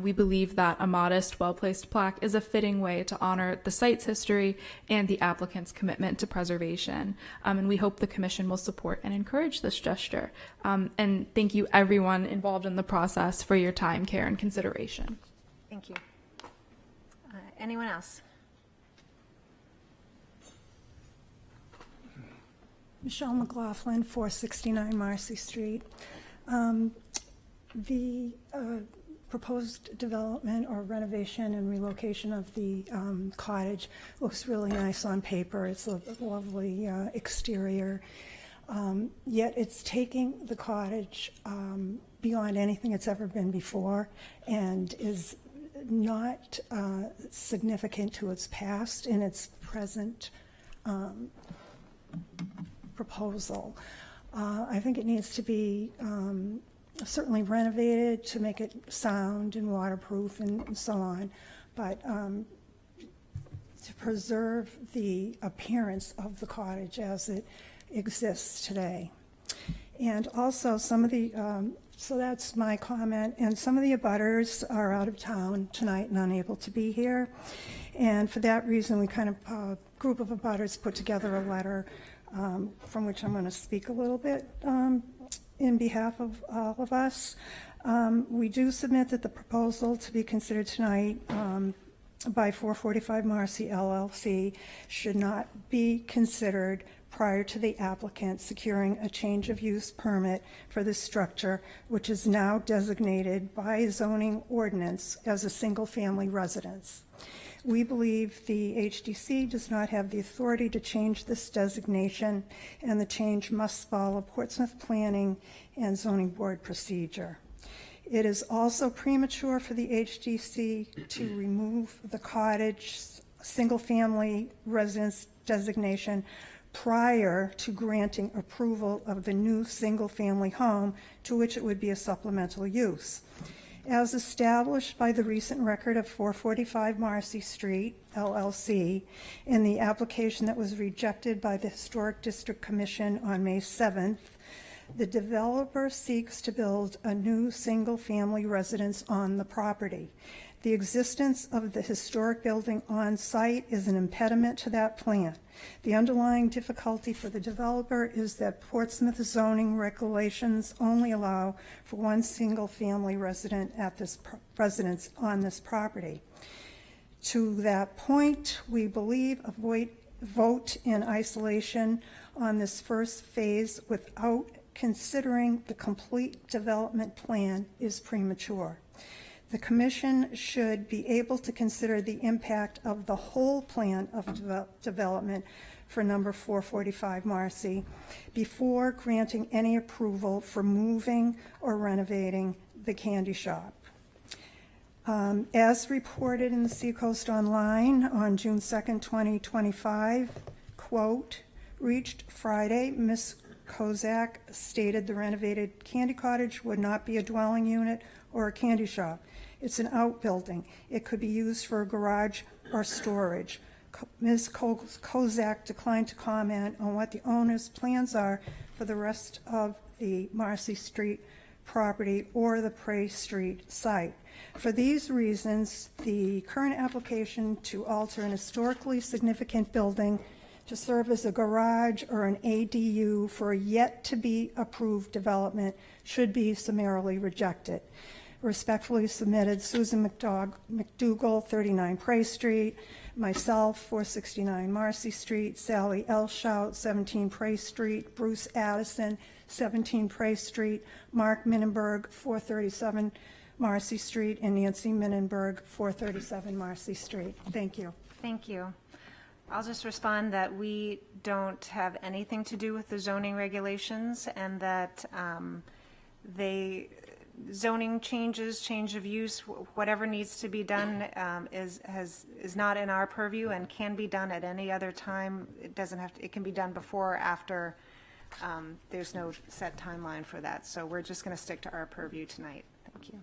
We believe that a modest, well-placed plaque is a fitting way to honor the site's history and the applicant's commitment to preservation. And we hope the Commission will support and encourage this gesture. And thank you everyone involved in the process for your time, care, and consideration. Thank you. Anyone else? Michelle McLaughlin, 469 Marcy Street. The proposed development or renovation and relocation of the cottage looks really nice on paper. It's a lovely exterior. Yet it's taking the cottage beyond anything it's ever been before and is not significant to its past in its present proposal. I think it needs to be certainly renovated to make it sound and waterproof and so on, but to preserve the appearance of the cottage as it exists today. And also some of the, so that's my comment, and some of the abutters are out of town tonight and unable to be here. And for that reason, we kind of, a group of abutters put together a letter from which I'm going to speak a little bit in behalf of all of us. We do submit that the proposal to be considered tonight by 445 Marcy LLC should not be considered prior to the applicant securing a change of use permit for this structure, which is now designated by zoning ordinance as a single-family residence. We believe the HDC does not have the authority to change this designation, and the change must follow Portsmouth Planning and Zoning Board procedure. It is also premature for the HDC to remove the cottage single-family residence designation prior to granting approval of the new single-family home to which it would be a supplemental use. As established by the recent record of 445 Marcy Street, LLC, in the application that was rejected by the Historic District Commission on May 7th, the developer seeks to build a new single-family residence on the property. The existence of the historic building on site is an impediment to that plan. The underlying difficulty for the developer is that Portsmouth zoning regulations only allow for one single-family resident at this residence on this property. To that point, we believe a vote in isolation on this first phase without considering the complete development plan is premature. The Commission should be able to consider the impact of the whole plan of development for number 445 Marcy before granting any approval for moving or renovating the candy shop. As reported in the Seacoast Online on June 2nd, 2025, quote, reached Friday, Ms. Kozak stated the renovated candy cottage would not be a dwelling unit or a candy shop. It's an outbuilding. It could be used for a garage or storage. Ms. Kozak declined to comment on what the owner's plans are for the rest of the Marcy Street property or the Prey Street site. For these reasons, the current application to alter an historically significant building to serve as a garage or an ADU for a yet-to-be-approved development should be summarily rejected. Respectfully submitted, Susan McDougall, 39 Prey Street, myself, 469 Marcy Street, Sally Elshout, 17 Prey Street, Bruce Addison, 17 Prey Street, Mark Minenberg, 437 Marcy Street, and Nancy Minenberg, 437 Marcy Street. Thank you. Thank you. I'll just respond that we don't have anything to do with the zoning regulations, and that zoning changes, change of use, whatever needs to be done is not in our purview and can be done at any other time. It doesn't have to, it can be done before or after. There's no set timeline for that. So we're just going to stick to our purview tonight. Thank you.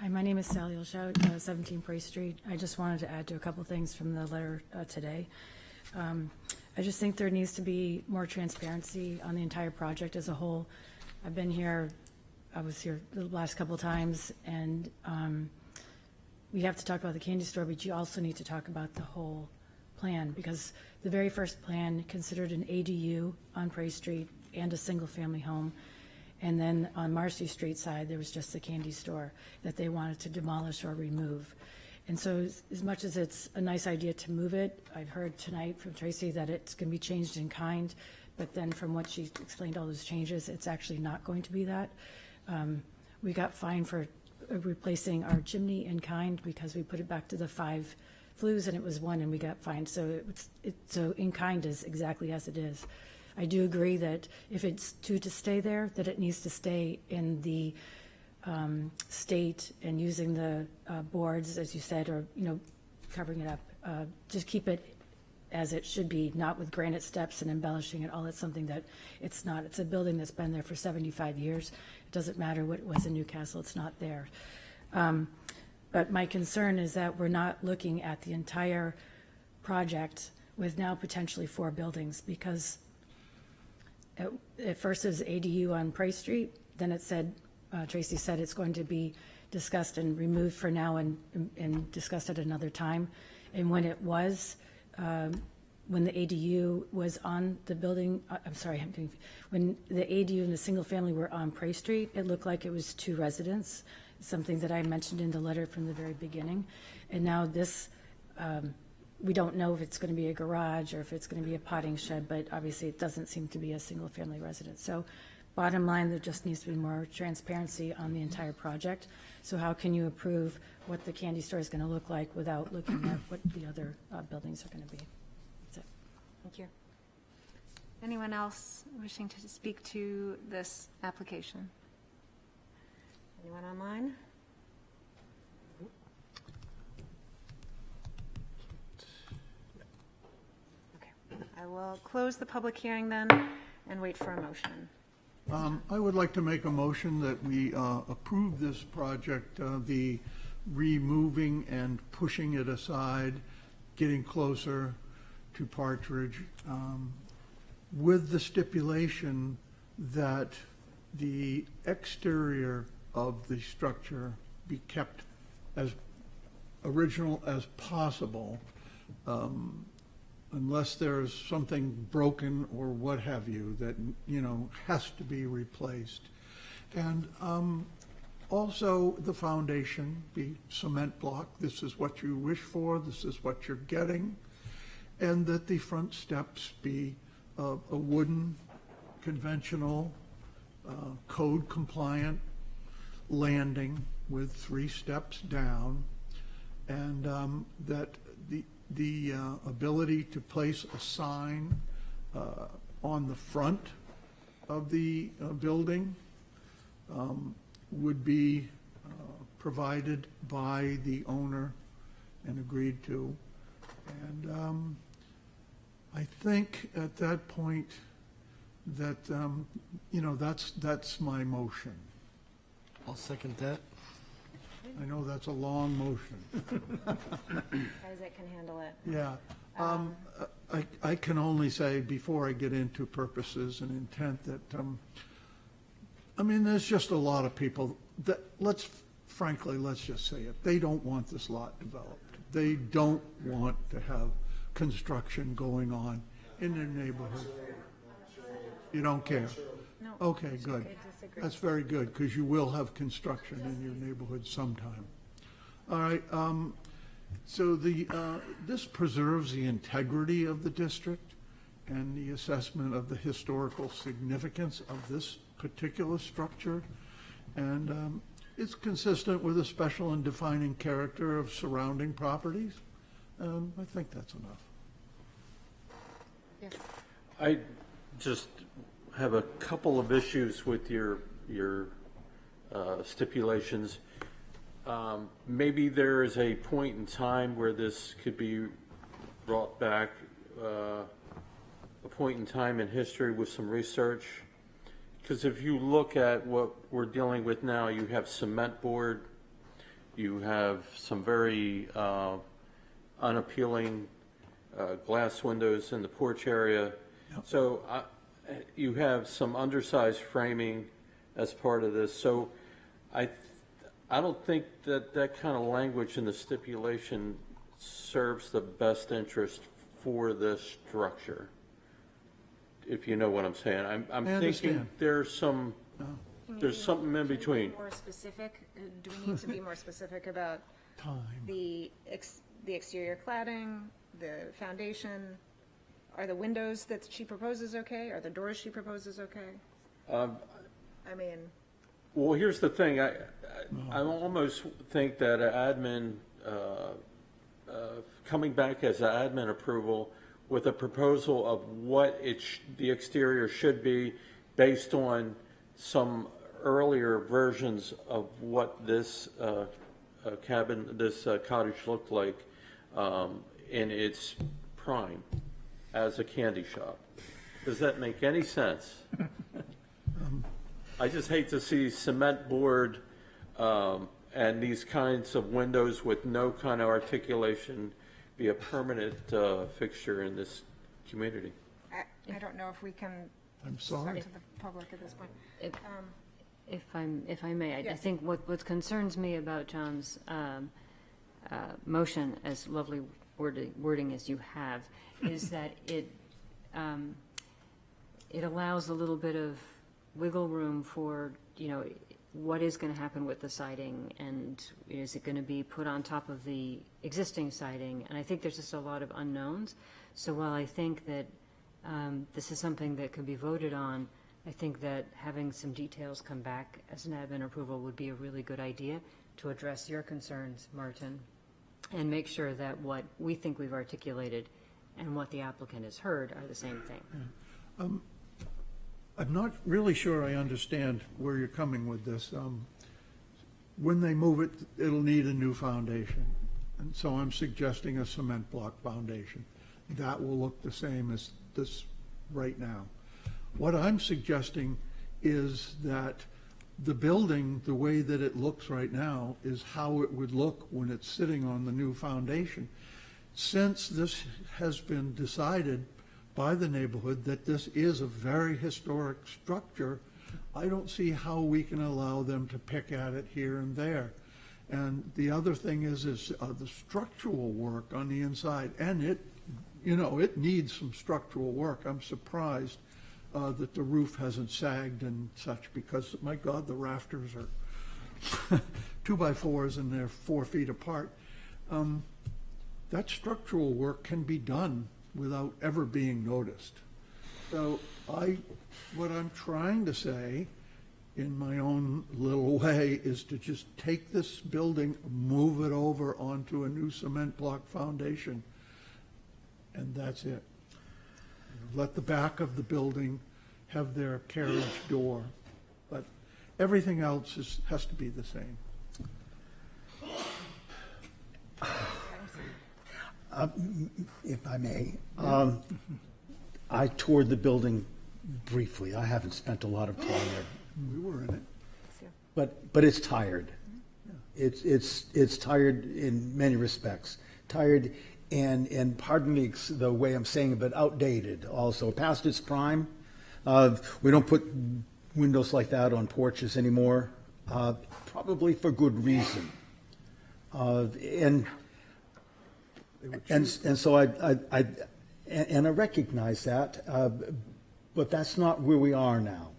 Hi, my name is Sally Elshout, 17 Prey Street. I just wanted to add to a couple things from the letter today. I just think there needs to be more transparency on the entire project as a whole. I've been here, I was here the last couple of times, and we have to talk about the candy store, but you also need to talk about the whole plan, because the very first plan considered an ADU on Prey Street and a single-family home. And then on Marcy Street side, there was just the candy store that they wanted to demolish or remove. And so as much as it's a nice idea to move it, I've heard tonight from Tracy that it's going to be changed in kind, but then from what she explained, all those changes, it's actually not going to be that. We got fined for replacing our chimney in kind because we put it back to the 5 flues and it was 1 and we got fined. So so in kind is exactly as it is. I do agree that if it's to stay there, that it needs to stay in the state and using the boards, as you said, or, covering it up. Just keep it as it should be, not with granite steps and embellishing it all. It's something that it's not. It's a building that's been there for 75 years. It doesn't matter what it was in Newcastle. It's not there. But my concern is that we're not looking at the entire project with now potentially 4 buildings, because at first it was ADU on Prey Street, then it said, Tracy said it's going to be discussed and removed for now and discussed at another time. And when it was, when the ADU was on the building, when the ADU and the single family were on Prey Street, it looked like it was 2 residents, something that I mentioned in the letter from the very beginning. And now this, we don't know if it's going to be a garage or if it's going to be a potting shed, but obviously it doesn't seem to be a single family residence. So bottom line, there just needs to be more transparency on the entire project. So how can you approve what the candy store is going to look like without looking at what the other buildings are going to be? That's it. Thank you. Anyone else wishing to speak to this application? Anyone online? I will close the public hearing then and wait for a motion. I would like to make a motion that we approve this project, the removing and pushing it aside, getting closer to Partridge, with the stipulation that the exterior of the structure be kept as original as possible, unless there's something broken or what have you that, has to be replaced. And also the foundation be cement block. This is what you wish for. This is what you're getting. And that the front steps be a wooden, conventional, code compliant landing with 3 steps down, and that the ability to place a sign on the front of the building would be provided by the owner and agreed to. And I think at that point that, that's my motion. I'll second that. I know that's a long motion. Isaac can handle it. Yeah. I can only say, before I get into purposes and intent, that, I mean, there's just a lot of people that, frankly, let's just say it, they don't want this lot developed. They don't want to have construction going on in their neighborhood. You don't care? No. Okay, good. I disagree. That's very good, because you will have construction in your neighborhood sometime. All right, so this preserves the integrity of the district and the assessment of the historical significance of this particular structure. And it's consistent with the special and defining character of surrounding properties. I think that's enough. Yes. I just have a couple of issues with your stipulations. Maybe there is a point in time where this could be brought back, a point in time in history with some research. Because if you look at what we're dealing with now, you have cement board, you have some very unappealing glass windows in the porch area. Yep. So you have some undersized framing as part of this. So I don't think that that kind of language in the stipulation serves the best interest for this structure, if you know what I'm saying. I'm thinking there's something in between. More specific? Do we need to be more specific about the exterior cladding, the foundation? Are the windows that she proposes okay? Are the doors she proposes okay? I mean, well, here's the thing. I almost think that admin coming back as an admin approval with a proposal of what the exterior should be based on some earlier versions of what this cottage looked like in its prime as a candy shop. Does that make any sense? I just hate to see cement board and these kinds of windows with no kind of articulation be a permanent fixture in this community. I don't know if we can. I'm sorry. Talk to the public at this point. If I may, I Yes. think what concerns me about John's motion, as lovely wording as you have, is that it allows a little bit of wiggle room for, what is going to happen with the siding, and is it going to be put on top of the existing siding? And I think there's just a lot of unknowns. So while I think that this is something that could be voted on, I think that having some details come back as an admin approval would be a really good idea to address your concerns, Martin, and make sure that what we think we've articulated and what the applicant has heard are the same thing. I'm not really sure I understand where you're coming with this. When they move it, it'll need a new foundation. And so I'm suggesting a cement block foundation. That will look the same as this right now. What I'm suggesting is that the building, the way that it looks right now, is how it would look when it's sitting on the new foundation. Since this has been decided by the neighborhood that this is a very historic structure, I don't see how we can allow them to pick at it here and there. And the other thing is the structural work on the inside, and it needs some structural work. I'm surprised that the roof hasn't sagged and such, because, my God, the rafters are 2x4s and they're 4 feet apart. That structural work can be done without ever being noticed. So what I'm trying to say in my own little way is to just take this building, move it over onto a new cement block foundation, and that's it. Let the back of the building have their carriage door, but everything else has to be the same. If I may, I toured the building briefly. I haven't spent a lot of time there. We were in it. but it's tired. It's tired in many respects. Tired and pardon me the way I'm saying it, but outdated also, past its prime. We don't put windows like that on porches anymore, probably for good reason. And so I recognize that, but that's not where we are now.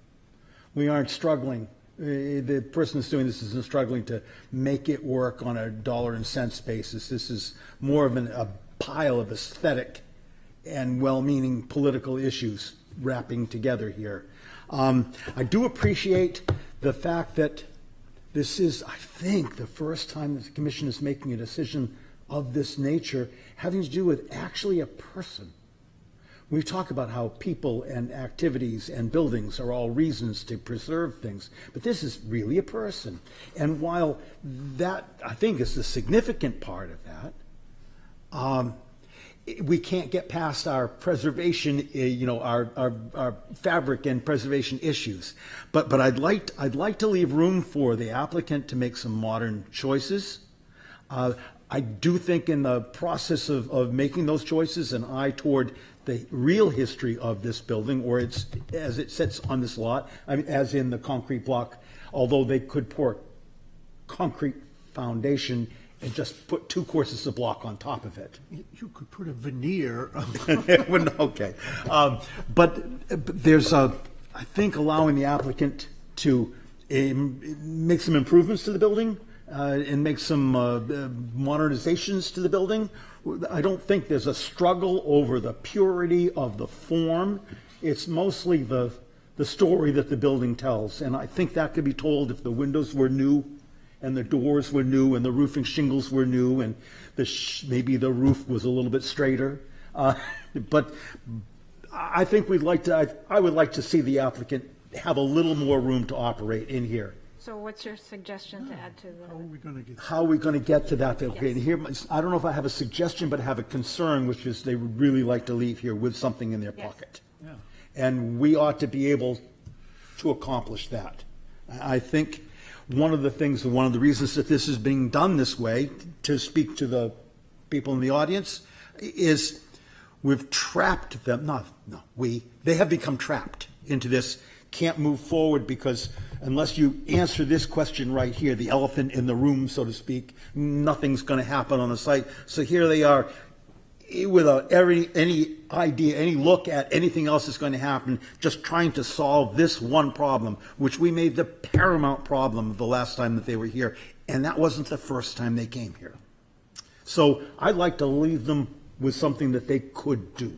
We aren't struggling. The person that's doing this isn't struggling to make it work on a dollar and cents basis. This is more of a pile of aesthetic and well-meaning political issues wrapping together here. I do appreciate the fact that this is, I think, the first time that the commission is making a decision of this nature having to do with actually a person. We talk about how people and activities and buildings are all reasons to preserve things, but this is really a person. And while that, I think, is the significant part of that, we can't get past our preservation, our fabric and preservation issues. But I'd like to leave room for the applicant to make some modern choices. I do think in the process of making those choices, an eye toward the real history of this building, or it's as it sits on this lot, I mean, as in the concrete block, although they could pour concrete foundation and just put 2 courses of block on top of it. You could put a veneer. Okay. But there's I think allowing the applicant to make some improvements to the building and make some modernizations to the building. I don't think there's a struggle over the purity of the form. It's mostly the story that the building tells. And I think that could be told if the windows were new and the doors were new and the roofing shingles were new and maybe the roof was a little bit straighter. But I think I would like to see the applicant have a little more room to operate in here. So what's your suggestion to add to the? How are we going to get to that? Okay, and here, I don't know if I have a suggestion, but I have a concern, which is they would really like to leave here with something in their pocket. Yeah. And we ought to be able to accomplish that. I think one of the reasons that this is being done this way, to speak to the people in the audience, is we've trapped them. They have become trapped into this, can't move forward because unless you answer this question right here, the elephant in the room, so to speak, nothing's going to happen on the site. So here they are, without any idea, any look at anything else that's going to happen, just trying to solve this one problem, which we made the paramount problem the last time that they were here. And that wasn't the first time they came here. So I'd like to leave them with something that they could do.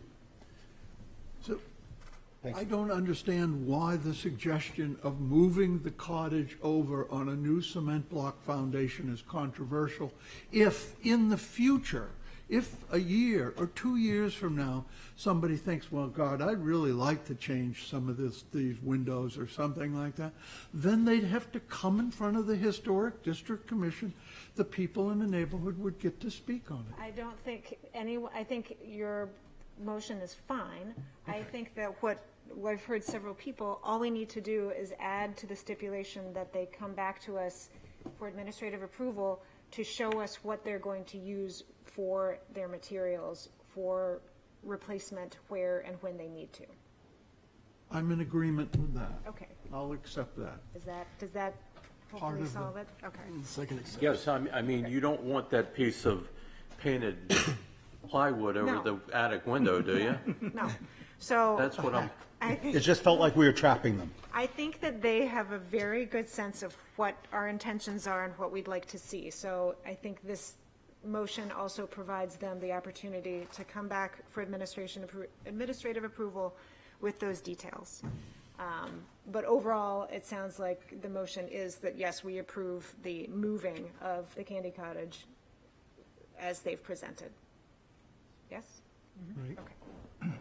So I don't understand why the suggestion of moving the cottage over on a new cement block foundation is controversial. If in the future, if a year or 2 years from now, somebody thinks, well, God, I'd really like to change some of these windows or something like that, then they'd have to come in front of the Historic District Commission. The people in the neighborhood would get to speak on it. I don't think I think your motion is fine. I think that what I've heard several people, all we need to do is add to the stipulation that they come back to us for administrative approval to show us what they're going to use for their materials for replacement where and when they need to. I'm in agreement with that. Okay. I'll accept that. Does that hopefully of solve it? Okay. Yes, I mean, you don't want that piece of painted plywood over No. the attic window, do you? No. So That's what I'm. It just felt like we were trapping them. I think that they have a very good sense of what our intentions are and what we'd like to see. So I think this motion also provides them the opportunity to come back for administrative approval with those details. But overall, it sounds like the motion is that, yes, we approve the moving of the Candy Cottage as they've presented. Yes? Right. Okay.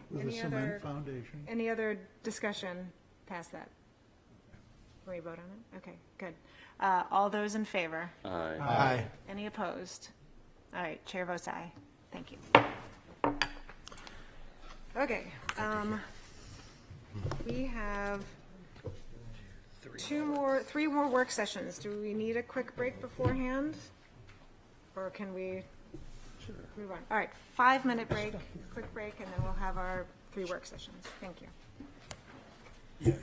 With a cement foundation. Any other discussion past that? Can we vote on it? Okay, good. All those in favor? Aye. Aye. Any opposed? All right, chair votes aye. Thank you. Okay, we have three more work sessions. Do we need a quick break beforehand? Or can we move on? All right, 5-minute break, quick break, and then we'll have our 3 work sessions. Thank you. Yeah,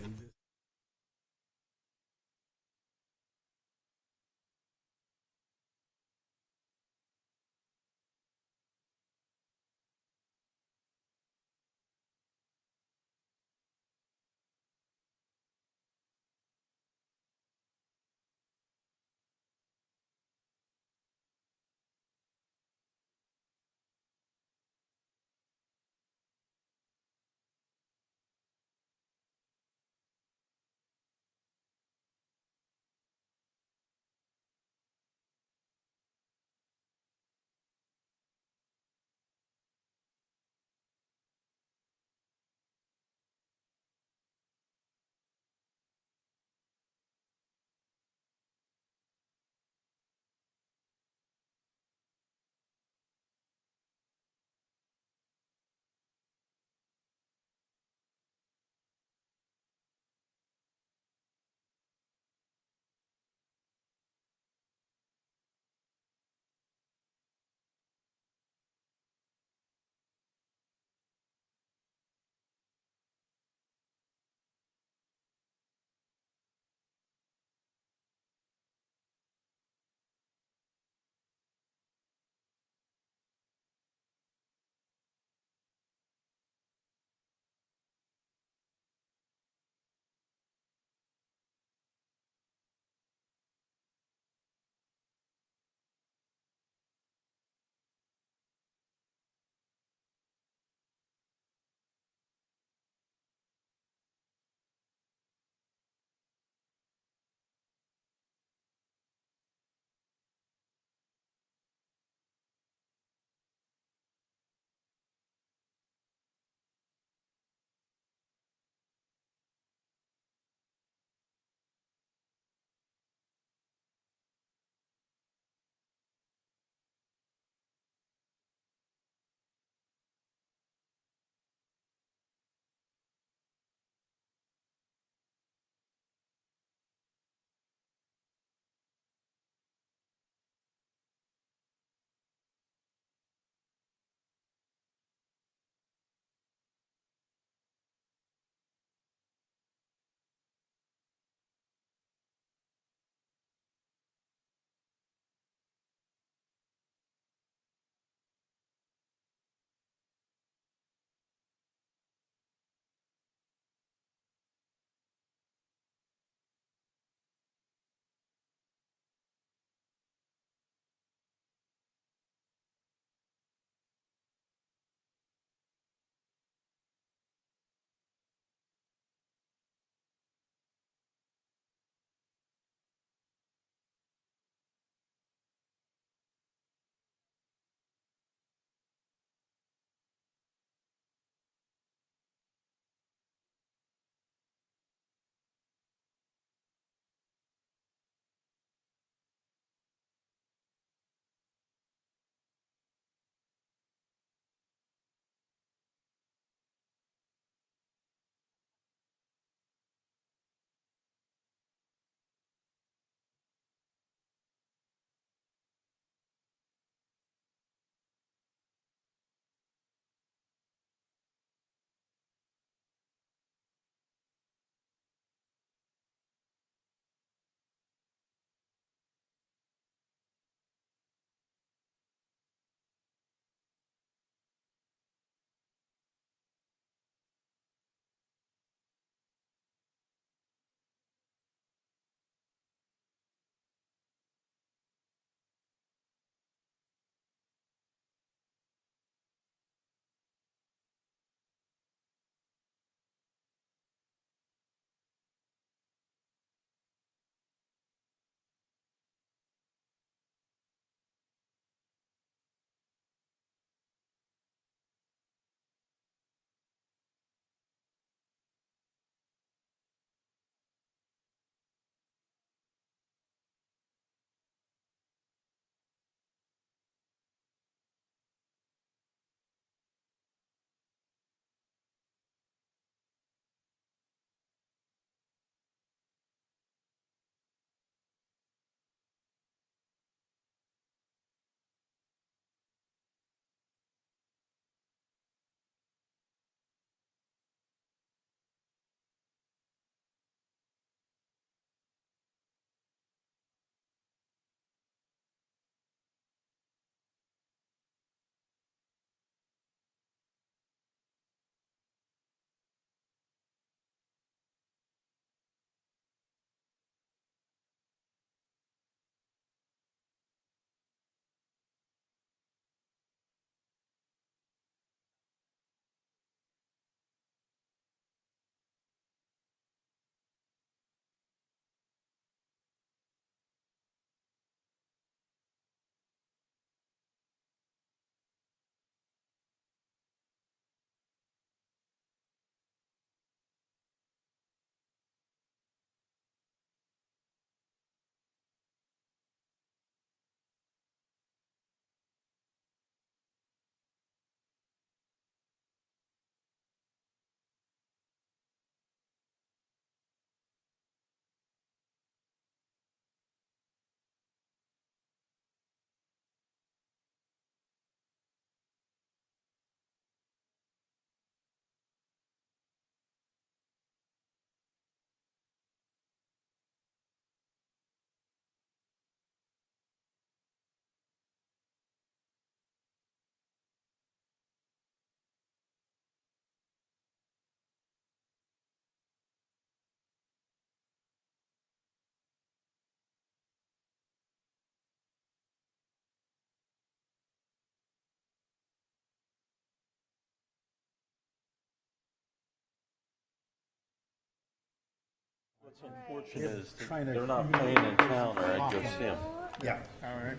unfortunate is that Trying to- they're not playing in town, or I'd go see them. Yeah, all right.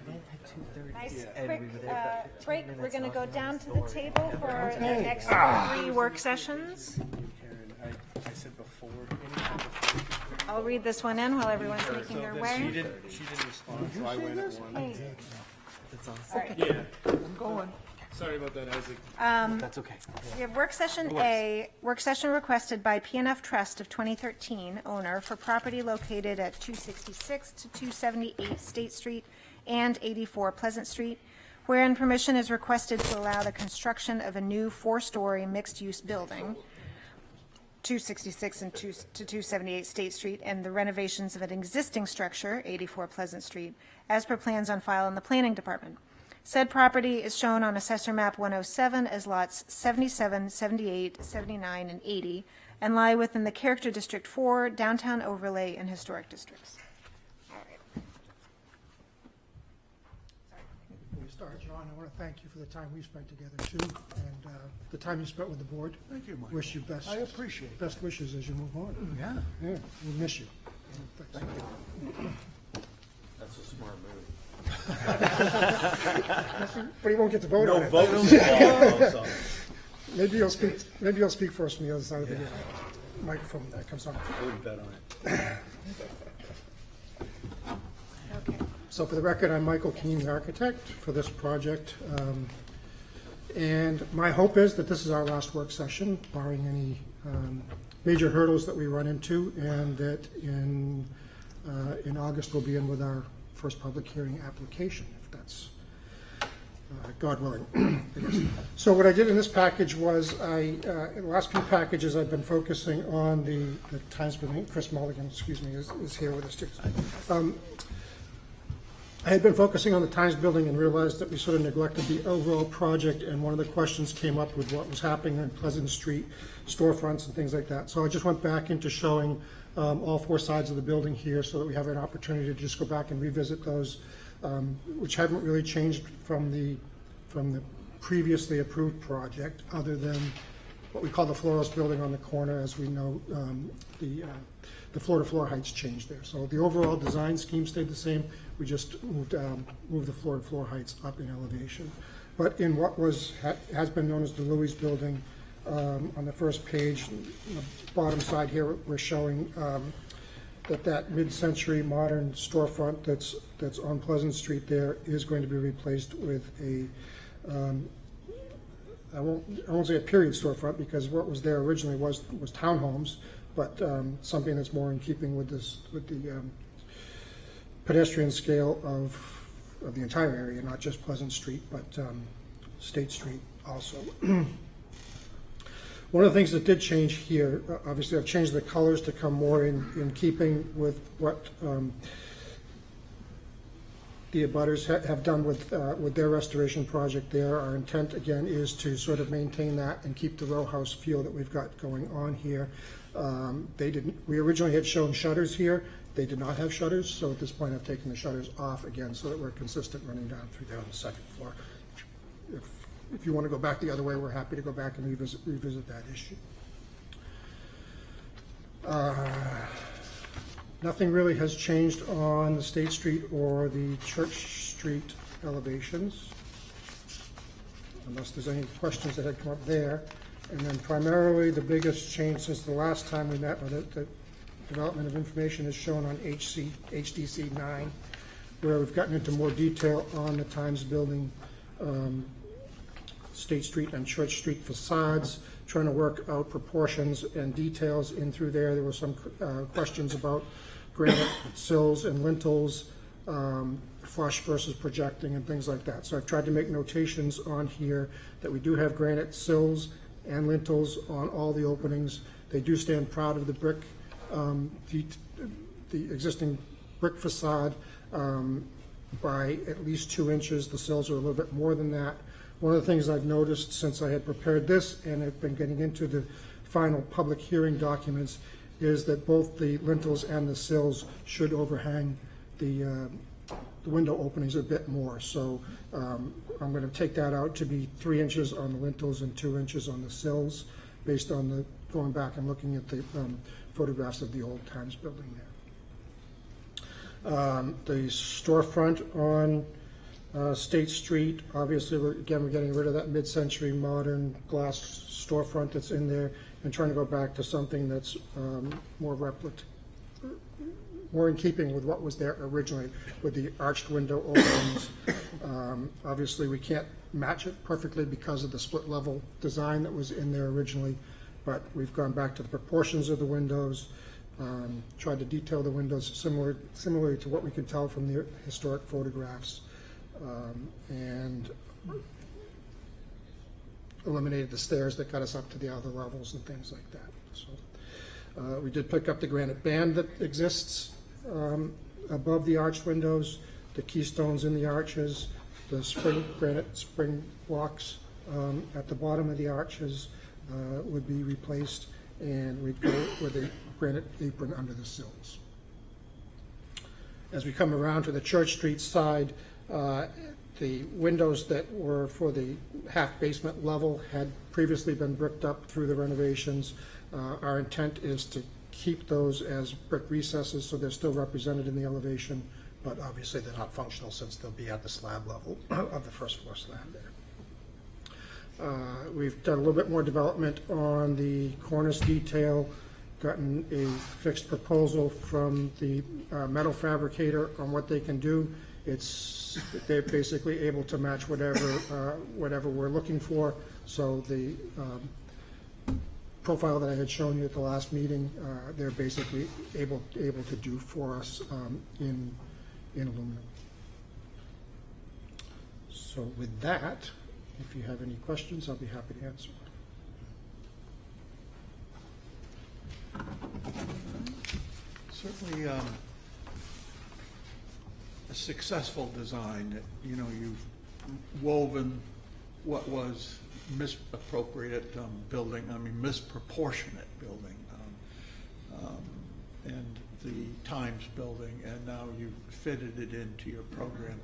Nice quick break. We're going to go down to the table for the next 3 work sessions. I said before. I'll read this one in while everyone's making their She way. didn't respond, so I went at one. Hey. That's awesome. All right. Yeah. I'm going. Sorry about that, Isaac. That's okay. We have work session A, work session requested by PNF Trust of 2013 owner for property located at 266 to 278 State Street and 84 Pleasant Street, wherein permission is requested to allow the construction of a new 4-story mixed-use building, 266 and 278 State Street, and the renovations of an existing structure, 84 Pleasant Street, as per plans on file in the Planning Department. Said property is shown on Assessor Map 107 as lots 77, 78, 79, and 80, and lie within the Character District 4, Downtown Overlay, and Historic Districts. All right. Before we start, John, I want to thank you for the time we spent together, too, and the time you spent with the board. Thank you, Mike. Wish you best. I appreciate it. Best wishes as you move on. Yeah. Yeah, we'll miss you. Thank you. That's a smart move. But he won't get to vote on it. No votes involved, so. Maybe you'll speak for us from the other side of the microphone that comes on. I would bet on it. So for the record, I'm Michael Keene, the architect for this project. And my hope is that this is our last work session, barring any major hurdles that we run into, and that in August we'll be in with our first public hearing application, if that's God willing. I guess. So what I did in this package was in the last few packages I've been focusing on the Times Building. Chris Mulligan, excuse me, is here with us too. I had been focusing on the Times Building and realized that we sort of neglected the overall project, and one of the questions came up with what was happening on Pleasant Street, storefronts and things like that. So I just went back into showing all 4 sides of the building here so that we have an opportunity to just go back and revisit those, which haven't really changed from the previously approved project, other than what we call the Floros building on the corner. As we know, the floor-to-floor heights changed there. So the overall design scheme stayed the same. We just moved the floor-to-floor heights up in elevation. But in what has been known as the Louis building, on the first page, on the bottom side here, we're showing that mid-century modern storefront that's on Pleasant Street there is going to be replaced with a I won't say a period storefront, because what was there originally was townhomes, but something that's more in keeping with the pedestrian scale of the entire area, not just Pleasant Street, but State Street also. One of the things that did change here, obviously I've changed the colors to come more in keeping with what the abutters have done with their restoration project there. Our intent, again, is to sort of maintain that and keep the row house feel that we've got going on here. We originally had shown shutters here. They did not have shutters, so at this point I've taken the shutters off again so that we're consistent running down through there on the second floor. If you want to go back the other way, we're happy to go back and revisit that issue. Nothing really has changed on the State Street or the Church Street elevations, unless there's any questions that had come up there. And then primarily the biggest change since the last time we met with it, the development of information is shown on HDC 9, where we've gotten into more detail on the Times Building, State Street and Church Street facades, trying to work out proportions and details in through there. There were some questions about granite sills and lintels, flush versus projecting and things like that. So I've tried to make notations on here that we do have granite sills and lintels on all the openings. They do stand proud of the brick, the existing brick facade by at least 2 inches. The sills are a little bit more than that. One of the things I've noticed since I had prepared this and have been getting into the final public hearing documents is that both the lintels and the sills should overhang the window openings a bit more. So I'm going to take that out to be 3 inches on the lintels and 2 inches on the sills, based on going back and looking at the photographs of the old Times building there. The storefront on State Street, obviously, we're getting rid of that mid-century modern glass storefront that's in there and trying to go back to something that's more in keeping with what was there originally with the arched window openings. Obviously, we can't match it perfectly because of the split level design that was in there originally, but we've gone back to the proportions of the windows, tried to detail the windows similarly to what we can tell from the historic photographs, and eliminated the stairs that got us up to the other levels and things like that. So we did pick up the granite band that exists above the arched windows, the keystones in the arches, the granite spring blocks at the bottom of the arches would be replaced, and we'd go with a granite apron under the sills. As we come around to the Church Street side, the windows that were for the half basement level had previously been bricked up through the renovations. Our intent is to keep those as brick recesses, so they're still represented in the elevation, but obviously they're not functional since they'll be at the slab level of the first floor slab there. We've done a little bit more development on the cornice detail, gotten a fixed proposal from the metal fabricator on what they can do. They're basically able to match whatever we're looking for. So the profile that I had shown you at the last meeting, they're basically able to do for us in aluminum. So with that, if you have any questions, I'll be happy to answer. Certainly, a successful design. That, you know, you've woven what was misappropriate building, misproportionate building, and the Times building, and now you've fitted it into your program.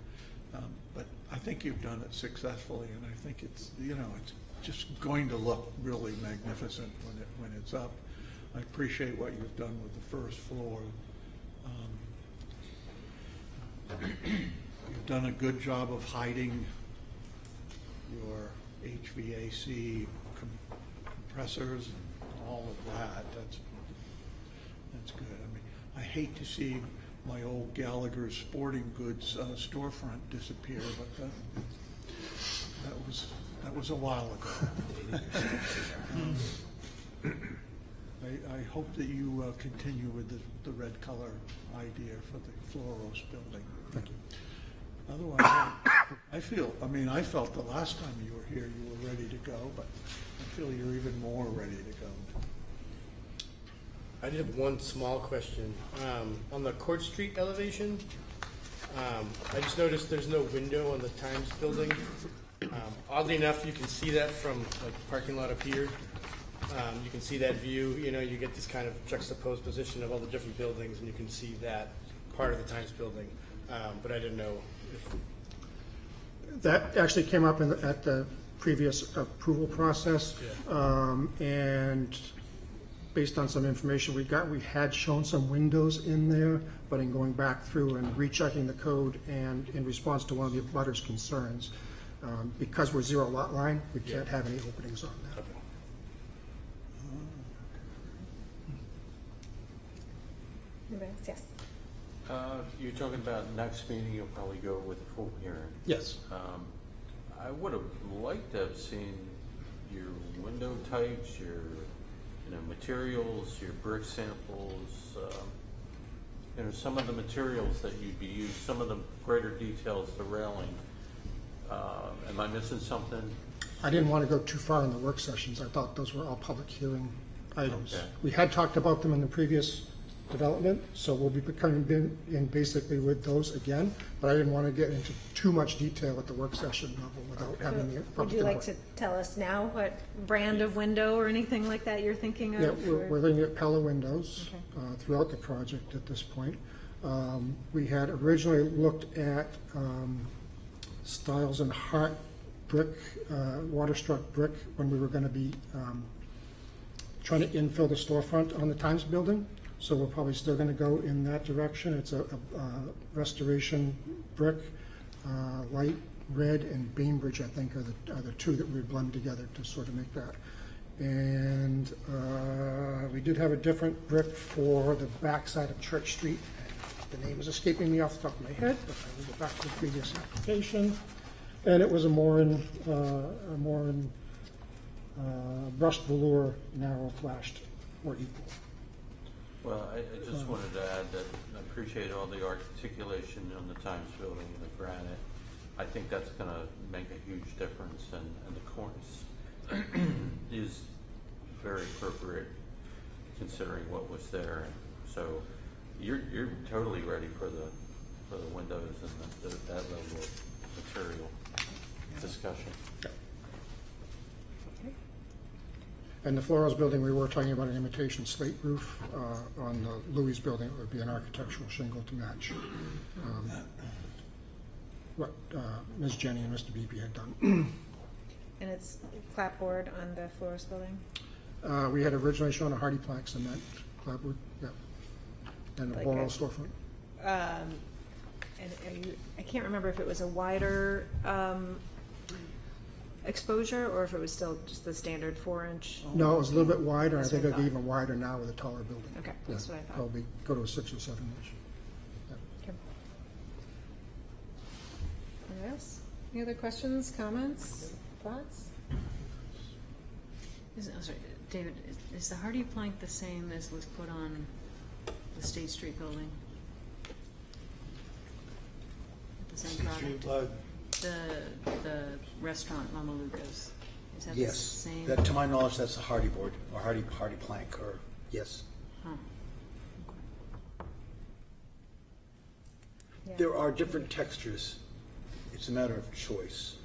But I think you've done it successfully, and I think it's, you know, it's just going to look really magnificent when it's up. I appreciate what you've done with the first floor. You've done a good job of hiding your HVAC compressors and all of that. That's good. I mean, I hate to see my old Gallagher's Sporting Goods storefront disappear, but that was a while ago. I hope that you continue with the red color idea for the Floros building. Thank you. Otherwise, I felt the last time you were here you were ready to go, but I feel you're even more ready to go. I did have one small question. On the Court Street elevation, I just noticed there's no window on the Times building. Oddly enough, you can see that from like the parking lot up here. You can see that view, you know, you get this kind of juxtaposed position of all the different buildings, and you can see that part of the Times building. But I didn't know if... That actually came up at the previous approval process. Yeah. And based on some information we got, we had shown some windows in there, but in going back through and rechecking the code and in response to one of the abutters' concerns, because we're zero lot line, we can't have any openings on that. Okay. Yes. You're talking about next meeting, you'll probably go with a full hearing. Yes. I would have liked to have seen your window types, your materials, your brick samples, some of the materials that you'd be using, some of the greater details, the railing. Am I missing something? I didn't want to go too far in the work sessions. I thought those were all public hearing items. Okay. We had talked about them in the previous development, so we'll be coming in basically with those again, but I didn't want to get into too much detail at the work session level without having the public Would you like input. to tell us now what brand of window or anything like that you're thinking of? Yeah, we're looking at Pella windows throughout the project at this point. We had originally looked at Stiles and Hart brick, water-struck brick, when we were going to be trying to infill the storefront on the Times Building. So we're probably still going to go in that direction. It's a restoration brick, light red and Bainbridge, I think, are the two that we blend together to sort of make that. And we did have a different brick for the backside of Church Street. The name is escaping me off the top of my head, but I will go back to the previous application. And it was a Morin brushed velour, narrow flashed, or equal. Well, I just wanted to add that I appreciate all the articulation on the Times Building and the granite. I think that's going to make a huge difference, and the cornice is very appropriate considering what was there. So you're totally ready for the windows and that level of material discussion. And the Flores building, we were talking about an imitation slate roof. On the Louis building, it would be an architectural shingle to match what Ms. Jenny and Mr. Beebe had done. And it's clapboard on the Flores building? We had originally shown a hardy plank cement clapboard, yeah, and a Like Boral a- storefront. And I can't remember if it was a wider exposure or if it was still just the standard 4-inch. No, it was a little bit wider. I That's think what I it'd be thought. even wider now with a taller building. Okay, Yeah, that's what I thought. Probably go to a 6 or 7 inch. Okay. Anyone else? Any other questions, comments, thoughts? Sorry, David, is the hardy plank the same as was put on the State Street building? The same product? The restaurant Mama Luca's. Is that the Yes, same? that, to my knowledge, that's a hardy board, or hardy plank, or, yes. Huh. Yeah. There are different textures. It's a matter of choice.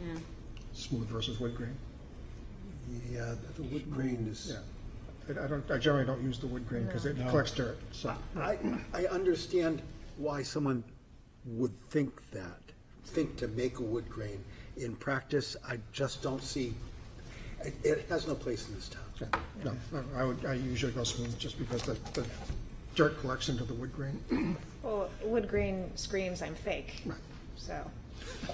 Yeah. Smooth versus wood grain. Yeah, the wood grain is. Yeah. I generally don't use the wood grain because it No. collects dirt. So I understand why someone would think to make a wood grain. In practice, I just don't see, it has no place in this town. no, I usually go smooth just because the dirt collects into the wood grain. Well, wood grain screams I'm fake, so.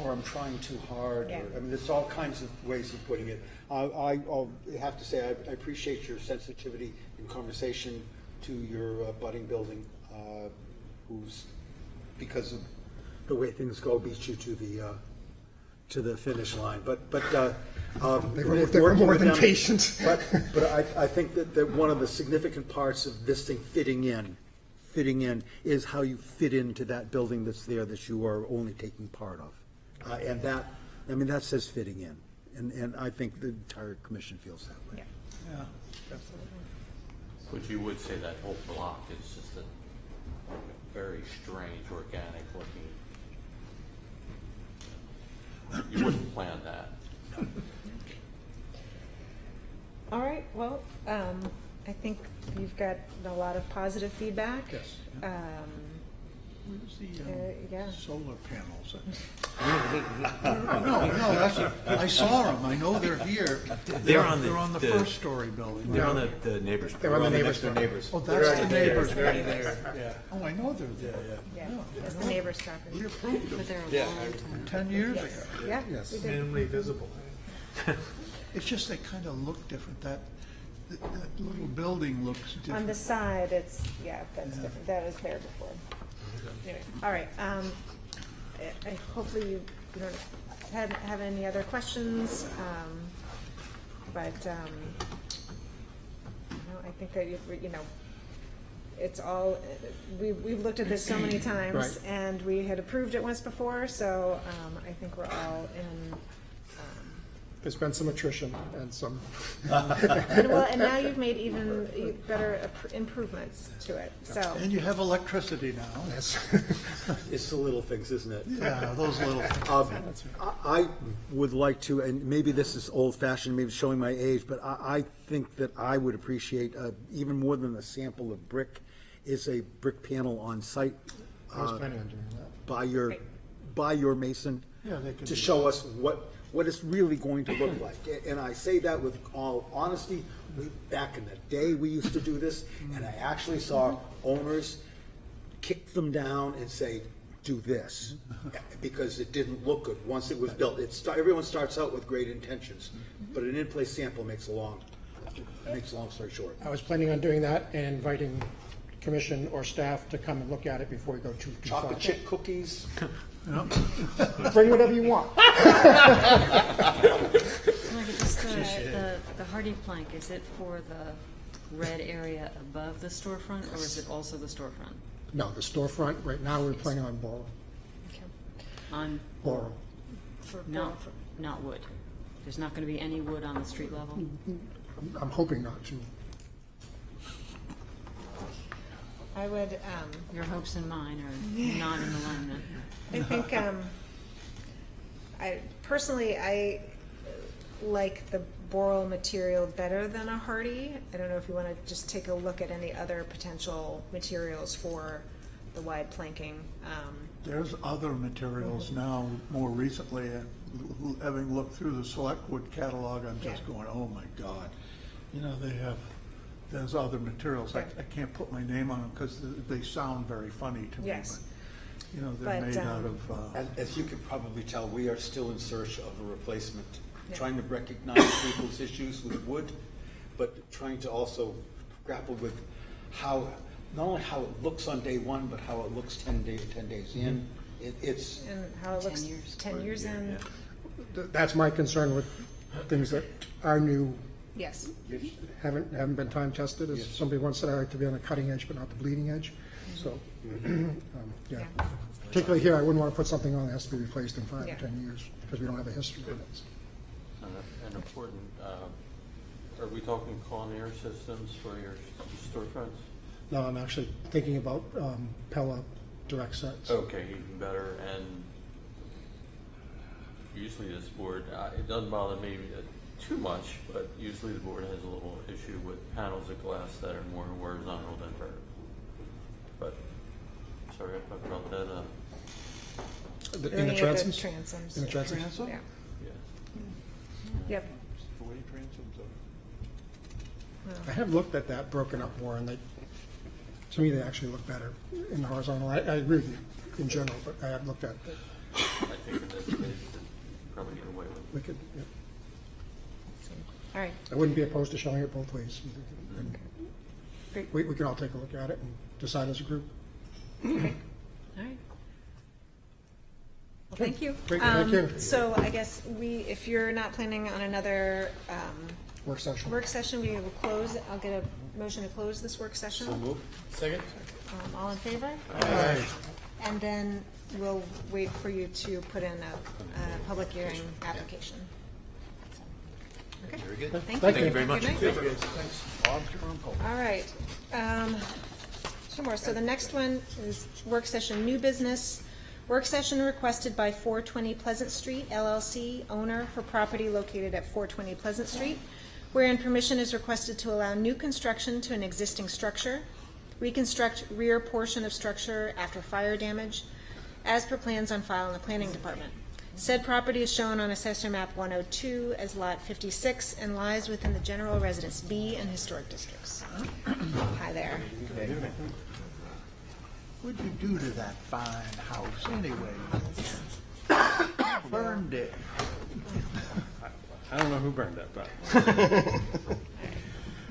Or I'm trying too hard, Yeah. or, I mean, there's all kinds of ways of putting it. I'll have to say, I appreciate your sensitivity in conversation to your budding building, who's, because of the way things go, beats you to the finish line. But They were more than patient. But I think that one of the significant parts of this thing fitting in is how you fit into that building that's there that you are only taking part of. And that, I mean, that says fitting in. And I think the entire commission feels that way. Yeah. Yeah, But you would say that whole block is just a very strange, organic looking. You wouldn't plan that. All right, well, I think you've got a lot of positive feedback. Yes. Where's the yeah. solar panels? No, that's, I saw them, I know they're here. They're on the the- first story building. They're on the neighbors. They're on the neighbors' neighbors. Oh, that's the neighbors. They're already there, yeah. Oh, I know they're there. Yeah, that's the neighbor's property. We approved But them they're a long time. 10 years ago. Yeah. Yes. we did. Minimally visible. It's just they kind of look different. That little building looks On different. the side, it's, that's different, that was there before. Anyway, all right, hopefully you don't have any other questions, but, I think that, it's all, we've looked at this so many times, Right. and we had approved it once before, so, I think we're all in, There's been some attrition and some. and now you've made even better improvements to it, so. And you have electricity now. Yes. It's the little things, isn't it? Yeah, those little things. I would like to, and maybe this is old-fashioned, maybe showing my age, but I think that I would appreciate, even more than a sample of brick, is a brick panel on site. I was planning on doing that. By your mason. Yeah, they could To do show us what what it's really going to look like. And I say that with all honesty. Back in the day, we used to do this, and I actually saw owners kick them down and say, do this, because it didn't look good once it was built. Everyone starts out with great intentions, but an in-place sample makes a long story short. I was planning on doing that and inviting commission or staff to come and look at it before we go too far. Chocolate chip cookies. Bring whatever you want. Just the hardy plank, is it for the red area above the storefront, or is it also the storefront? No, the storefront, right now, we're planning on Borough. On Borough. not wood. There's not going to be any wood on the street level? I'm hoping not to. I would, Your hopes and mine are not in alignment. I think, I like the Boral material better than a hardy. I don't know if you want to just take a look at any other potential materials for the wide planking. There's other materials now, more recently, having looked through the Selectwood catalog, I'm just going, oh my God. You know, there's other materials. I can't put my name on them because they sound very funny to me. Yes. But, you know, they're made out of... As you can probably tell, we are still in search of a replacement, trying to recognize people's issues with wood, but trying to also grapple with how, not only how it looks on day one, but how it looks 10 days in. It's and how it looks 10 years in. That's my concern with things that are new. Yes. Haven't been time tested. As somebody once said, I like to be on the cutting edge, but not the bleeding edge. So, particularly here, I wouldn't want to put something on that has to be replaced in 5 or 10 years because we don't have a history of it. An important, are we talking Conair systems for your storefronts? No, I'm actually thinking about Pella direct sets. Okay, even better. And usually this board, it doesn't bother me too much, but usually the board has a little issue with panels of glass that are more horizontal than vertical. But sorry if I brought that up. In the transoms? Transoms. In the transoms? Yeah. Yep. I have looked at that broken up more, and to me, they actually look better in the horizontal. I agree with you in general, but I have looked at it. I think in this case, we'd probably get away with it. We could, yeah. All right. I wouldn't be opposed to showing it both ways. Great. We can all take a look at it and decide as a group. All right. Well, thank you. Great, thank you. So I guess if you're not planning on another Work session. we will close. I'll get a motion to close this work session. So moved. Second. All in favor? Aye. And then we'll wait for you to put in a public hearing application. Okay. Very good. Thank you very much. Good night. All right. Two more. So the next one is work session, new business. Work session requested by 420 Pleasant Street LLC, owner for property located at 420 Pleasant Street, wherein permission is requested to allow new construction to an existing structure, reconstruct rear portion of structure after fire damage, as per plans on file in the planning department. Said property is shown on Assessor Map 102 as Lot 56 and lies within the General Residence B and Historic Districts. Hi there. What'd you do to that fine house anyway? Burned it. I don't know who burned it, but.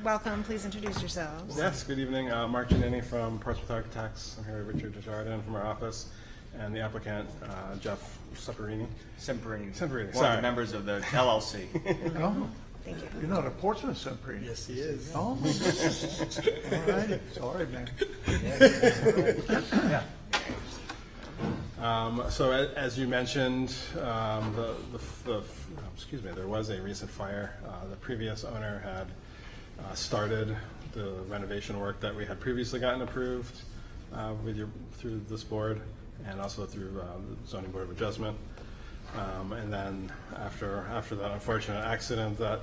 Welcome. Please introduce yourselves. Yes, good evening. Mark Giannini from Portsmouth Architects. I'm here with Richard Desjardins from our office, and the applicant, Jeff Semperini. Semperini. Sorry. One of the members of the LLC. Oh, thank you. You're not a Portsmouth Semperini. Yes, he is. Oh. All right. Sorry, man. Yeah. So as you mentioned, there was a recent fire. The previous owner had started the renovation work that we had previously gotten approved through this board and also through the Zoning Board of Adjustment. And then after that unfortunate accident, the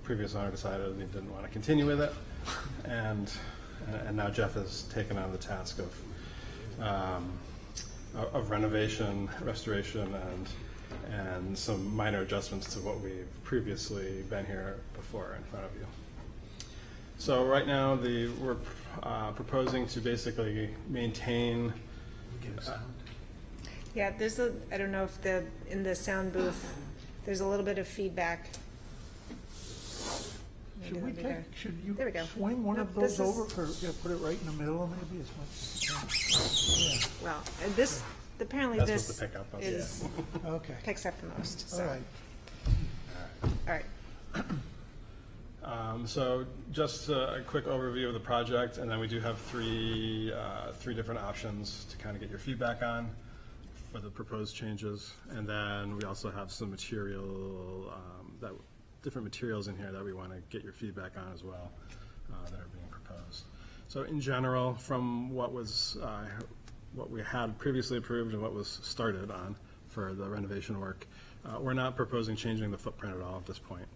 previous owner decided he didn't want to continue with it, and now Jeff has taken on the task of renovation, restoration, and and some minor adjustments to what we've previously been here before in front of you. So right now, we're proposing to basically maintain. Yeah, I don't know if in the sound booth, there's a little bit of feedback. Should you There we go. swing one Nope, of those this is- over, or put it right in the middle maybe as much as you can? Yeah. Well, apparently That's this what the pickup of, is, Okay. picks up the most, so. All right. All right. So just a quick overview of the project, and then we do have three different options to kind of get your feedback on for the proposed changes. And then we also have some different materials in here that we want to get your feedback on as well that are being proposed. So in general, from what we had previously approved and what was started on for the renovation work, we're not proposing changing the footprint at all at this point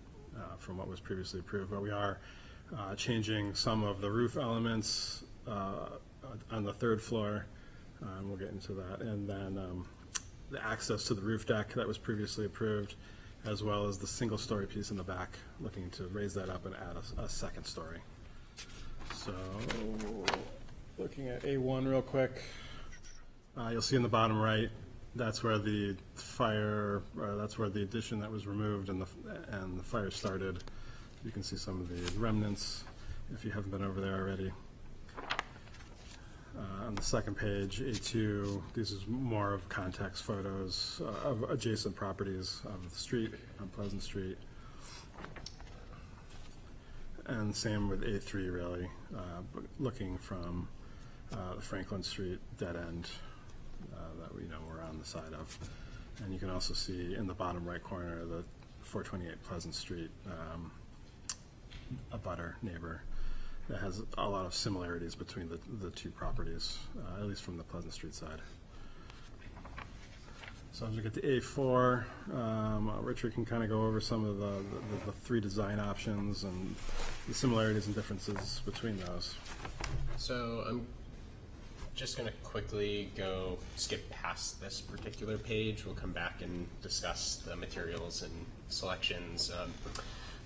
from what was previously approved, but we are changing some of the roof elements on the third floor, and we'll get into that, and then the access to the roof deck that was previously approved, as well as the single-story piece in the back, looking to raise that up and add a second story. So, looking at A1 real quick, you'll see in the bottom right, that's where the that's where the addition that was removed and the fire started. You can see some of the remnants if you haven't been over there already. On the second page, A2, this is more of context photos of adjacent properties of the street, on Pleasant Street. And same with A3, really, looking from the Franklin Street dead end that we know we're on the side of. And you can also see in the bottom right corner, the 428 Pleasant Street, a butter neighbor that has a lot of similarities between the two properties, at least from the Pleasant Street side. So as we get to A4, Richard can kind of go over some of the three design options and the similarities and differences between those. So I'm just going to quickly skip past this particular page. We'll come back and discuss the materials and selections.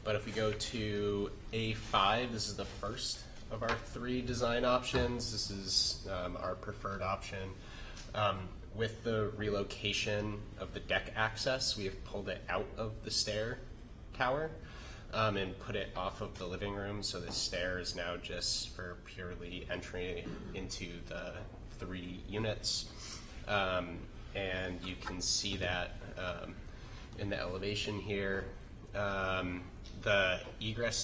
But if we go to A5, this is the first of our three design options. This is our preferred option. With the relocation of the deck access, we have pulled it out of the stair tower and put it off of the living room. So the stair is now just for purely entry into the three units. And you can see that in the elevation here. The egress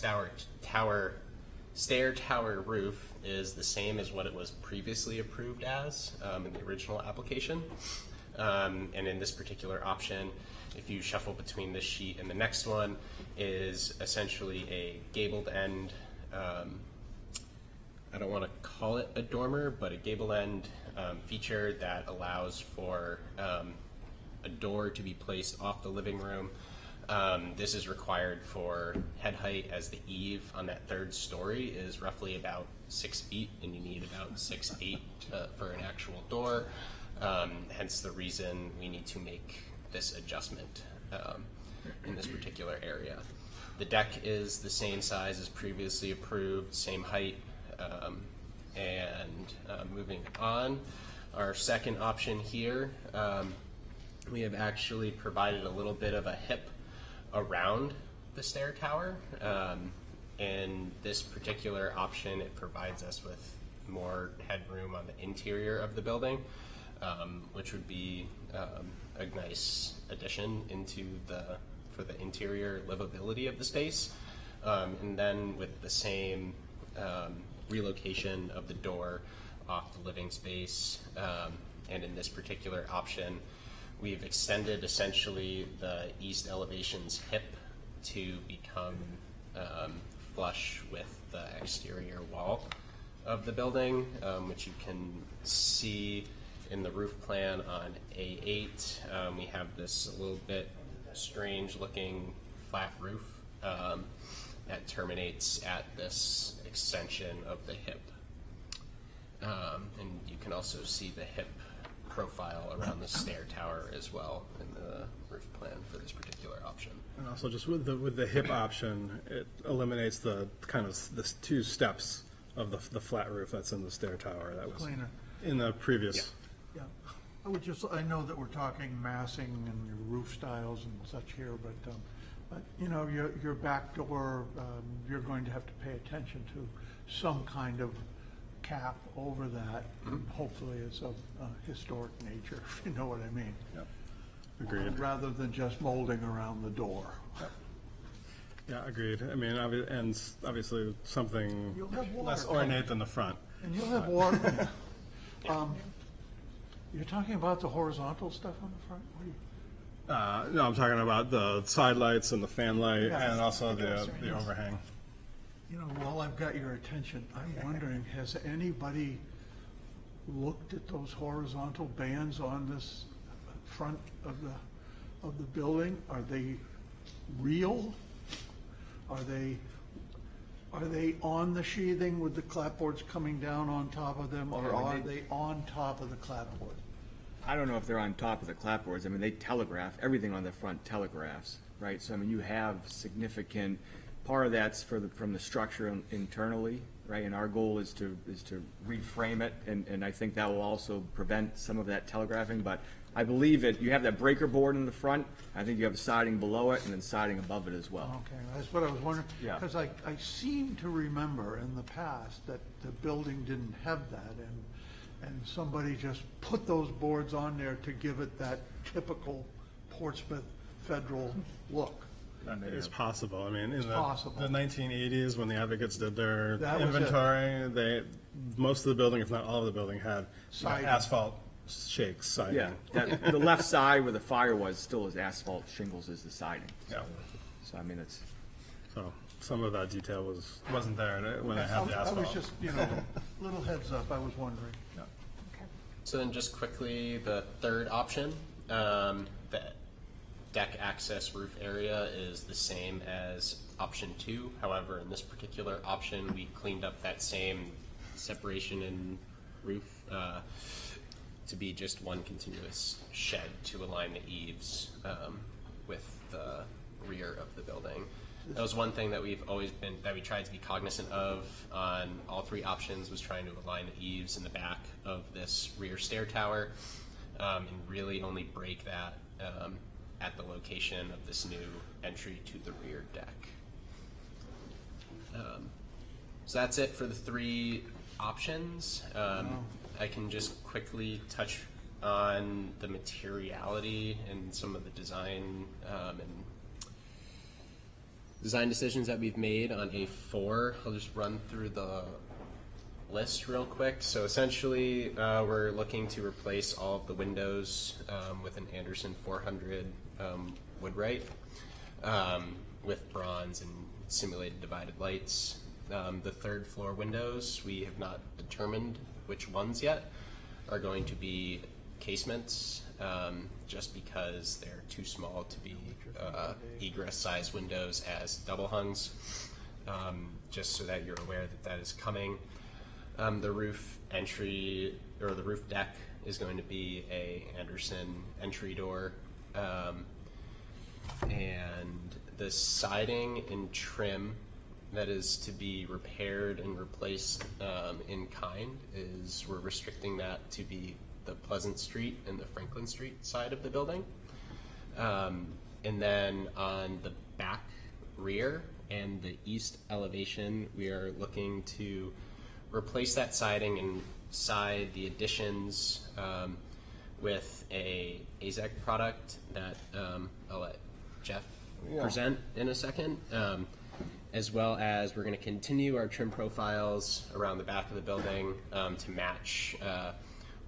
stair tower roof is the same as what it was previously approved as in the original application. And in this particular option, if you shuffle between this sheet and the next one, is essentially a gabled end, I don't want to call it a dormer, but a gabled end feature that allows for a door to be placed off the living room. This is required for head height, as the eave on that third story is roughly about 6 feet, and you need about 6'8" for an actual door. Hence the reason we need to make this adjustment in this particular area. The deck is the same size as previously approved, same height, and moving on. Our second option here, we have actually provided a little bit of a hip around the stair tower. In this particular option, it provides us with more headroom on the interior of the building, which would be a nice addition for the interior livability of the space. And then with the same relocation of the door off the living space, and in this particular option, we've extended essentially the east elevation's hip to become flush with the exterior wall of the building, which you can see in the roof plan on A8. We have this a little bit strange looking flat roof that terminates at this extension of the hip. And you can also see the hip profile around the stair tower as well in the roof plan for this particular option. And also just with the hip option, it eliminates the kind of the two steps of the flat roof that's in the stair tower that was Cleaner. in the previous. Yeah, I know that we're talking massing and your roof styles and such here, but you know, your back door, you're going to have to pay attention to some kind of cap over that. Hopefully it's of historic nature, if you know what I mean. Yep. Agreed. Rather than just molding around the door. Yeah, agreed. I mean, and obviously something You'll have water less coming. ornate than the front. And you'll have water. You're talking about the horizontal stuff on the front? What are you? No, I'm talking about the side lights and the fan light, Yeah. and also the overhang. You know, while I've got your attention, I'm wondering, has anybody looked at those horizontal bands on this front of the building? Are they real? Are they on the sheathing with the clapboards coming down on top of them, or are they on top of the clapboard? I don't know if they're on top of the clapboards. I mean, they telegraph, everything on the front telegraphs, right? So, I mean, you have significant, part of that's from the structure internally, right? And our goal is to reframe it, and I think that will also prevent some of that telegraphing, but I believe you have that breaker board in the front. I think you have siding below it and then siding above it as well. Okay, that's what I was wondering. Yeah. Because I seem to remember in the past that the building didn't have that, and somebody just put those boards on there to give it that typical Portsmouth Federal look. It's possible. I mean, in possible. the 1980s, when the Advocates did their That was inventory, most of the building, if not all of the building, had Siding. asphalt shakes siding. Yeah, the left side where the fire was still is asphalt shingles is the siding. Yeah. So, I mean, it's. So some of that detail wasn't there when I had the I asphalt. was just, little heads up, I was wondering. So then just quickly, the third option, the deck access roof area is the same as option 2. However, in this particular option, we cleaned up that same separation in roof to be just one continuous shed to align the eaves with the rear of the building. That was one thing that we tried to be cognizant of on all 3 options, was trying to align the eaves in the back of this rear stair tower, and really only break that at the location of this new entry to the rear deck. So that's it for the 3 options. I can just quickly touch on the materiality and some of the design and design decisions that we've made on A4. I'll just run through the list real quick. So essentially, we're looking to replace all of the windows with an Anderson 400 Woodwright with bronze and simulated divided lights. The 3rd floor windows, we have not determined which ones yet, are going to be casements, just because they're too small to be egress size windows as double hungs, just so that you're aware that that is coming. The roof entry, or the roof deck, is going to be a Anderson entry door, and the siding and trim that is to be repaired and replaced in kind we're restricting that to be the Pleasant Street and the Franklin Street side of the building. And then on the back rear and the east elevation, we are looking to replace that siding and side the additions with a AZEK product that I'll let Jeff present in a second. As well as we're going to continue our trim profiles around the back of the building to match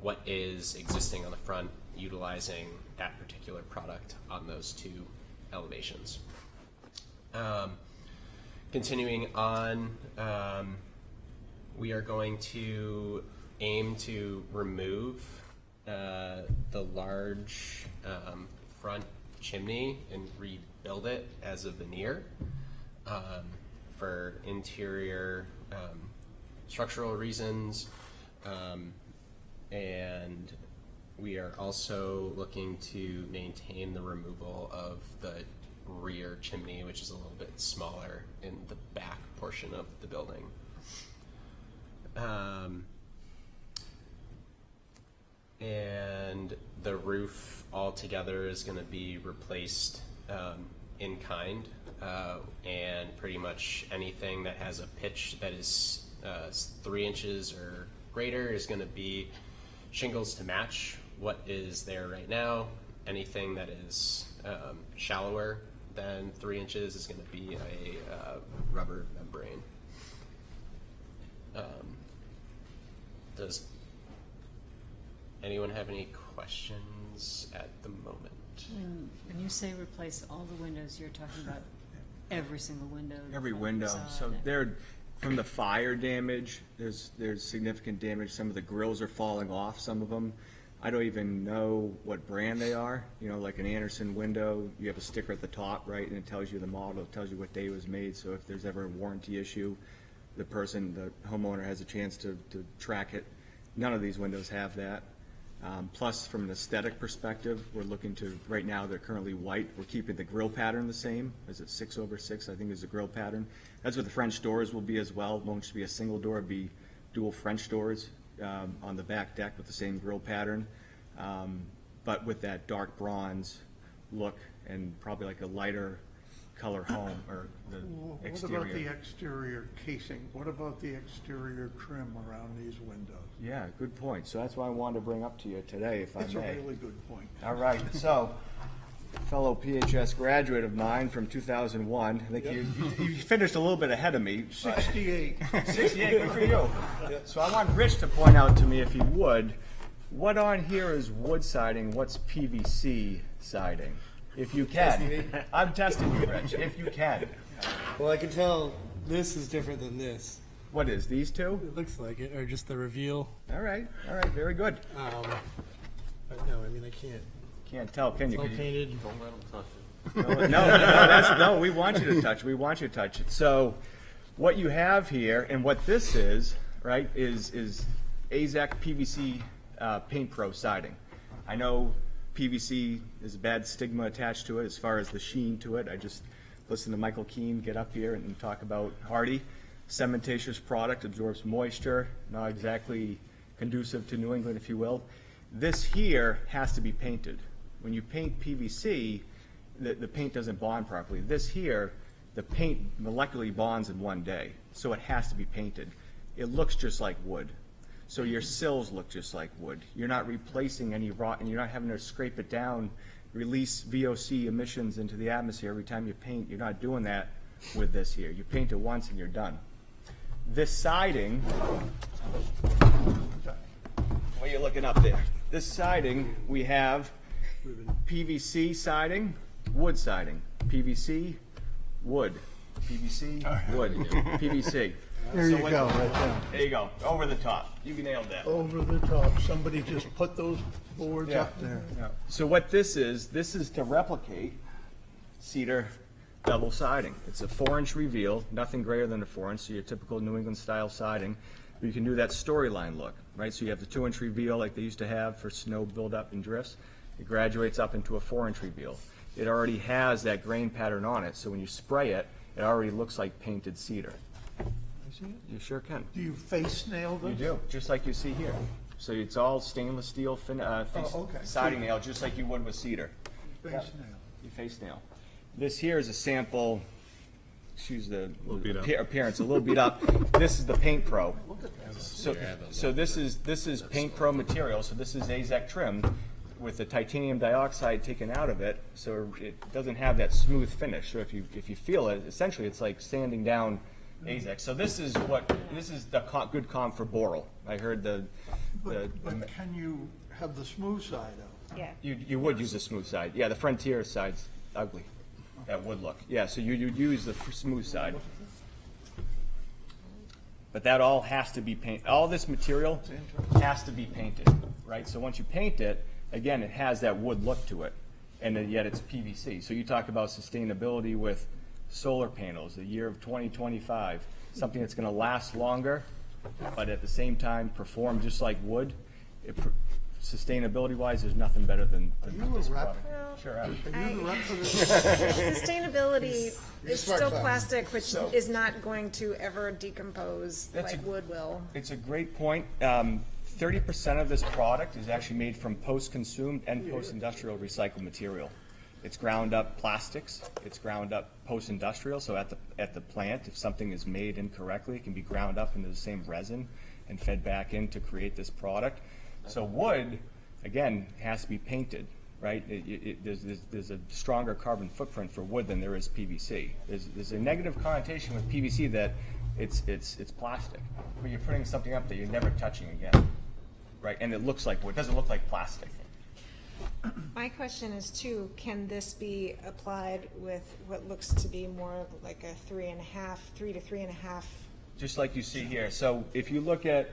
what is existing on the front, utilizing that particular product on those 2 elevations. Continuing on, we are going to aim to remove the large front chimney and rebuild it as a veneer. For interior structural reasons, and We are also looking to maintain the removal of the rear chimney, which is a little bit smaller in the back portion of the building. And the roof altogether is going to be replaced in kind, and pretty much anything that has a pitch that is 3 inches or greater is going to be shingles to match what is there right now. Anything that is shallower than 3 inches is going to be a rubber membrane. Does anyone have any questions at the moment? When you say replace all the windows, you're talking about every single window? Every window. So facade. they're, from the fire damage, there's significant damage. Some of the grills are falling off, some of them. I don't even know what brand they are. You know, like an Anderson window, you have a sticker at the top, right, and it tells you the model, it tells you what day it was made. So if there's ever a warranty issue, the homeowner has a chance to track it. None of these windows have that. Plus, from an aesthetic perspective, we're looking to, right now, they're currently white. We're keeping the grill pattern the same. Is it 6/6, I think is the grill pattern. That's what the French doors will be as well. It won't just be a single door, it'll be dual French doors on the back deck with the same grill pattern. But with that dark bronze look and probably like a lighter color home or the What exterior. about the exterior casing? What about the exterior trim around these windows? Yeah, good point. So that's what I wanted to bring up to you today, if I may. That's a really good point. All right, so, fellow PHS graduate of mine from 2001, I think you finished a little bit ahead of me. 68. 68, good for you. So I want Rich to point out to me, if he would, what on here is wood siding, what's PVC siding? If you can. I'm testing you, Rich, if you can. Well, I can tell this is different than this. What is, these two? It looks like it, or just the reveal. All right, very good. But no, I mean, I can't. Can't tell, can you? It's all painted. No, we want you to touch. We want you to touch it. So, what you have here, and what this is, right, is AZEK PVC Paint Pro siding. I know PVC is a bad stigma attached to it as far as the sheen to it. I just listened to Michael Keane get up here and talk about Hardy. Cementatious product, absorbs moisture, not exactly conducive to New England, if you will. This here has to be painted. When you paint PVC, the paint doesn't bond properly. This here, the paint molecularly bonds in one day, so it has to be painted. It looks just like wood. So your sills look just like wood. You're not replacing any rot, and you're not having to scrape it down, release VOC emissions into the atmosphere every time you paint. You're not doing that with this here. You paint it once and you're done. This siding, what are you looking up there? This siding, we have PVC siding, wood siding, PVC, wood, PVC, wood, PVC. There you go, right there. There you go, over the top. You nailed that. Over the top. Somebody just put those boards up there. So what this is to replicate cedar double siding. It's a 4-inch reveal, nothing greater than a 4-inch, so your typical New England style siding. But you can do that storyline look, right? So you have the 2-inch reveal like they used to have for snow buildup and drifts. It graduates up into a 4-inch reveal. It already has that grain pattern on it, so when you spray it, it already looks like painted cedar. You sure can. Do you face nail them? You do, just like you see here. So it's all stainless steel siding nail, just like you would with cedar. Face nail. You face nail. This here is a sample, excuse the beat up. appearance, a little beat up. This is the Paint Pro. So this is Paint Pro material, so this is AZEK trim with the titanium dioxide taken out of it, so it doesn't have that smooth finish. So if you feel it, essentially it's like sanding down AZEK. So this is the good comp for Boral. I heard But can you have the smooth side out? Yeah. You would use the smooth side. Yeah, the Frontier side's ugly. That would look. Yeah, so you'd use the smooth side. But that all has to be painted. All this material has to be painted, right? So once you paint it, again, it has that wood look to it, and then yet it's PVC. So you talk about sustainability with solar panels, the year of 2025, something that's going to last longer, but at the same time perform just like wood. sustainability-wise, there's nothing better than this product. Sure, Sustainability is smart still fast. plastic, which So- is not going to ever decompose That's like wood will. It's a great point. 30% of this product is actually made from post-consumed and post-industrial recycled material. It's ground up plastics, it's ground up post-industrial, so at the plant, if something is made incorrectly, it can be ground up into the same resin and fed back in to create this product. So wood, again, has to be painted, right? There's a stronger carbon footprint for wood than there is PVC. There's a negative connotation with PVC that it's plastic, but you're putting something up that you're never touching again, right? And it looks like wood, it doesn't look like plastic. My question is too, can this be applied with what looks to be more like a 3 to 3.5? Just like you see here. So if you look at,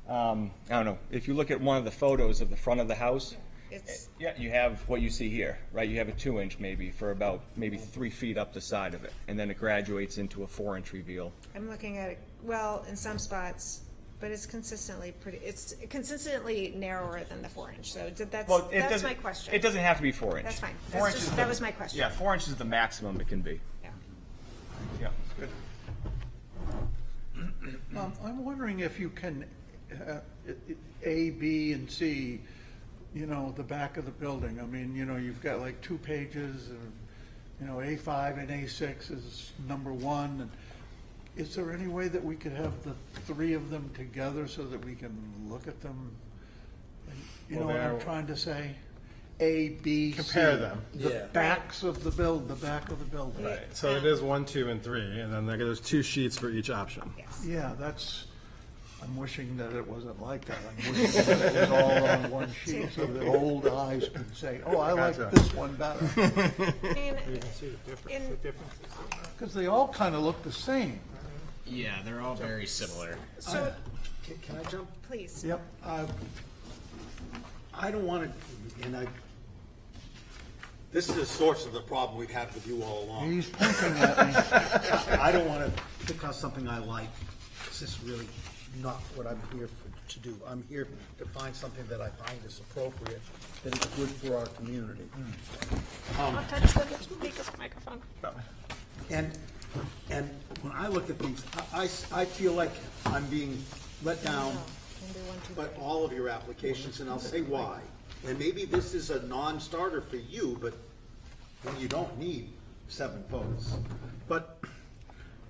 I don't know, if you look at one of the photos of the front of the house, yeah, you have what you see here, right? You have a 2-inch maybe for about maybe 3 feet up the side of it, and then it graduates into a 4-inch reveal. I'm looking at it, well, in some spots, but it's consistently narrower than the 4-inch, so that's my question. It doesn't have to be 4-inch. That's fine. 4 inches That was my question. Yeah, 4 inches is the maximum it can be. Yeah. Good. I'm wondering if you can, A, B, and C, the back of the building. I mean, you've got like 2 pages, A5 and A6 is number 1. And is there any way that we could have the 3 of them together so that we can look at them? You know what I'm trying to say? A, B, Compare C. them. The backs of the back of the building. Right, so it is 1, 2, and 3, and then there's 2 sheets for each option. Yeah, I'm wishing that it wasn't like that. I'm wishing that it was all on one sheet so that old eyes could say, oh, I like this one better. Because they all kind of look the same. Yeah, they're all very similar. So, Can I jump? please. Yep. I don't want to, this is the source of the problem we've had with you all along. He's pointing at me. I don't want to pick on something I like. This is really not what I'm here to do. I'm here to find something that I find is appropriate, that is good for our community. I'll touch the microphone. And when I look at things, I feel like I'm being let down by all of your applications, and I'll say why. And maybe this is a non-starter for you, but you don't need 7 votes. But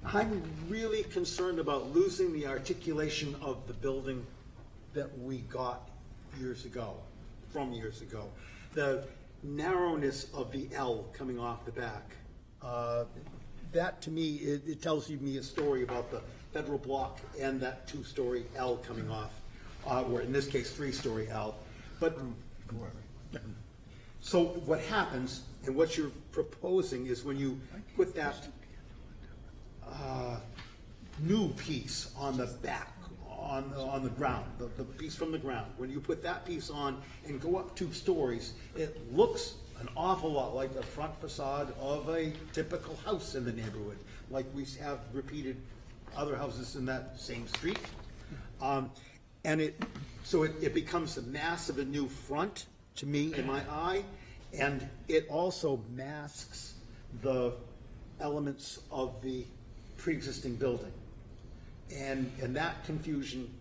I'm really concerned about losing the articulation of the building that we got years ago. The narrowness of the L coming off the back. That to me, it tells me a story about the Federal Block and that 2-story L coming off, or in this case, 3-story L. But so what happens, and what you're proposing, is when you put that new piece on the back, on the ground, the piece from the ground, when you put that piece on and go up 2 stories, it looks an awful lot like the front facade of a typical house in the neighborhood, like we have repeated other houses in that same street. And it becomes a mass of a new front to me, in my eye, and it also masks the elements of the pre-existing building. And that confusion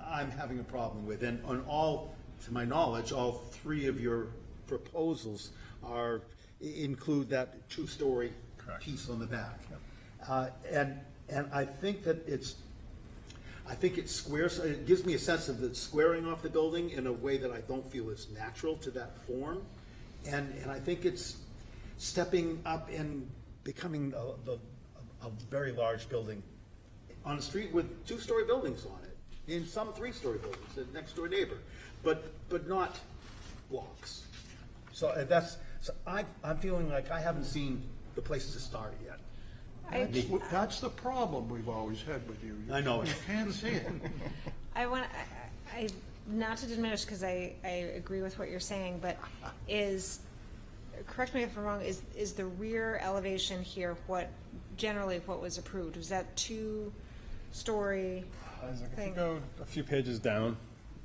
I'm having a problem with. And to my knowledge, all 3 of your proposals include that 2-story piece on the back. And I think that it squares, it gives me a sense of it squaring off the building in a way that I don't feel is natural to that form. And I think it's stepping up and becoming a very large building on a street with 2-story buildings on it, in some 3-story buildings, the next door neighbor, but not blocks. So I'm feeling like I haven't seen the place to start yet. That's the problem we've always had with you. I know it. You can't see it. I not to diminish, because I agree with what you're saying, but correct me if I'm wrong, is the rear elevation here generally what was approved? Was that 2-story Isaac, if you thing? go a few pages down,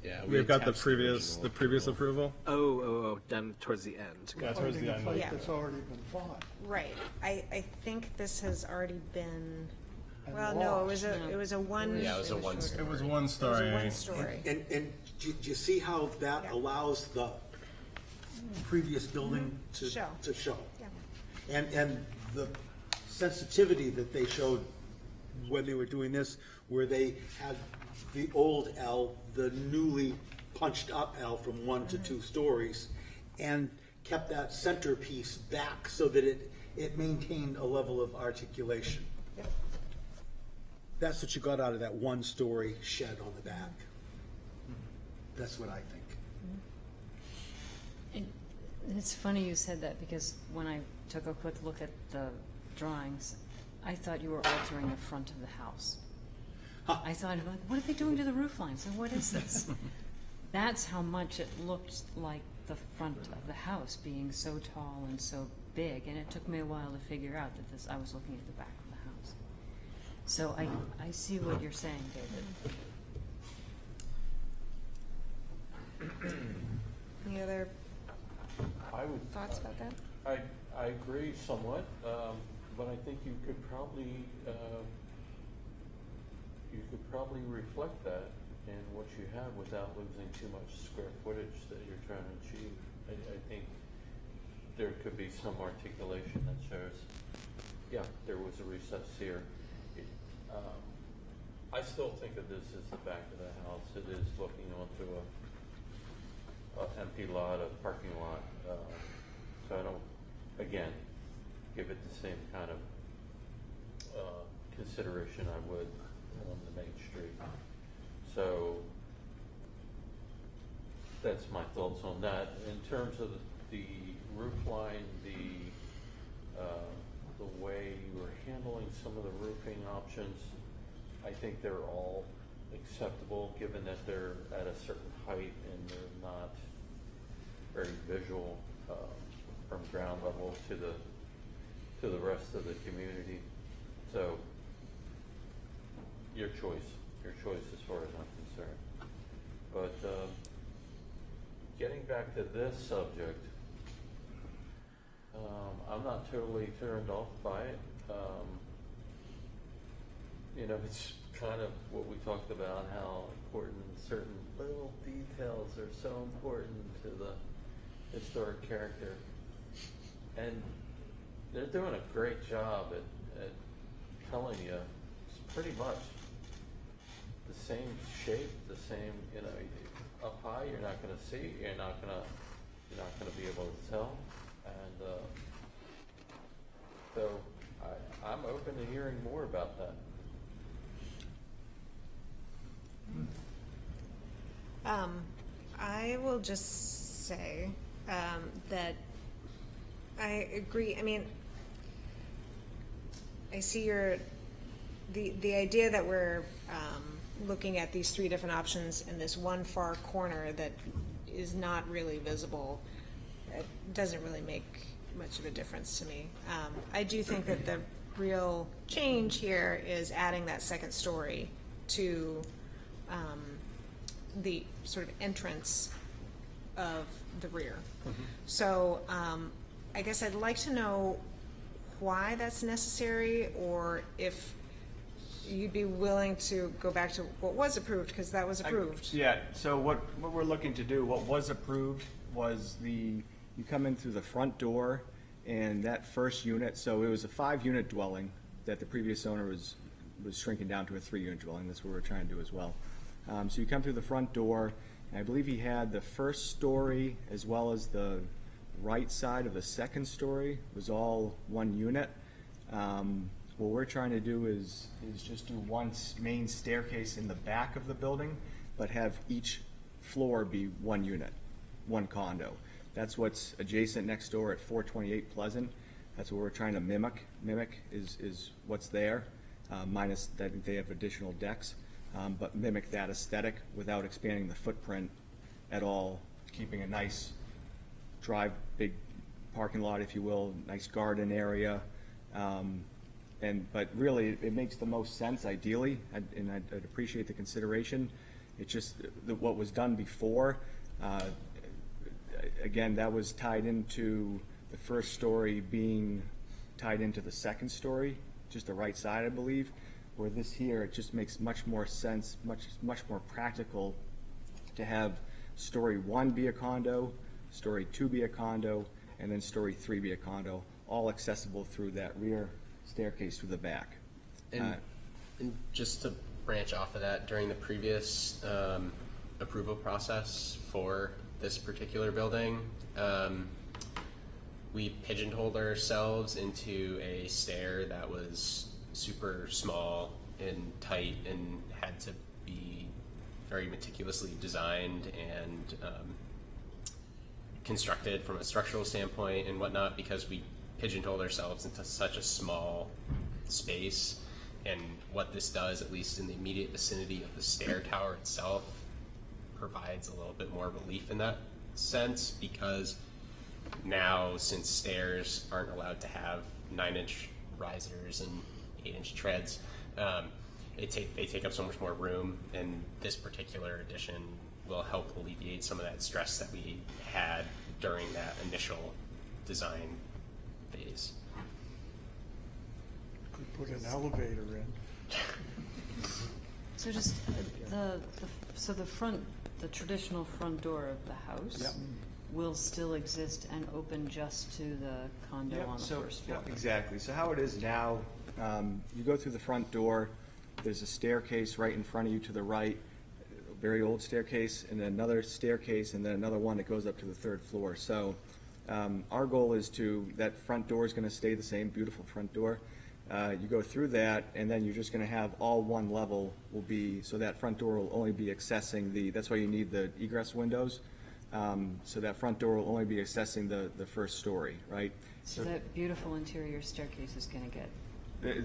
Yeah, We've got the attached previous approval. Oh, down towards the end. Yeah, towards the end. Fight Yeah. that's already been fought. Right. I think this has already been, And well, no, it was lost. it was a one. Yeah, it was a one story. It was one It was story. a one story. And do you see how that Yeah. allows the previous building to Show. show? Yeah. And the sensitivity that they showed when they were doing this, where they had the old L, the newly punched up L from 1 to 2 stories, and kept that centerpiece back so that it maintained a level of articulation. Yep. That's what you got out of that one-story shed on the back. That's what I think. And it's funny you said that, because when I took a quick look at the drawings, I thought you were altering the front of the house. I thought, like, what are they doing to the roof lines, and what is this? That's how much it looked like the front of the house being so tall and so big, and it took me a while to figure out that I was looking at the back of the house. So I see what you're saying, David. Any other I would. thoughts about that? I agree somewhat, but I think you could probably reflect that in what you have without losing too much square footage that you're trying to achieve. I think there could be some articulation that shows, yeah, there was a recess here. I still think of this as the back of the house. It is looking onto a empty lot, a parking lot. So I don't, again, give it the same kind of consideration I would on the main street. So that's my thoughts on that. In terms of the roof line, the way you were handling some of the roofing options, I think they're all acceptable, given that they're at a certain height and they're not very visual from ground level to the rest of the community. So your choice as far as I'm concerned. But getting back to this subject, I'm not totally turned off by it. It's kind of what we talked about, how important certain little details are so important to the historic character. And they're doing a great job at telling you it's pretty much the same shape, the same, up high you're not going to see, you're not going to be able to tell. And so I'm open to hearing more about that. I will just say that I agree. I mean, I see the idea that we're looking at these 3 different options in this one far corner that is not really visible. It doesn't really make much of a difference to me. I do think that the real change here is adding that second story to the sort of entrance of the rear. So I guess I'd like to know why that's necessary, or if you'd be willing to go back to what was approved, because that was approved. Yeah, so what we're looking to do, what was approved was you come in through the front door, and that first unit, so it was a 5-unit dwelling that the previous owner was shrinking down to a 3-unit dwelling. That's what we're trying to do as well. So you come through the front door, and I believe he had the first story as well as the right side of the second story was all 1 unit. What we're trying to do is just do one main staircase in the back of the building, but have each floor be 1 unit, 1 condo. That's what's adjacent next door at 428 Pleasant. That's what we're trying to mimic is what's there, minus that they have additional decks, but mimic that aesthetic without expanding the footprint at all, keeping a nice big parking lot, if you will, nice garden area. But really, it makes the most sense ideally, and I'd appreciate the consideration, It's just what was done before, again, that was tied into the first story being tied into the second story, just the right side, I believe. Where this here, it just makes much more sense, much more practical to have story 1 be a condo, story 2 be a condo, and then story 3 be a condo, all accessible through that rear staircase through the back. And just to branch off of that, during the previous approval process for this particular building, we pigeonholed ourselves into a stair that was super small and tight and had to be very meticulously designed and constructed from a structural standpoint and whatnot, because we pigeonholed ourselves into such a small space. And what this does, at least in the immediate vicinity of the stair tower itself, provides a little bit more relief in that sense, because now, since stairs aren't allowed to have 9-inch risers and 8-inch treads, they take up so much more room, and this particular addition will help alleviate some of that stress that we had during that initial design phase. Could put an elevator in. So just the traditional front door of the house Yep. will still exist and open just to the condo Yep, on the so- first floor. yep, exactly. So how it is now, you go through the front door, there's a staircase right in front of you to the right, a very old staircase, and then another staircase, and then another one that goes up to the 3rd floor. So our goal is that front door is going to stay the same, beautiful front door. You go through that, and then you're just going to have all one level will be, so that front door will only be accessing that's why you need the egress windows. So that front door will only be accessing the first story, right? So that beautiful interior staircase is going to get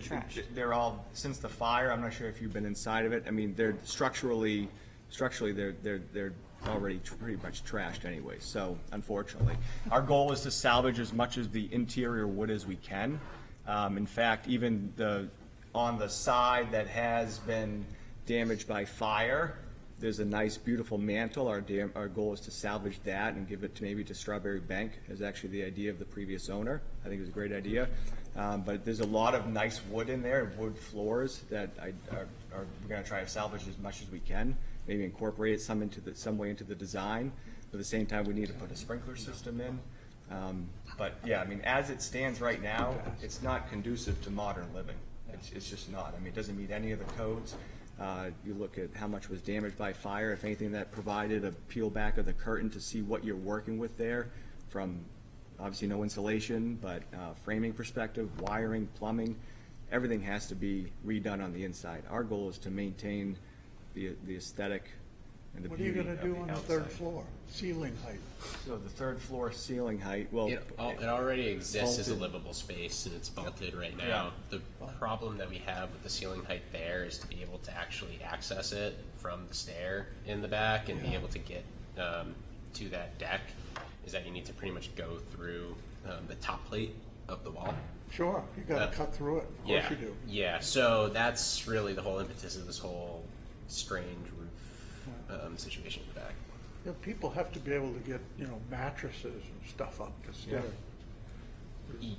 trashed. They're all, since the fire, I'm not sure if you've been inside of it, I mean, they're structurally they're already pretty much trashed anyway, so unfortunately. Our goal is to salvage as much of the interior wood as we can. In fact, even on the side that has been damaged by fire, there's a nice, beautiful mantle. Our goal is to salvage that and give it to Strawberry Bank, is actually the idea of the previous owner. I think it was a great idea. But there's a lot of nice wood in there, wood floors that we're going to try to salvage as much as we can. Maybe incorporate it some way into the design. But at the same time, we need to put a sprinkler system in. But yeah, I mean, as it stands right now, it's not conducive to modern living. It's just not. I mean, it doesn't meet any of the codes. You look at how much was damaged by fire. If anything, that provided a peel back of the curtain to see what you're working with there, from obviously no insulation, but framing perspective, wiring, plumbing, everything has to be redone on the inside. Our goal is to maintain the aesthetic and the What are you beauty going of to do on the outside. 3rd floor? Ceiling height? So the 3rd floor ceiling height, well, It already exists as a vaulted. livable space, and it's vaulted right now. The problem that we have with the ceiling height there is to be able to actually access it from the stair in the back and be able to get to that deck, is that you need to pretty much go through the top plate of the wall. Sure, you got to cut through it. Of course Yeah, you do. yeah. So that's really the whole impetus of this whole strange roof situation in the back. Yeah, people have to be able to get, mattresses and stuff up the stairs.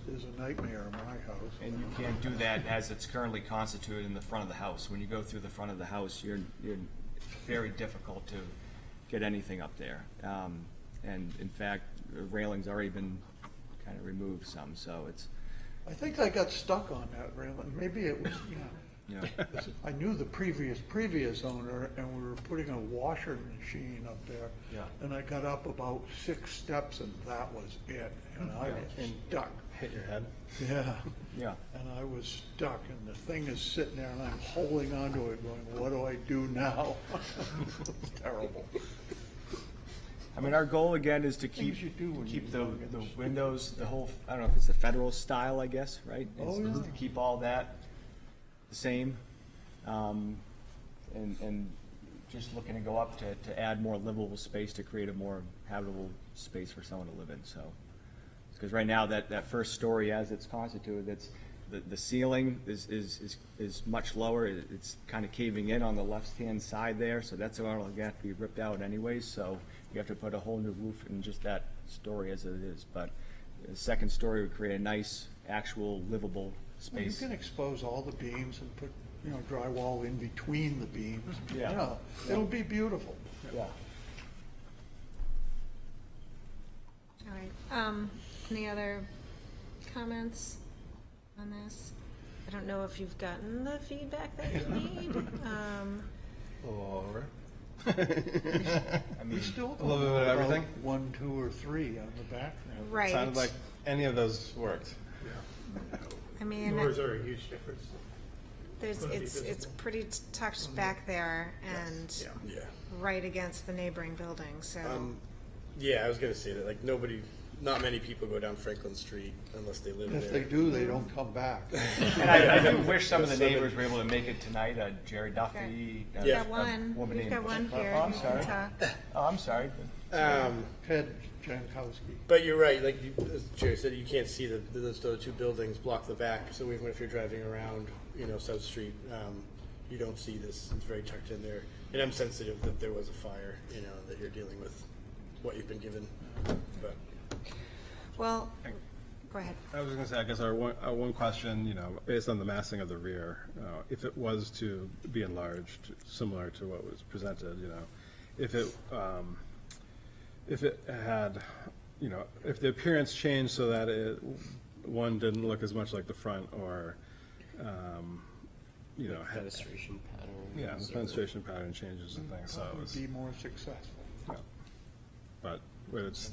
There's a nightmare in my house. And you can't do that as it's currently constituted in the front of the house. When you go through the front of the house, it's very difficult to get anything up there. And in fact, the railing's already been kind of removed some, so it's. I think I got stuck on that railing. Maybe it was, I knew the previous owner, and we were putting a washer machine up there. Yeah. And I got up about 6 steps, and that was it. And I was stuck. Hit your head. Yeah. Yeah. And I was stuck, and the thing is sitting there, and I'm holding onto it, going, "What do I do now?" It's terrible. I mean, our goal again is to Things keep you do when keep you're the young and windows, the whole. I don't know if it's the federal style, I guess, right? Oh, Is yeah. to keep all that the same, and just looking to go up to add more livable space to create a more habitable space for someone to live in. So, because right now that first story, as it's constituted, the ceiling is much lower. It's kind of caving in on the left-hand side there, so that's all going to have to be ripped out anyways. So you have to put a whole new roof in just that story as it is. But the second story would create a nice, actual livable Well, you space. can expose all the beams and put, drywall in between the beams. Yeah. It'll be beautiful. Yeah. All right. Any other comments on this? I don't know if you've gotten the feedback that you need. Over. We still a little bit of about everything. 1, 2, or 3 on the back. Right. Sounded like any of those worked. I mean, Doors are a huge difference. it's pretty tucked back there and Yeah. right against the neighboring building, so. Yeah, I was gonna say that, like, not many people go down Franklin Street unless they live there. If they do, they don't come back. And I do wish some of the neighbors were able to make it tonight. Jerry Duffy. We've got one. We've got one here. Oh, I'm who sorry. can talk. Oh, I'm sorry. Ted Jankowski. But you're right, like, as Jerry said, you can't see those two buildings block the back, so even if you're driving around, South Street, you don't see this, it's very tucked in there. And I'm sensitive that there was a fire, that you're dealing with what you've been given, but. Well, go ahead. I was going to say, I guess our one question, based on the massing of the rear, if it was to be enlarged, similar to what was presented, if it had, if the appearance changed so that one didn't look as much like the front, or, had Fenestration pattern. Yeah, the fenestration pattern changes and things, so it was. Be more successful. Yeah. But it's.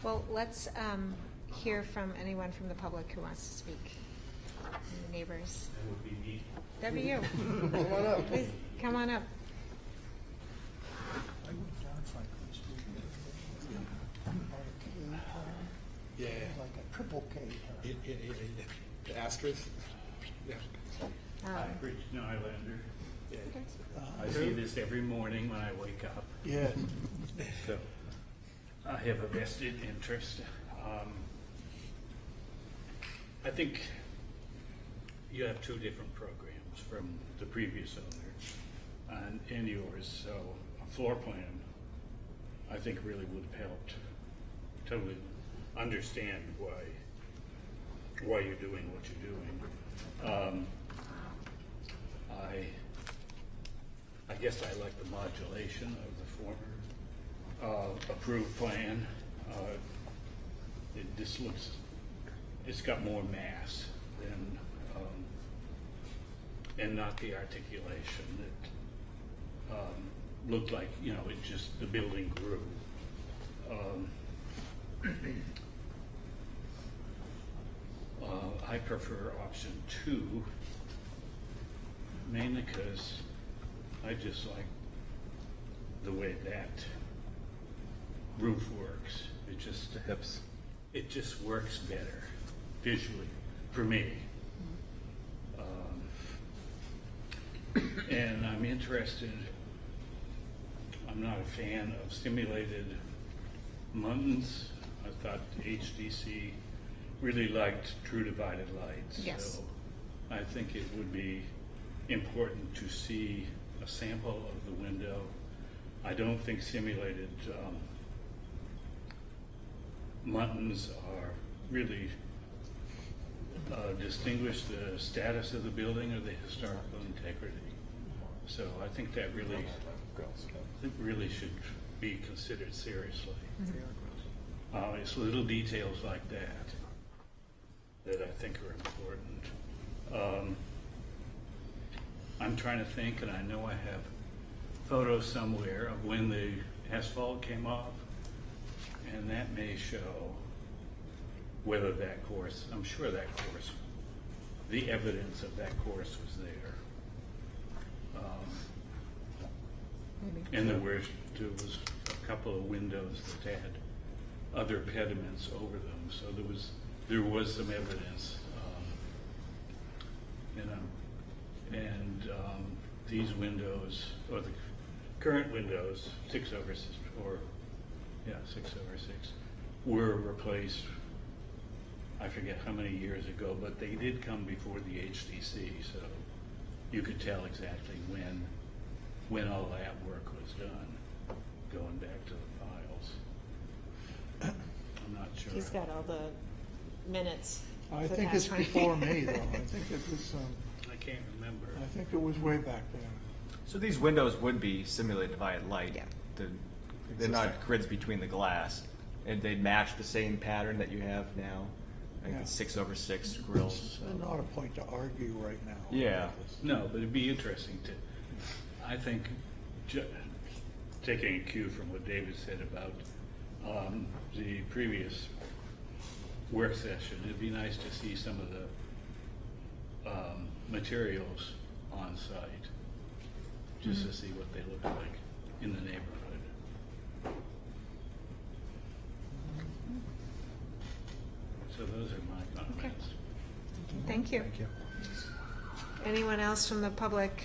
Well, let's hear from anyone from the public who wants to speak. The neighbors. That would be me. That'd be you. Come on up. Please, come on up. Yeah. Like a triple K. The asterisk? Yeah. Rich Nylander. I see this every morning when I wake up. Yes. So I have a vested interest. I think you have two different programs from the previous owner and yours. So a floor plan, I think, really would have helped totally understand why you're doing what you're doing. I guess I like the modulation of the former approved plan. It's got more mass than, and not the articulation that looked like, the building grew. I prefer option 2, mainly because I just like the way that roof works. It just works better visually for me. And I'm interested, I'm not a fan of simulated muntins. I thought HDC really liked true divided lights. Yes. So I think it would be important to see a sample of the window. I don't think simulated muntins are really distinguish the status of the building or the historical integrity. So I think that really should be considered seriously. It's little details like that I think are important. I'm trying to think, and I know I have photos somewhere of when the asphalt came off, and that may show whether that course, I'm sure that course, the evidence of that course was there. And there was a couple of windows that had other pediments over them, so there was some evidence. These windows, or the current windows, 6/6, were replaced I forget how many years ago, but they did come before the HDC, so you could tell exactly when all that work was done, going back to the files. I'm not sure. He's got all the minutes. I for the think past it's 20 before me, though. I think it was, I can't remember. I think it was way back then. So these windows would be simulated by light. Yeah. They're not grids between the glass, and they'd match the same pattern that you have now. Like Yeah. the 6/6 grills. There's not a point to argue right now. Yeah. No, but it'd be interesting to, I think, taking a cue from what David said about the previous work session, it'd be nice to see some of the materials on site, just to see what they look like in the neighborhood. So those are my comments. Thank you. Anyone else from the public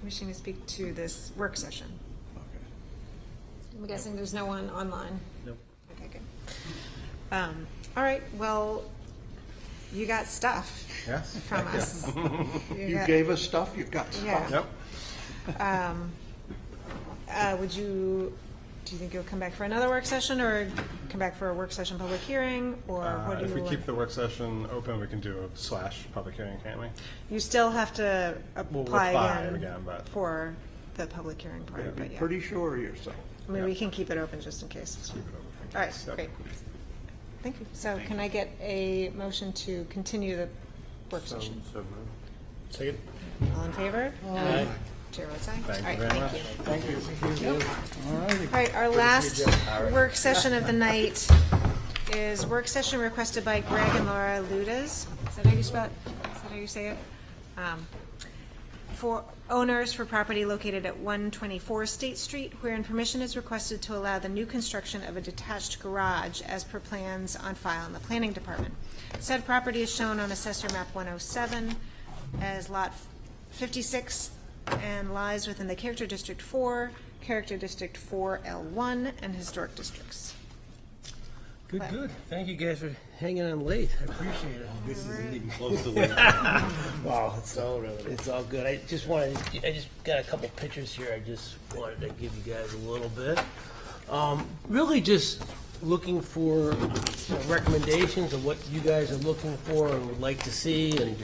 wishing to speak to this work session? I'm guessing there's no one online? Nope. Okay, good. All right, well, you got stuff Yes. from us. You got- gave us stuff, you got Yeah. stuff. Yep. Do you think you'll come back for another work session, or come back for a work session public hearing, or what do you If we want? keep the work session open, we can do a / public hearing, can't we? You still have to We'll apply apply again again, but- for the public hearing part, Gotta be but yeah. pretty sure of yourself. I mean, we can keep it open just in case. Keep it open. All right, great. Thank you. So can I get a motion to continue the work session? So moved. Second. All in favor? Aye. Chair votes aye. Thank All you right, very much. Thank you. All righty. All right, our last work session of the night is work session requested by Greg and Laura Ludas. Is that how you spell it? Is that how you say it? For owners for property located at 124 State Street, wherein permission is requested to allow the new construction of a detached garage as per plans on file in the planning department. Said property is shown on Assessor Map 107 as Lot 56 and lies within the Character District 4, Character District 4L1, and Historic Districts. Good, good. Thank you guys for hanging on late. I appreciate it. This is indeed close to late. Wow, it's all good. I just got a couple pictures here. I just wanted to give you guys a little bit. Really just looking for recommendations of what you guys are looking for and would like to see. And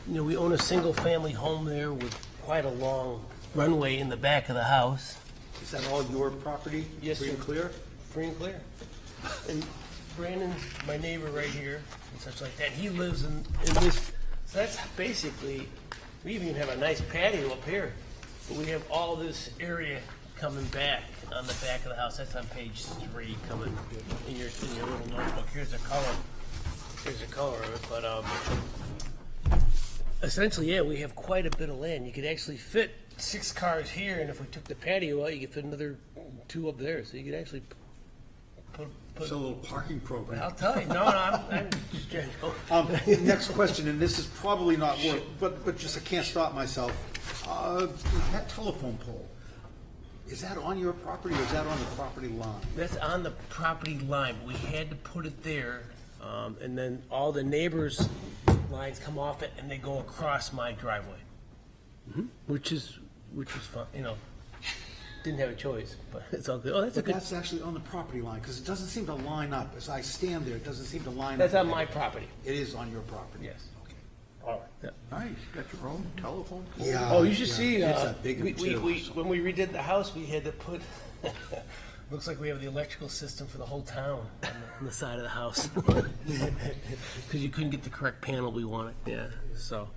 we own a single family home there with quite a long runway in the back of the house. Is that all your property? Yes, Free sir. and clear? Free and clear. And Brandon's my neighbor right here and such like that. He lives in this, so that's basically, we even have a nice patio up here. But we have all this area coming back on the back of the house. That's on page 3 coming in your little notebook. Here's the color. Here's the color of it. But essentially, yeah, we have quite a bit of land. You could actually fit 6 cars here, and if we took the patio out, you could fit another 2 up there. So you could actually put It's a little parking program. I'll tell you. No, I'm just Next question, and this is probably not work, but just I can't stop myself. That telephone pole, is that on your property or is that on the property line? That's on the property line. We had to put it there, and then all the neighbors' lines come off it, and they go across my driveway, which is fun. Didn't have a choice, but it's all good. Oh, that's a But good. that's actually on the property line, because it doesn't seem to line up. As I stand there, it doesn't seem to line up. That's on my property. It is on your property? Yes. Okay. All right. Yeah. Nice, got your own telephone pole? Yeah. Oh, you should yeah. see. It's a big one, too, when we redid the house, we had to put. Looks like we have the electrical system for the whole town on the side of the house because you couldn't get the correct panel we wanted. Yeah. So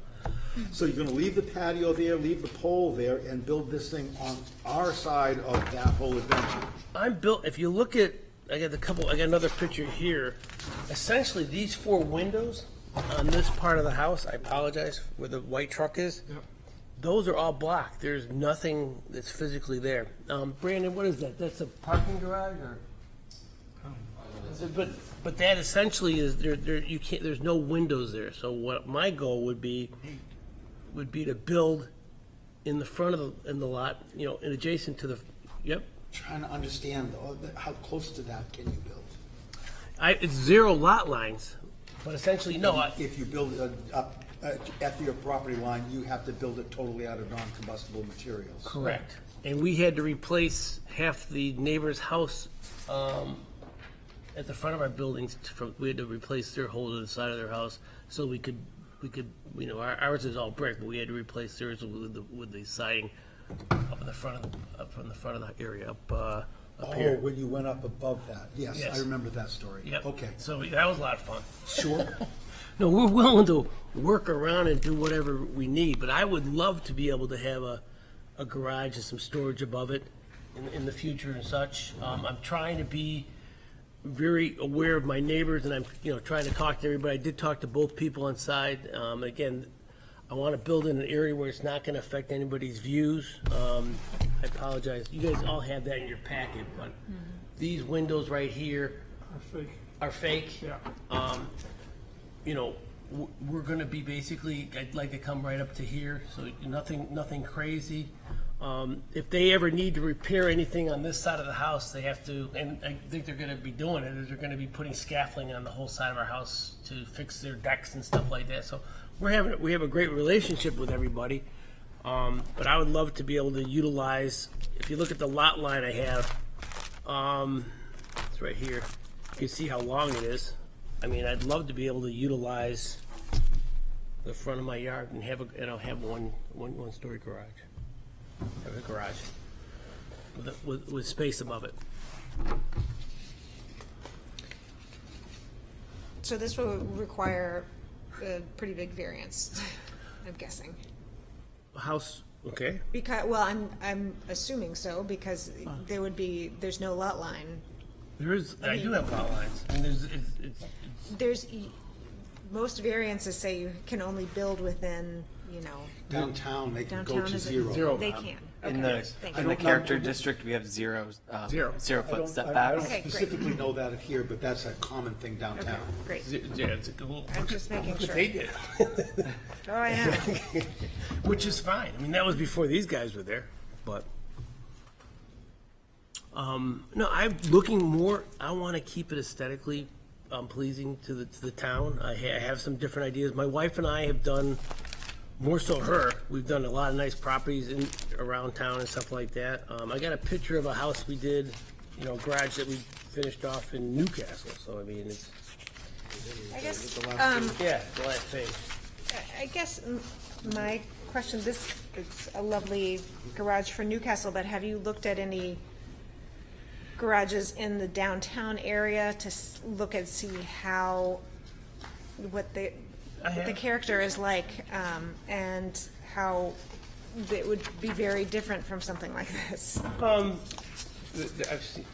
So you're gonna leave the patio there, leave the pole there, and build this thing on our side of that whole adventure? I'm built. If you look at, I got another picture here. Essentially, these 4 windows on this part of the house. I apologize, where the white truck is. Those are all blocked. There's nothing that's physically there. Brandon, what is that? That's a parking garage, or? But that essentially is there. You can't. There's no windows there. So what my goal would be to build in the front of the lot, and adjacent to the. Yep. Trying to understand, how close to that can you build? it's 0 lot lines, but essentially, no, If you build it up at your property line, you have to build it totally out of non-combustible materials. correct. And we had to replace half the neighbor's house at the front of our buildings. We had to replace their hole to the side of their house so we could, ours is all brick, but we had to replace theirs with the siding up in the front from the front of the area up here. When you went up above that. Yes, Yes. I remember that story. Yep. Okay. So that was a lot of fun. Sure. No, we're willing to work around and do whatever we need, but I would love to be able to have a garage and some storage above it in the future and such. I'm trying to be very aware of my neighbors, and I'm trying to talk to everybody. I did talk to both people inside. Again, I want to build in an area where it's not going to affect anybody's views. I apologize. You guys all have that in your packet, but these windows right here are fake. Yeah. We're going to be basically, I'd like to come right up to here, so nothing crazy. If they ever need to repair anything on this side of the house, they have to, and I think they're going to be doing it, is they're going to be putting scaffolding on the whole side of our house to fix their decks and stuff like that. So we have a great relationship with everybody, but I would love to be able to utilize, if you look at the lot line I have, it's right here. You can see how long it is. I mean, I'd love to be able to utilize the front of my yard and have one story garage. Have a garage with space above it. So this will require a pretty big variance, I'm guessing. House, okay. Because, well, I'm assuming so, because there's no lot line. I do have lot lines. I mean, There's, most variances say you can only build within, Downtown, they can go downtown to is it- zero. They can. In Okay, the thank in you. the character district, we have 0 I foot don't setbacks. Okay, great. specifically know that here, but that's a common thing downtown. Great. yeah, it's a good. I'm just making Look what sure. they did. Oh, I know. Which is fine. I mean, that was before these guys were there, but. No, I'm looking more. I want to keep it aesthetically pleasing to the town. I have some different ideas. My wife and I have done, more so her. We've done a lot of nice properties around town and stuff like that. I got a picture of a house we did, garage that we finished off in Newcastle. So I mean, it's. I guess, Yeah, the last page. I guess my question, it's a lovely garage for Newcastle, but have you looked at any garages in the downtown area to look and see what the character is like, and how it would be very different from something like this? I've seen,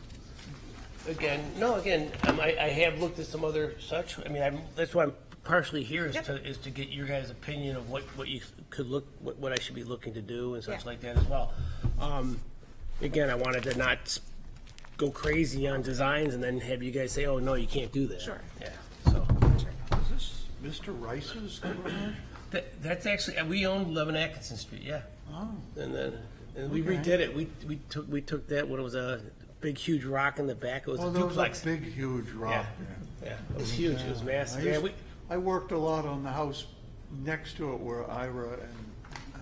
I have looked at some other such. I mean, that's why I'm partially here is to get your guys' opinion of what you could what I should be looking to do and such like that as well. Again, I wanted to not go crazy on designs and then have you guys say, "Oh no, you can't do that." Sure. Yeah. So Is this Mr. Rice's garage? that's actually we owned 11 Atkinson Street. Yeah. Oh. And we redid it. We took that when it was a big huge rock in the back. It was a There was duplex. a big, huge rock. Yeah, it was huge. It was massive. I worked a lot on the house next to it where Ira and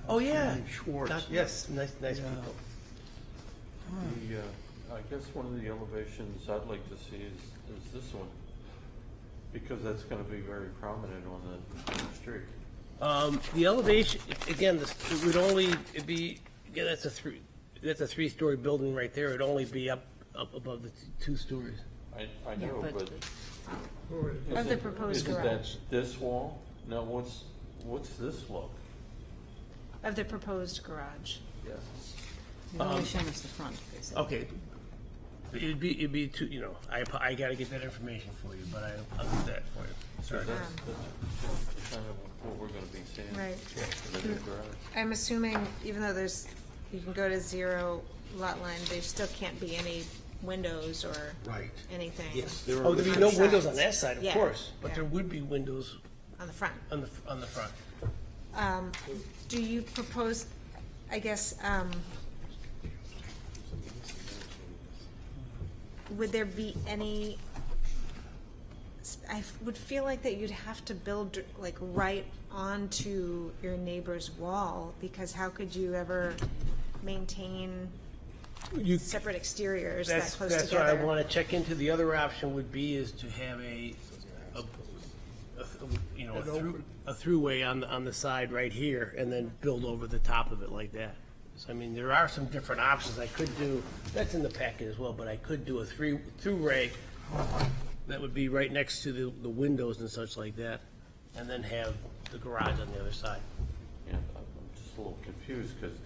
Oh yeah, Jenny Schwartz. yes, nice people. I guess one of the elevations I'd like to see is this one, because that's going to be very prominent on the street. The elevation again, it would only be that's a three-story building right there. It'd only be up above the 2 stories. I know, but Of the proposed isn't garage. that this wall? Now, what's this look? Of the proposed garage. Yeah. You've only shown us the front, basically. Okay. It'd be too. I got to get that information for you, but I'll do that for you. Sorry. That's kind of what we're going to be seeing. Right. in the new garage. I'm assuming, even though you can go to 0 lot line, there still can't be any windows or Right. anything. Yes, there Oh, are. there'd be no windows on that side, of Yeah, course, but yeah. there would be windows On the front. on the front. Do you propose, I guess, would there be any I would feel like that you'd have to build like right onto your neighbor's wall, because how could you ever maintain separate exteriors that close That's together? what I want to check into. The other option would be is to have a throughway on the side right here, and then build over the top of it like that. So, I mean, there are some different options. I could do, that's in the packet as well, but I could do a throughway that would be right next to the windows and such like that, and then have the garage on the other side. Yeah, I'm just a little confused, because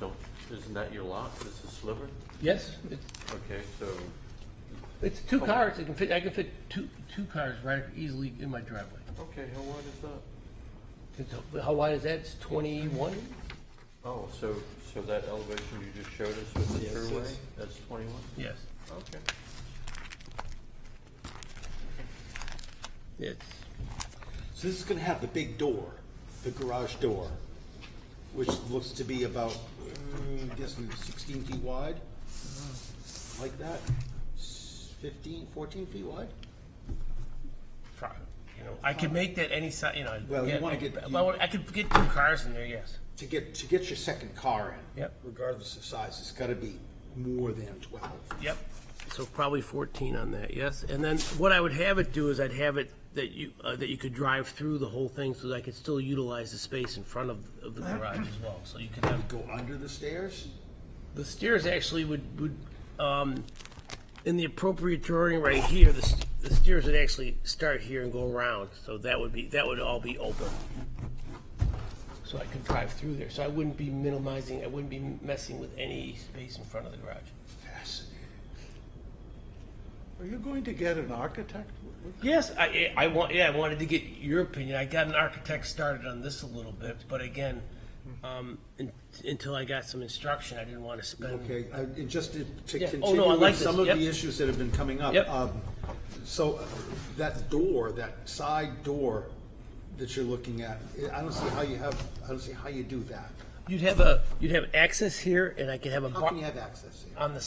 isn't that your lot? This is Sliver? Yes, Okay, so, it's 2 cars. I can fit two cars right easily in my driveway. okay, how wide is that? How wide is that? It's 21? Oh, so that elevation you just showed us with the Yes, throughway, yes. that's 21? Yes. Okay. It's, So this is going to have the big door, the garage door, which looks to be about, I'm guessing 16 feet wide, like that, 14 feet wide? I could make that any size, Well, you want to get. Well, I could get 2 cars in there, yes. To get your second car in. Yep. Regardless of size, it's got to be more than 12. Yep. So probably 14 on that, yes. And then what I would have it do is I'd have it that you could drive through the whole thing, so that I could still utilize the space in front of the garage as well. So you could have Go under the stairs? the stairs actually would in the appropriate drawing right here, the stairs would actually start here and go around. So that would all be open. So I could drive through there. So I wouldn't be messing with any space in front of the garage. Fascinating. Are you going to get an architect? Yes, I wanted to get your opinion. I got an architect started on this a little bit, but again, until I got some instruction, I didn't want to spend. Okay, and just to Yeah. continue Oh, no, I like with this. some of Yep. the issues that have been coming up. Yep. So that door, that side door that you're looking at, I don't see how you do that. You'd have access here, and I could have a How bar can you have access here? on the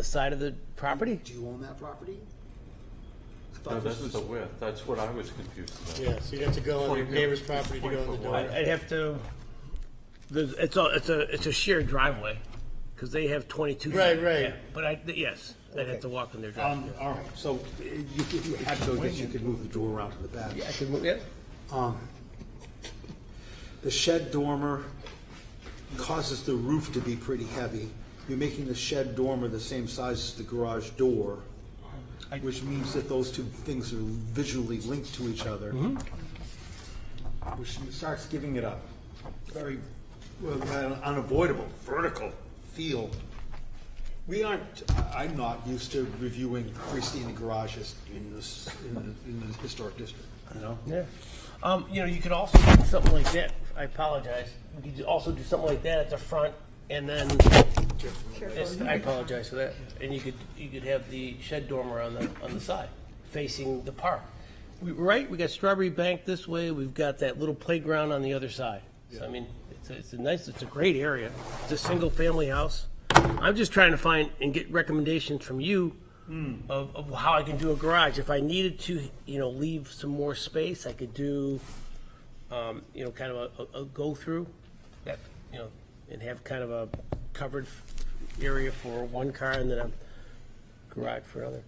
side of the property. Do you own that property? I No, thought this that's was. the width, that's what I was confused about. Yeah, so you have to go on your 20 neighbor's property to go in the 20 door. I'd have to. It's a shared driveway, because they have 22. Right, feet. right. Yeah, but I'd have to walk in their driveway. All right, so if you had to, I guess you could move the door around to the back. Yeah, I could move. Yeah. The shed dormer causes the roof to be pretty heavy. You're making the shed dormer the same size as the garage door, which means that those two things are visually linked to each other, which starts giving it a very unavoidable vertical feel. I'm not used to reviewing freestanding garages in the historic district, you know? Yeah. You could also do something like that. I apologize. You could also do something like that at the front, and then. I apologize for that. And you could have the shed dormer on the side, facing the park. We got Strawberry Bank this way. We've got that little playground on the other side. So I mean, it's a great area. It's a single family house. I'm just trying to find and get recommendations from you of how I can do a garage. If I needed to, leave some more space, I could do, kind of a go through that, and have kind of a covered area for one car and then a garage for another.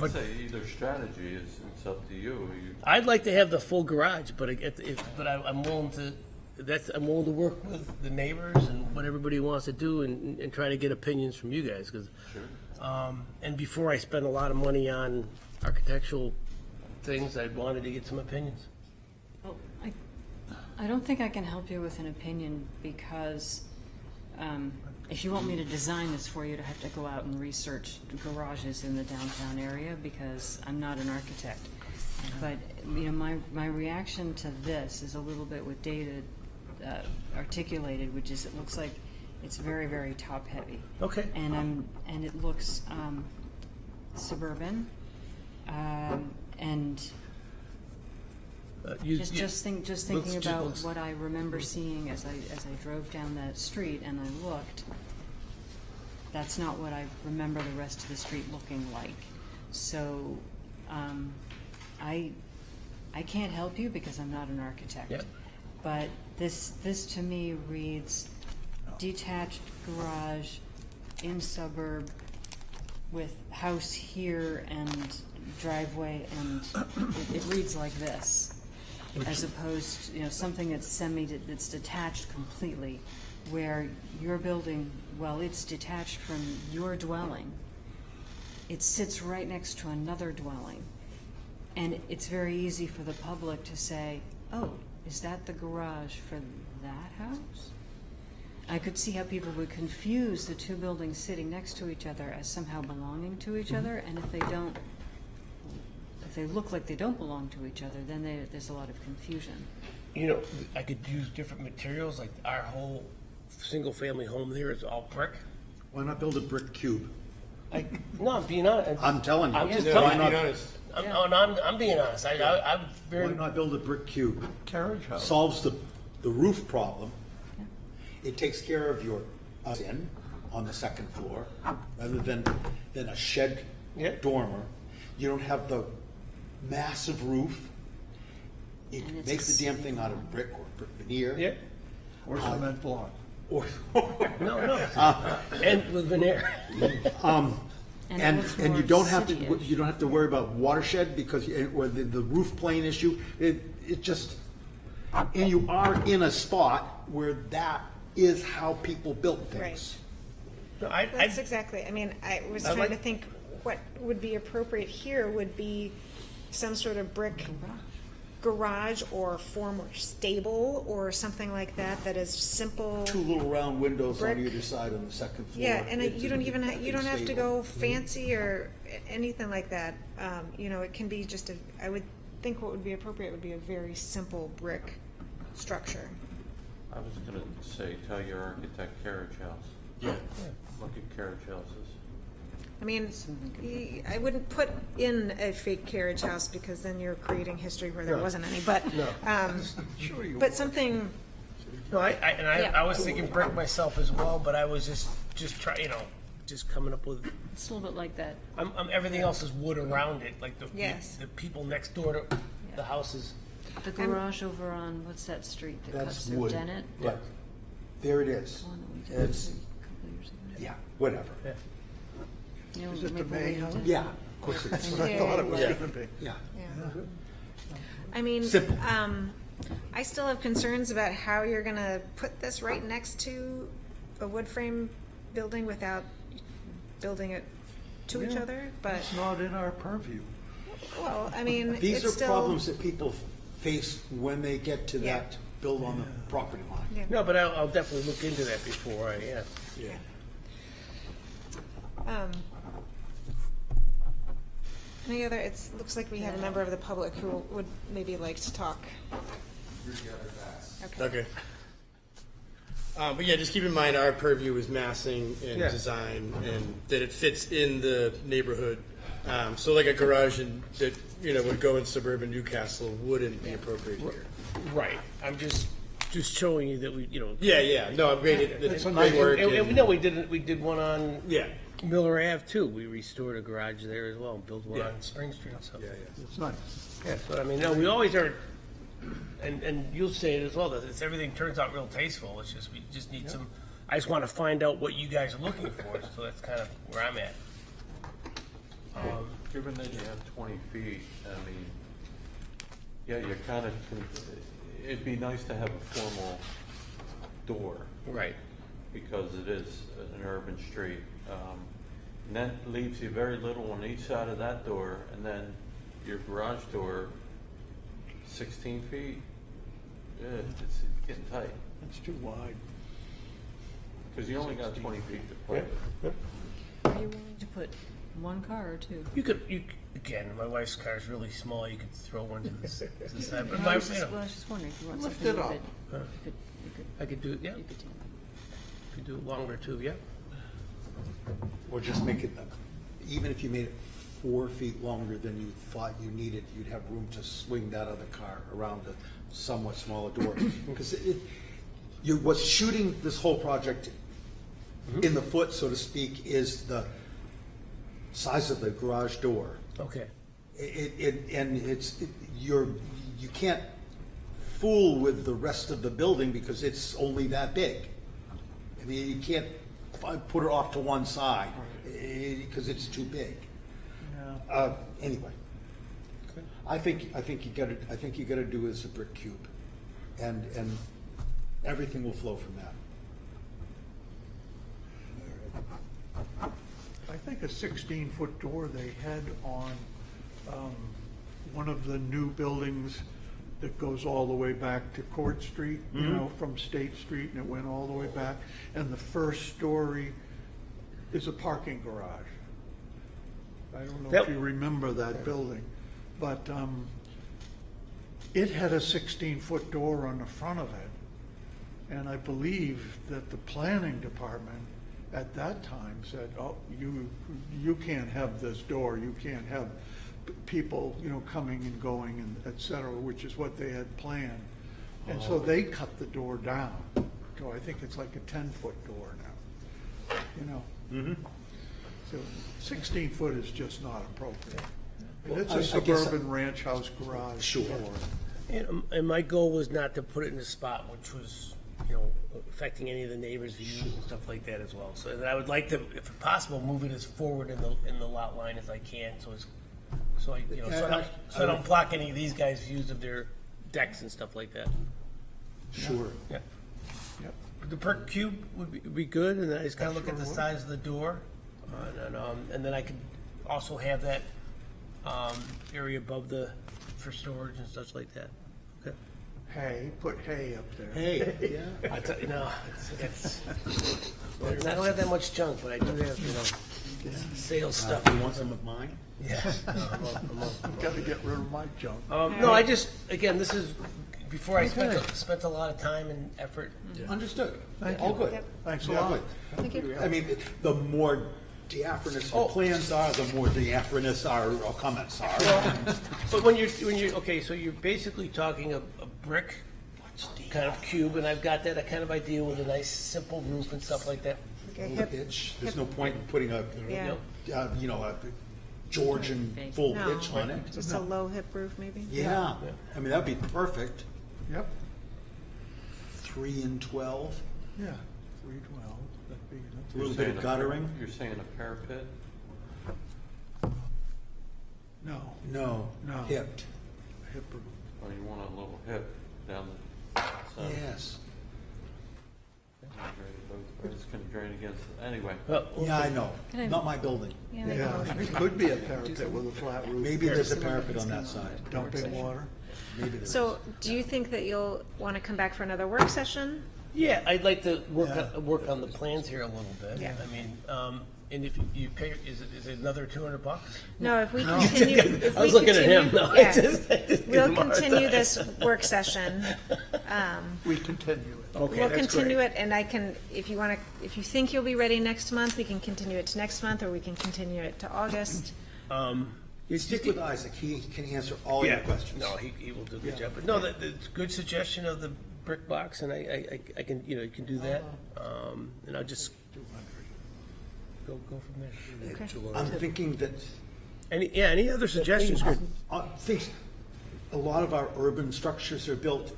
I'd say either strategy it's up to you. I'd like to have the full garage, but I'm willing to. I'm willing to work with the neighbors and what everybody wants to do, and try to get opinions from you guys. Because, and before I spend a lot of money on architectural things, I wanted to get some opinions. I don't think I can help you with an opinion, because if you want me to design this for you, I'd have to go out and research garages in the downtown area, because I'm not an architect. But my reaction to this is a little bit what David articulated, which is it looks like it's very, very top heavy. Okay. And it looks suburban, and just thinking about what I remember seeing as I drove down that street and I looked. that's not what I remember the rest of the street looking like. So I can't help you because I'm not an architect. Yep. But this to me reads detached garage in suburb with house here and driveway, and it reads like this, as opposed to, something that's detached completely, where your building, well, it's detached from your dwelling. It sits right next to another dwelling. And it's very easy for the public to say, oh, is that the garage for that house? I could see how people would confuse the two buildings sitting next to each other as somehow belonging to each other, and if they look like they don't belong to each other, then there's a lot of confusion. I could use different materials, like our whole single-family home there is all brick. Why not build a brick cube? No, I'm being honest. I'm telling you. I'm just Why telling not- you. I'm being honest. I'm very. Why not build a brick cube? Carriage house. Solves the roof problem. It takes care of your in on the second floor, rather than a shed dormer. You don't have the massive roof. It makes the damn thing out of brick or brick veneer. Yeah. Or cement block. Or No. And with veneer. And you don't have to worry about watershed because or the roof plane issue. It just, and you are in a spot where that is how people built things. That's exactly, I was trying to think what would be appropriate here would be some sort of brick garage or former stable or something like that that is simple. Two little round windows brick. on either side on the second floor. Yeah, and It's you don't even you don't have to stable. go fancy or anything like that. It can be just I would think what would be appropriate would be a very simple brick structure. I was going to say, tell your architect carriage house. Yeah. Look at carriage houses. I wouldn't put in a fake carriage house because then you're creating history where there wasn't any. But but something. No, I was thinking brick myself as well, but I was just trying, just coming up with. It's a little bit like that. Everything else is wood around it, like the people next door to the houses. The garage over on, what's that street that cuts That's through wood. Dennett? Right. There it is. The one that we did It's, a couple years ago. yeah, whatever. Is it the May house? Yeah, of course it is. That's what I thought it was going to be. Yeah. Simple. I still have concerns about how you're going to put this right next to a wood frame building without building it to each other. But It's not in our purview. well, These it's are still, problems that people face when they get to that build on the property line. Yeah. No, but I'll definitely look into that before Yeah. Any other? It looks like we have a member of the public who would maybe like to talk. Okay. But yeah, just keep in mind our purview is massing and Yeah. design, and that it fits in the neighborhood. So like a garage that would go in suburban Newcastle wouldn't be appropriate here. Right. I'm just showing you that we, Yeah. No, I'm great. It's a great nice work. And we and- know we did one on Yeah. Miller Ave too. We restored a garage there as well, and built one Yeah. on Spring Street. So. It's nice. Yeah, but no, we always are, and you'll say it as well, that everything turns out real tasteful. It's just, we just need some, I just want to find out what you guys are looking for, so that's kind of where I'm at. Given that you have 20 feet, yeah, you kind of, it'd be nice to have a formal door. Right. Because it is an urban street. And that leaves you very little on each side of that door, and then your garage door, 16 feet, yeah, it's getting tight. It's too wide. Because you only got 20 feet to play with. Are you willing to put one car or two? Again, my wife's car is really small, you could throw one to the side. But I was just wondering if you want Lift something it a up. bit. I could do it, yeah. Could do it longer too, yeah. Or just make it, even if you made it 4 feet longer than you thought you needed, you'd have room to swing that other car around a somewhat smaller door. Because what's shooting this whole project in the foot, so to speak, is the size of the garage door. Okay. You can't fool with the rest of the building because it's only that big. I mean, you can't put it off to one side because it's too big. Anyway, I think you gotta do is a brick cube, and everything will flow from that. I think a 16-foot door they had on one of the new buildings that goes all the way back to Court Street, you know, from State Street, and it went all the way back. And the first story is a parking garage. I don't know if you remember that building, but it had a 16-foot door on the front of it. And I believe that the planning department at that time said, oh, you can't have this door, you can't have people, you know, coming and going and et cetera, which is what they had planned. And so they cut the door down. So I think it's like a 10-foot door now, you know. So 16 foot is just not appropriate. And it's a suburban ranch house garage door. And my goal was not to put it in a spot which was, you know, affecting any of the neighbors' views and stuff like that as well. So that I would like to, if possible, move it as forward in the lot line as I can, so I don't block any of these guys' views of their decks and stuff like that. Sure. Yeah. Yep. The brick cube would be good, and then I just kind of look at the size of the door, and then I could also have that area above for storage and such like that. Okay. Hay, put hay up there. Hay, yeah. I tell you, no, I don't have that much junk, but I do have, you know, sales stuff. You want some of mine? Yeah. Got to get rid of my junk. No, I just, again, this is before I spent a lot of time and effort. Understood. Thank All you. good. Yep. Thanks a Yeah, lot. good. Thank you. I mean, the more diaphanous the plans are, the more diaphanous our comments are. But when you're okay, so you're basically talking a brick kind of cube, and I've got that kind of idea with a nice simple roof and stuff like that. Pitch. There's no point in putting a Georgian full No, pitch on it. just a low hip roof maybe? Yeah. I mean, that'd be perfect. Yep. 3 and 12. Yeah. 312. That'd be. A little bit of guttering. You're saying a parapet? No. No. Hipped. Hip roof. Oh, you want a little hip down the side? Yes. It's going to drain against it. Anyway. Yeah, I know. Not my building. Yeah, it could be a parapet with a flat roof. Maybe there's a parapet on that side. Dumping water. Maybe there is. So do you think that you'll want to come back for another work session? Yeah, I'd like to work on the plans here a little bit. Yeah. I mean, and if you pay, is it another $200? No, if we continue. I was looking at him. No, yeah. I just We'll give him a hard continue time. this work session. We continue it. Okay, We'll that's continue great. it, and I can, if you think you'll be ready next month, we can continue it to next month, or we can continue it to August. Stick with Isaac. He can answer all your questions. No, he will do a good job. But no, it's a good suggestion of the brick box, and I can, you can do that. And I'll just go from there. Okay. I'm thinking that Any other suggestions? Good. A lot of our urban structures are built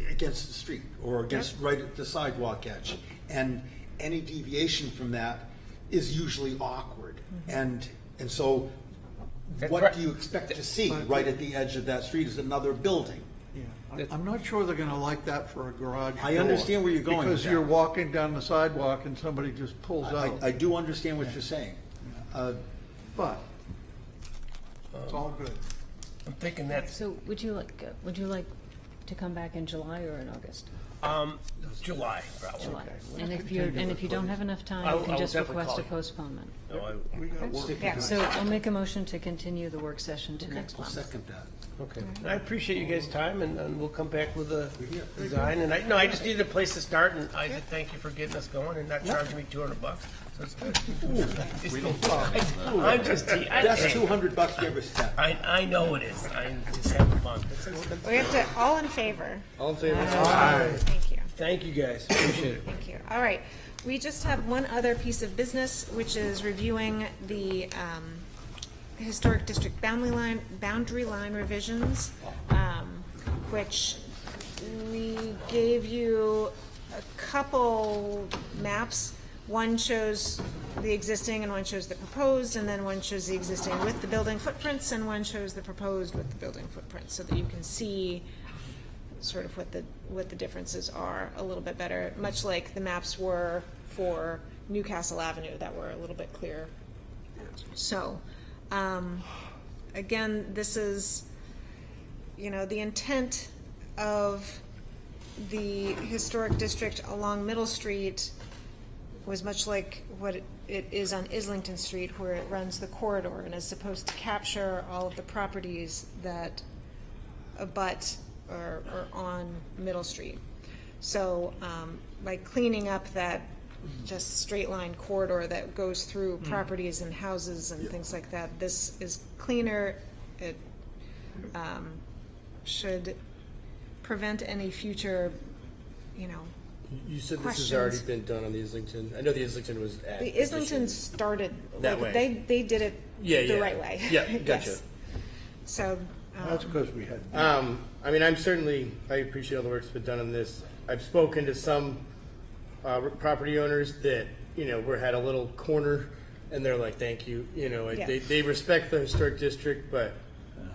against the street or against right at the sidewalk edge, and any deviation from that is usually awkward. And so, what do you expect to see right at the edge of that street is another building? Yeah, I'm not sure they're going to like that for a garage door. I understand where you're going with because that. you're walking down the sidewalk and somebody just pulls out. I do understand what you're saying. But it's all good. I'm thinking that So would you like to come back in July or in August? July, probably. July. And if you don't have enough time, you I can will just definitely request a call you. postponement. No, We got work. Yeah. So I'll make a motion to continue the work session to next I'll month. second that. Okay. I appreciate you guys' time, and we'll come back with a design. And I just needed a place to start, and I thank you for getting us going and not charging me $200. So it's good. I'm just That's $200 you ever spent. I know it is. I'm just having fun. We have to, all in favor? All in favor? Thank you. Thank you guys. Appreciate it. Thank you. All right. We just have one other piece of business, which is reviewing the historic district boundary line revisions, which we gave you a couple maps. One shows the existing and one shows the proposed, and then one shows the existing with the building footprints, and one shows the proposed with the building footprints, so that you can see sort of what the differences are a little bit better, much like the maps were for Newcastle Avenue that were a little bit clearer. So, again, this is, the intent of the historic district along Middle Street was much like what it is on Islington Street, where it runs the corridor and is supposed to capture all of the properties that abut or on Middle Street. So by cleaning up that just straight line corridor that goes through properties and houses and things like that, this is cleaner. It should prevent any future, You said this questions. has already been done on the Islington. I know the Islington was at The Islington started that like, way. They did it the right way. Yeah, gotcha. Yes. So That's because we had. I mean, I appreciate all the work that's been done on this. I've spoken to some property owners that, had a little corner, and they're like, thank you. Yeah. They respect the historic district, but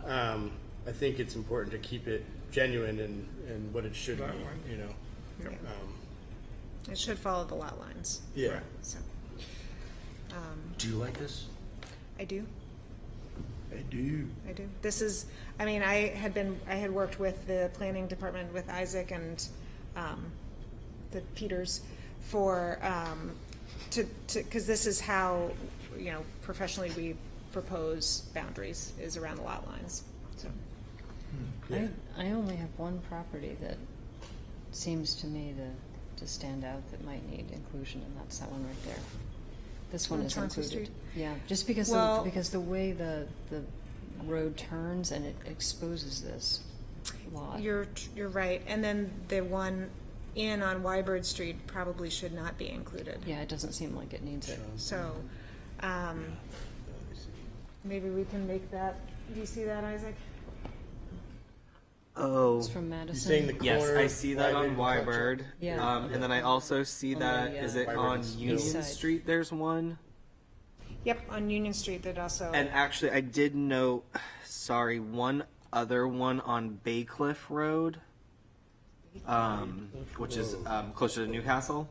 I think it's important to keep it genuine and what it should be, it should follow the lot lines. Yeah. So, Do you like this? I do. They do. I do. This is, I had worked with the planning department with Isaac and the Peters for, because this is how, professionally we propose boundaries is around the lot lines, so. I only have one property that seems to me to stand out that might need inclusion, and that's that one right there. This one On is Chauncey included. Street? Yeah, just because Well- because the way the road turns and it exposes this lot. You're right, and then the one in on Wybird Street probably should not be included. Yeah, it doesn't seem like it needs it. So, maybe we can make that, do you see that, Isaac? Oh. It's from Madison. saying the Yes, corner I of see that on Wybird and Wybird. Yeah. And then I also see that, is it Wybird on and Union East side. Street there's one? Yep, on Union Street that also. And actually, I did note, one other one on Baycliff Road, which is closer to Newcastle.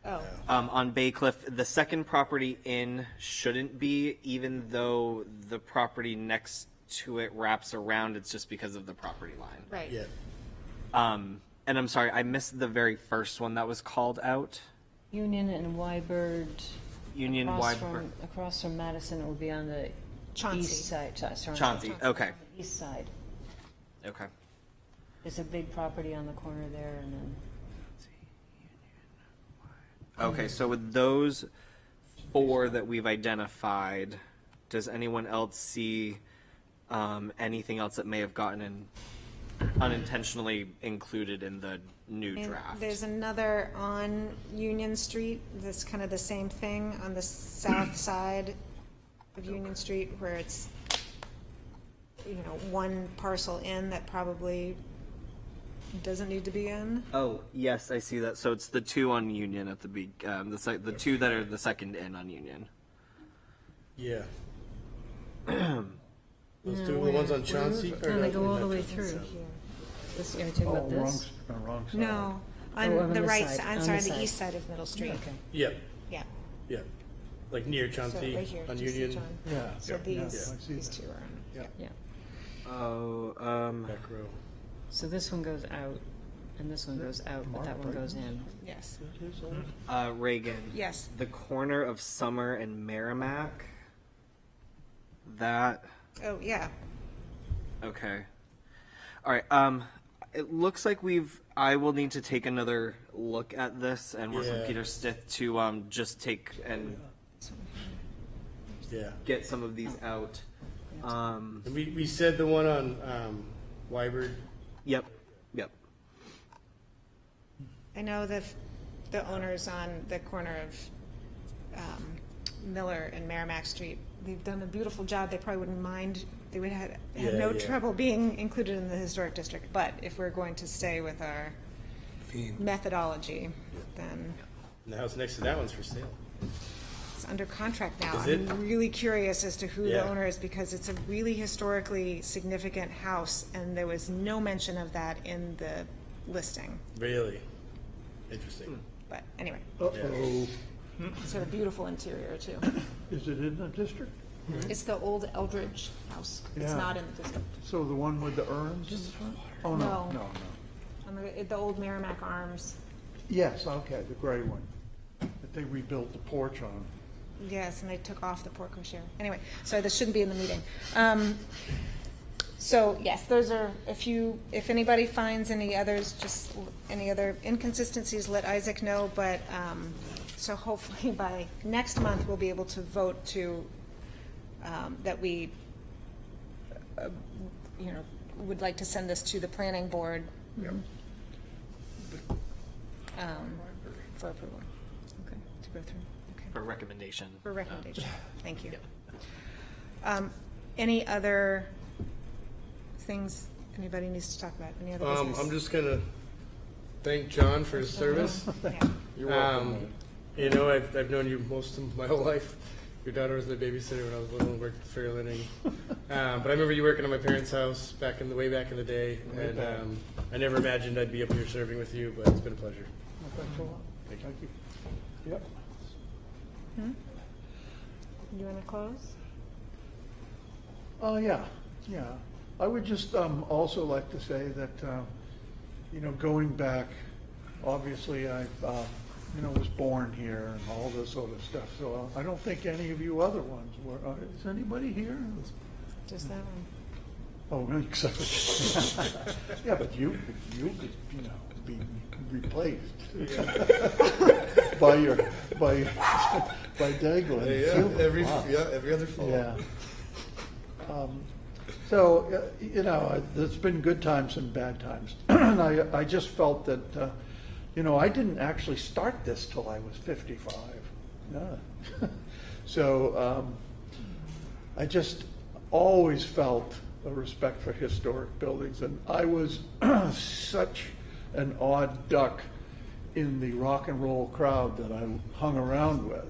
Oh. On Baycliff, the second property in shouldn't be, even though the property next to it wraps around. It's just because of the property line. Right. Yeah. And I'm sorry, I missed the very first one that was called out. Union and Wybird. Union Wybird. Across from Madison, it would be on the Chauncey. east side. Chauncey, okay. East side. Okay. There's a big property on the corner there, and then Okay, so with those 4 that we've identified, does anyone else see anything else that may have gotten unintentionally included in the new And draft? there's another on Union Street, that's kind of the same thing on the south side of Union Street, where it's, one parcel in that probably doesn't need to be in. Oh, yes, I see that. So it's the 2 on Union at the 2 that are the second in on Union. Yeah. Those two are the ones on Chauncey? Or no, they no, go all the not way Chauncey. through. This, are you talking about this? Wrong side. No, Oh, on on the this right side, side, I'm on sorry, this the side. east side of Middle Street. Okay. Yeah, Yeah, yeah. Like near so Chauncey right here. on do you see Union. John? Yeah. So Yeah, these, I see these that. 2 are on. Yeah. Yeah. Oh, Back row. So this one goes out, and this one goes out, but that one goes in. Yes. Reagan. Yes. The corner of Summer and Merrimack. That. Oh, yeah. Okay. All right. It looks like I will need to take another look at this and work with Yeah. Peter Stith to just take and Yeah. get some of these out. And we said the one on Wybird. Yep. Yep. I know that the owners on the corner of Miller and Merrimack Street. They've done a beautiful job. They probably wouldn't mind. They would have no trouble being included in the historic district. But if we're going to stay with our methodology, then And the house next to that one's for sale. it's under contract now. Is it? I'm really curious as to who the Yeah. owner is because it's a really historically significant house, and there was no mention of that in the listing. Really? Interesting. But anyway, Uh-oh. it's got a beautiful interior too. Is it in the district? It's the old Eldridge house. It's Yeah. not in the district. So the one with the urns in the front? Oh, no, No. no, no. On the old Merrimack Arms. Yes, okay, the gray one that they rebuilt the porch on. Yes, and they took off the porte cochere. Anyway, sorry, this shouldn't be in the meeting. So yes, those are a few. If anybody finds any others, just any other inconsistencies, let Isaac know. But so hopefully by next month we'll be able to vote to that we, would like to send this to the planning board for approval. Okay, to go through. Okay. For recommendation. For recommendation, thank you. Any other things anybody needs to talk about? Any other business? I'm just gonna thank John for his service. You're welcome. I've known you most of my whole life. Your daughter was my babysitter when I was little and worked at Fair Living. But I remember you working at my parents' house way back in the day, and I never imagined I'd be up here serving with you, but it's been a pleasure. Well, thanks a lot. Thank you. Yep. You want to close? Oh, yeah. I would just also like to say that, going back, obviously I, was born here and all this sort of stuff. So I don't think any of you other ones were. Is anybody here? Just that one. Oh, except for, yeah, but you could, be replaced by Daigle. Every other fall. Yeah. So, there's been good times and bad times. And I just felt that, I didn't actually start this till I was 55. No. So I just always felt a respect for historic buildings. And I was such an odd duck in the rock and roll crowd that I hung around with.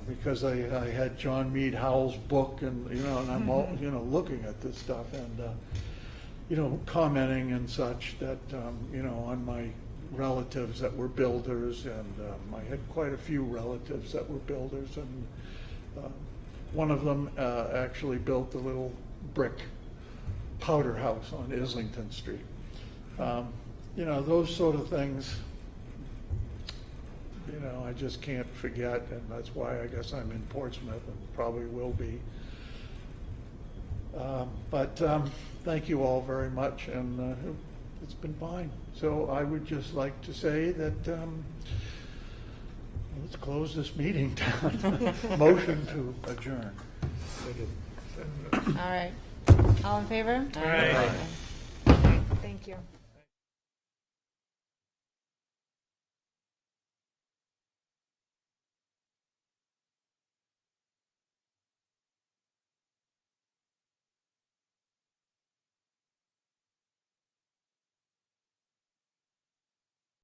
Because I had John Mead Howell's book and, and I'm all, looking at this stuff and, commenting and such that, on my relatives that were builders, and I had quite a few relatives that were builders, and one of them actually built a little brick powder house on Islington Street. Those sort of things, I just can't forget, and that's why I guess I'm in Portsmouth and probably will be. But thank you all very much, and it's been fine. So I would just like to say that let's close this meeting down. Motion to adjourn. All right. All in favor? All right. Thank you.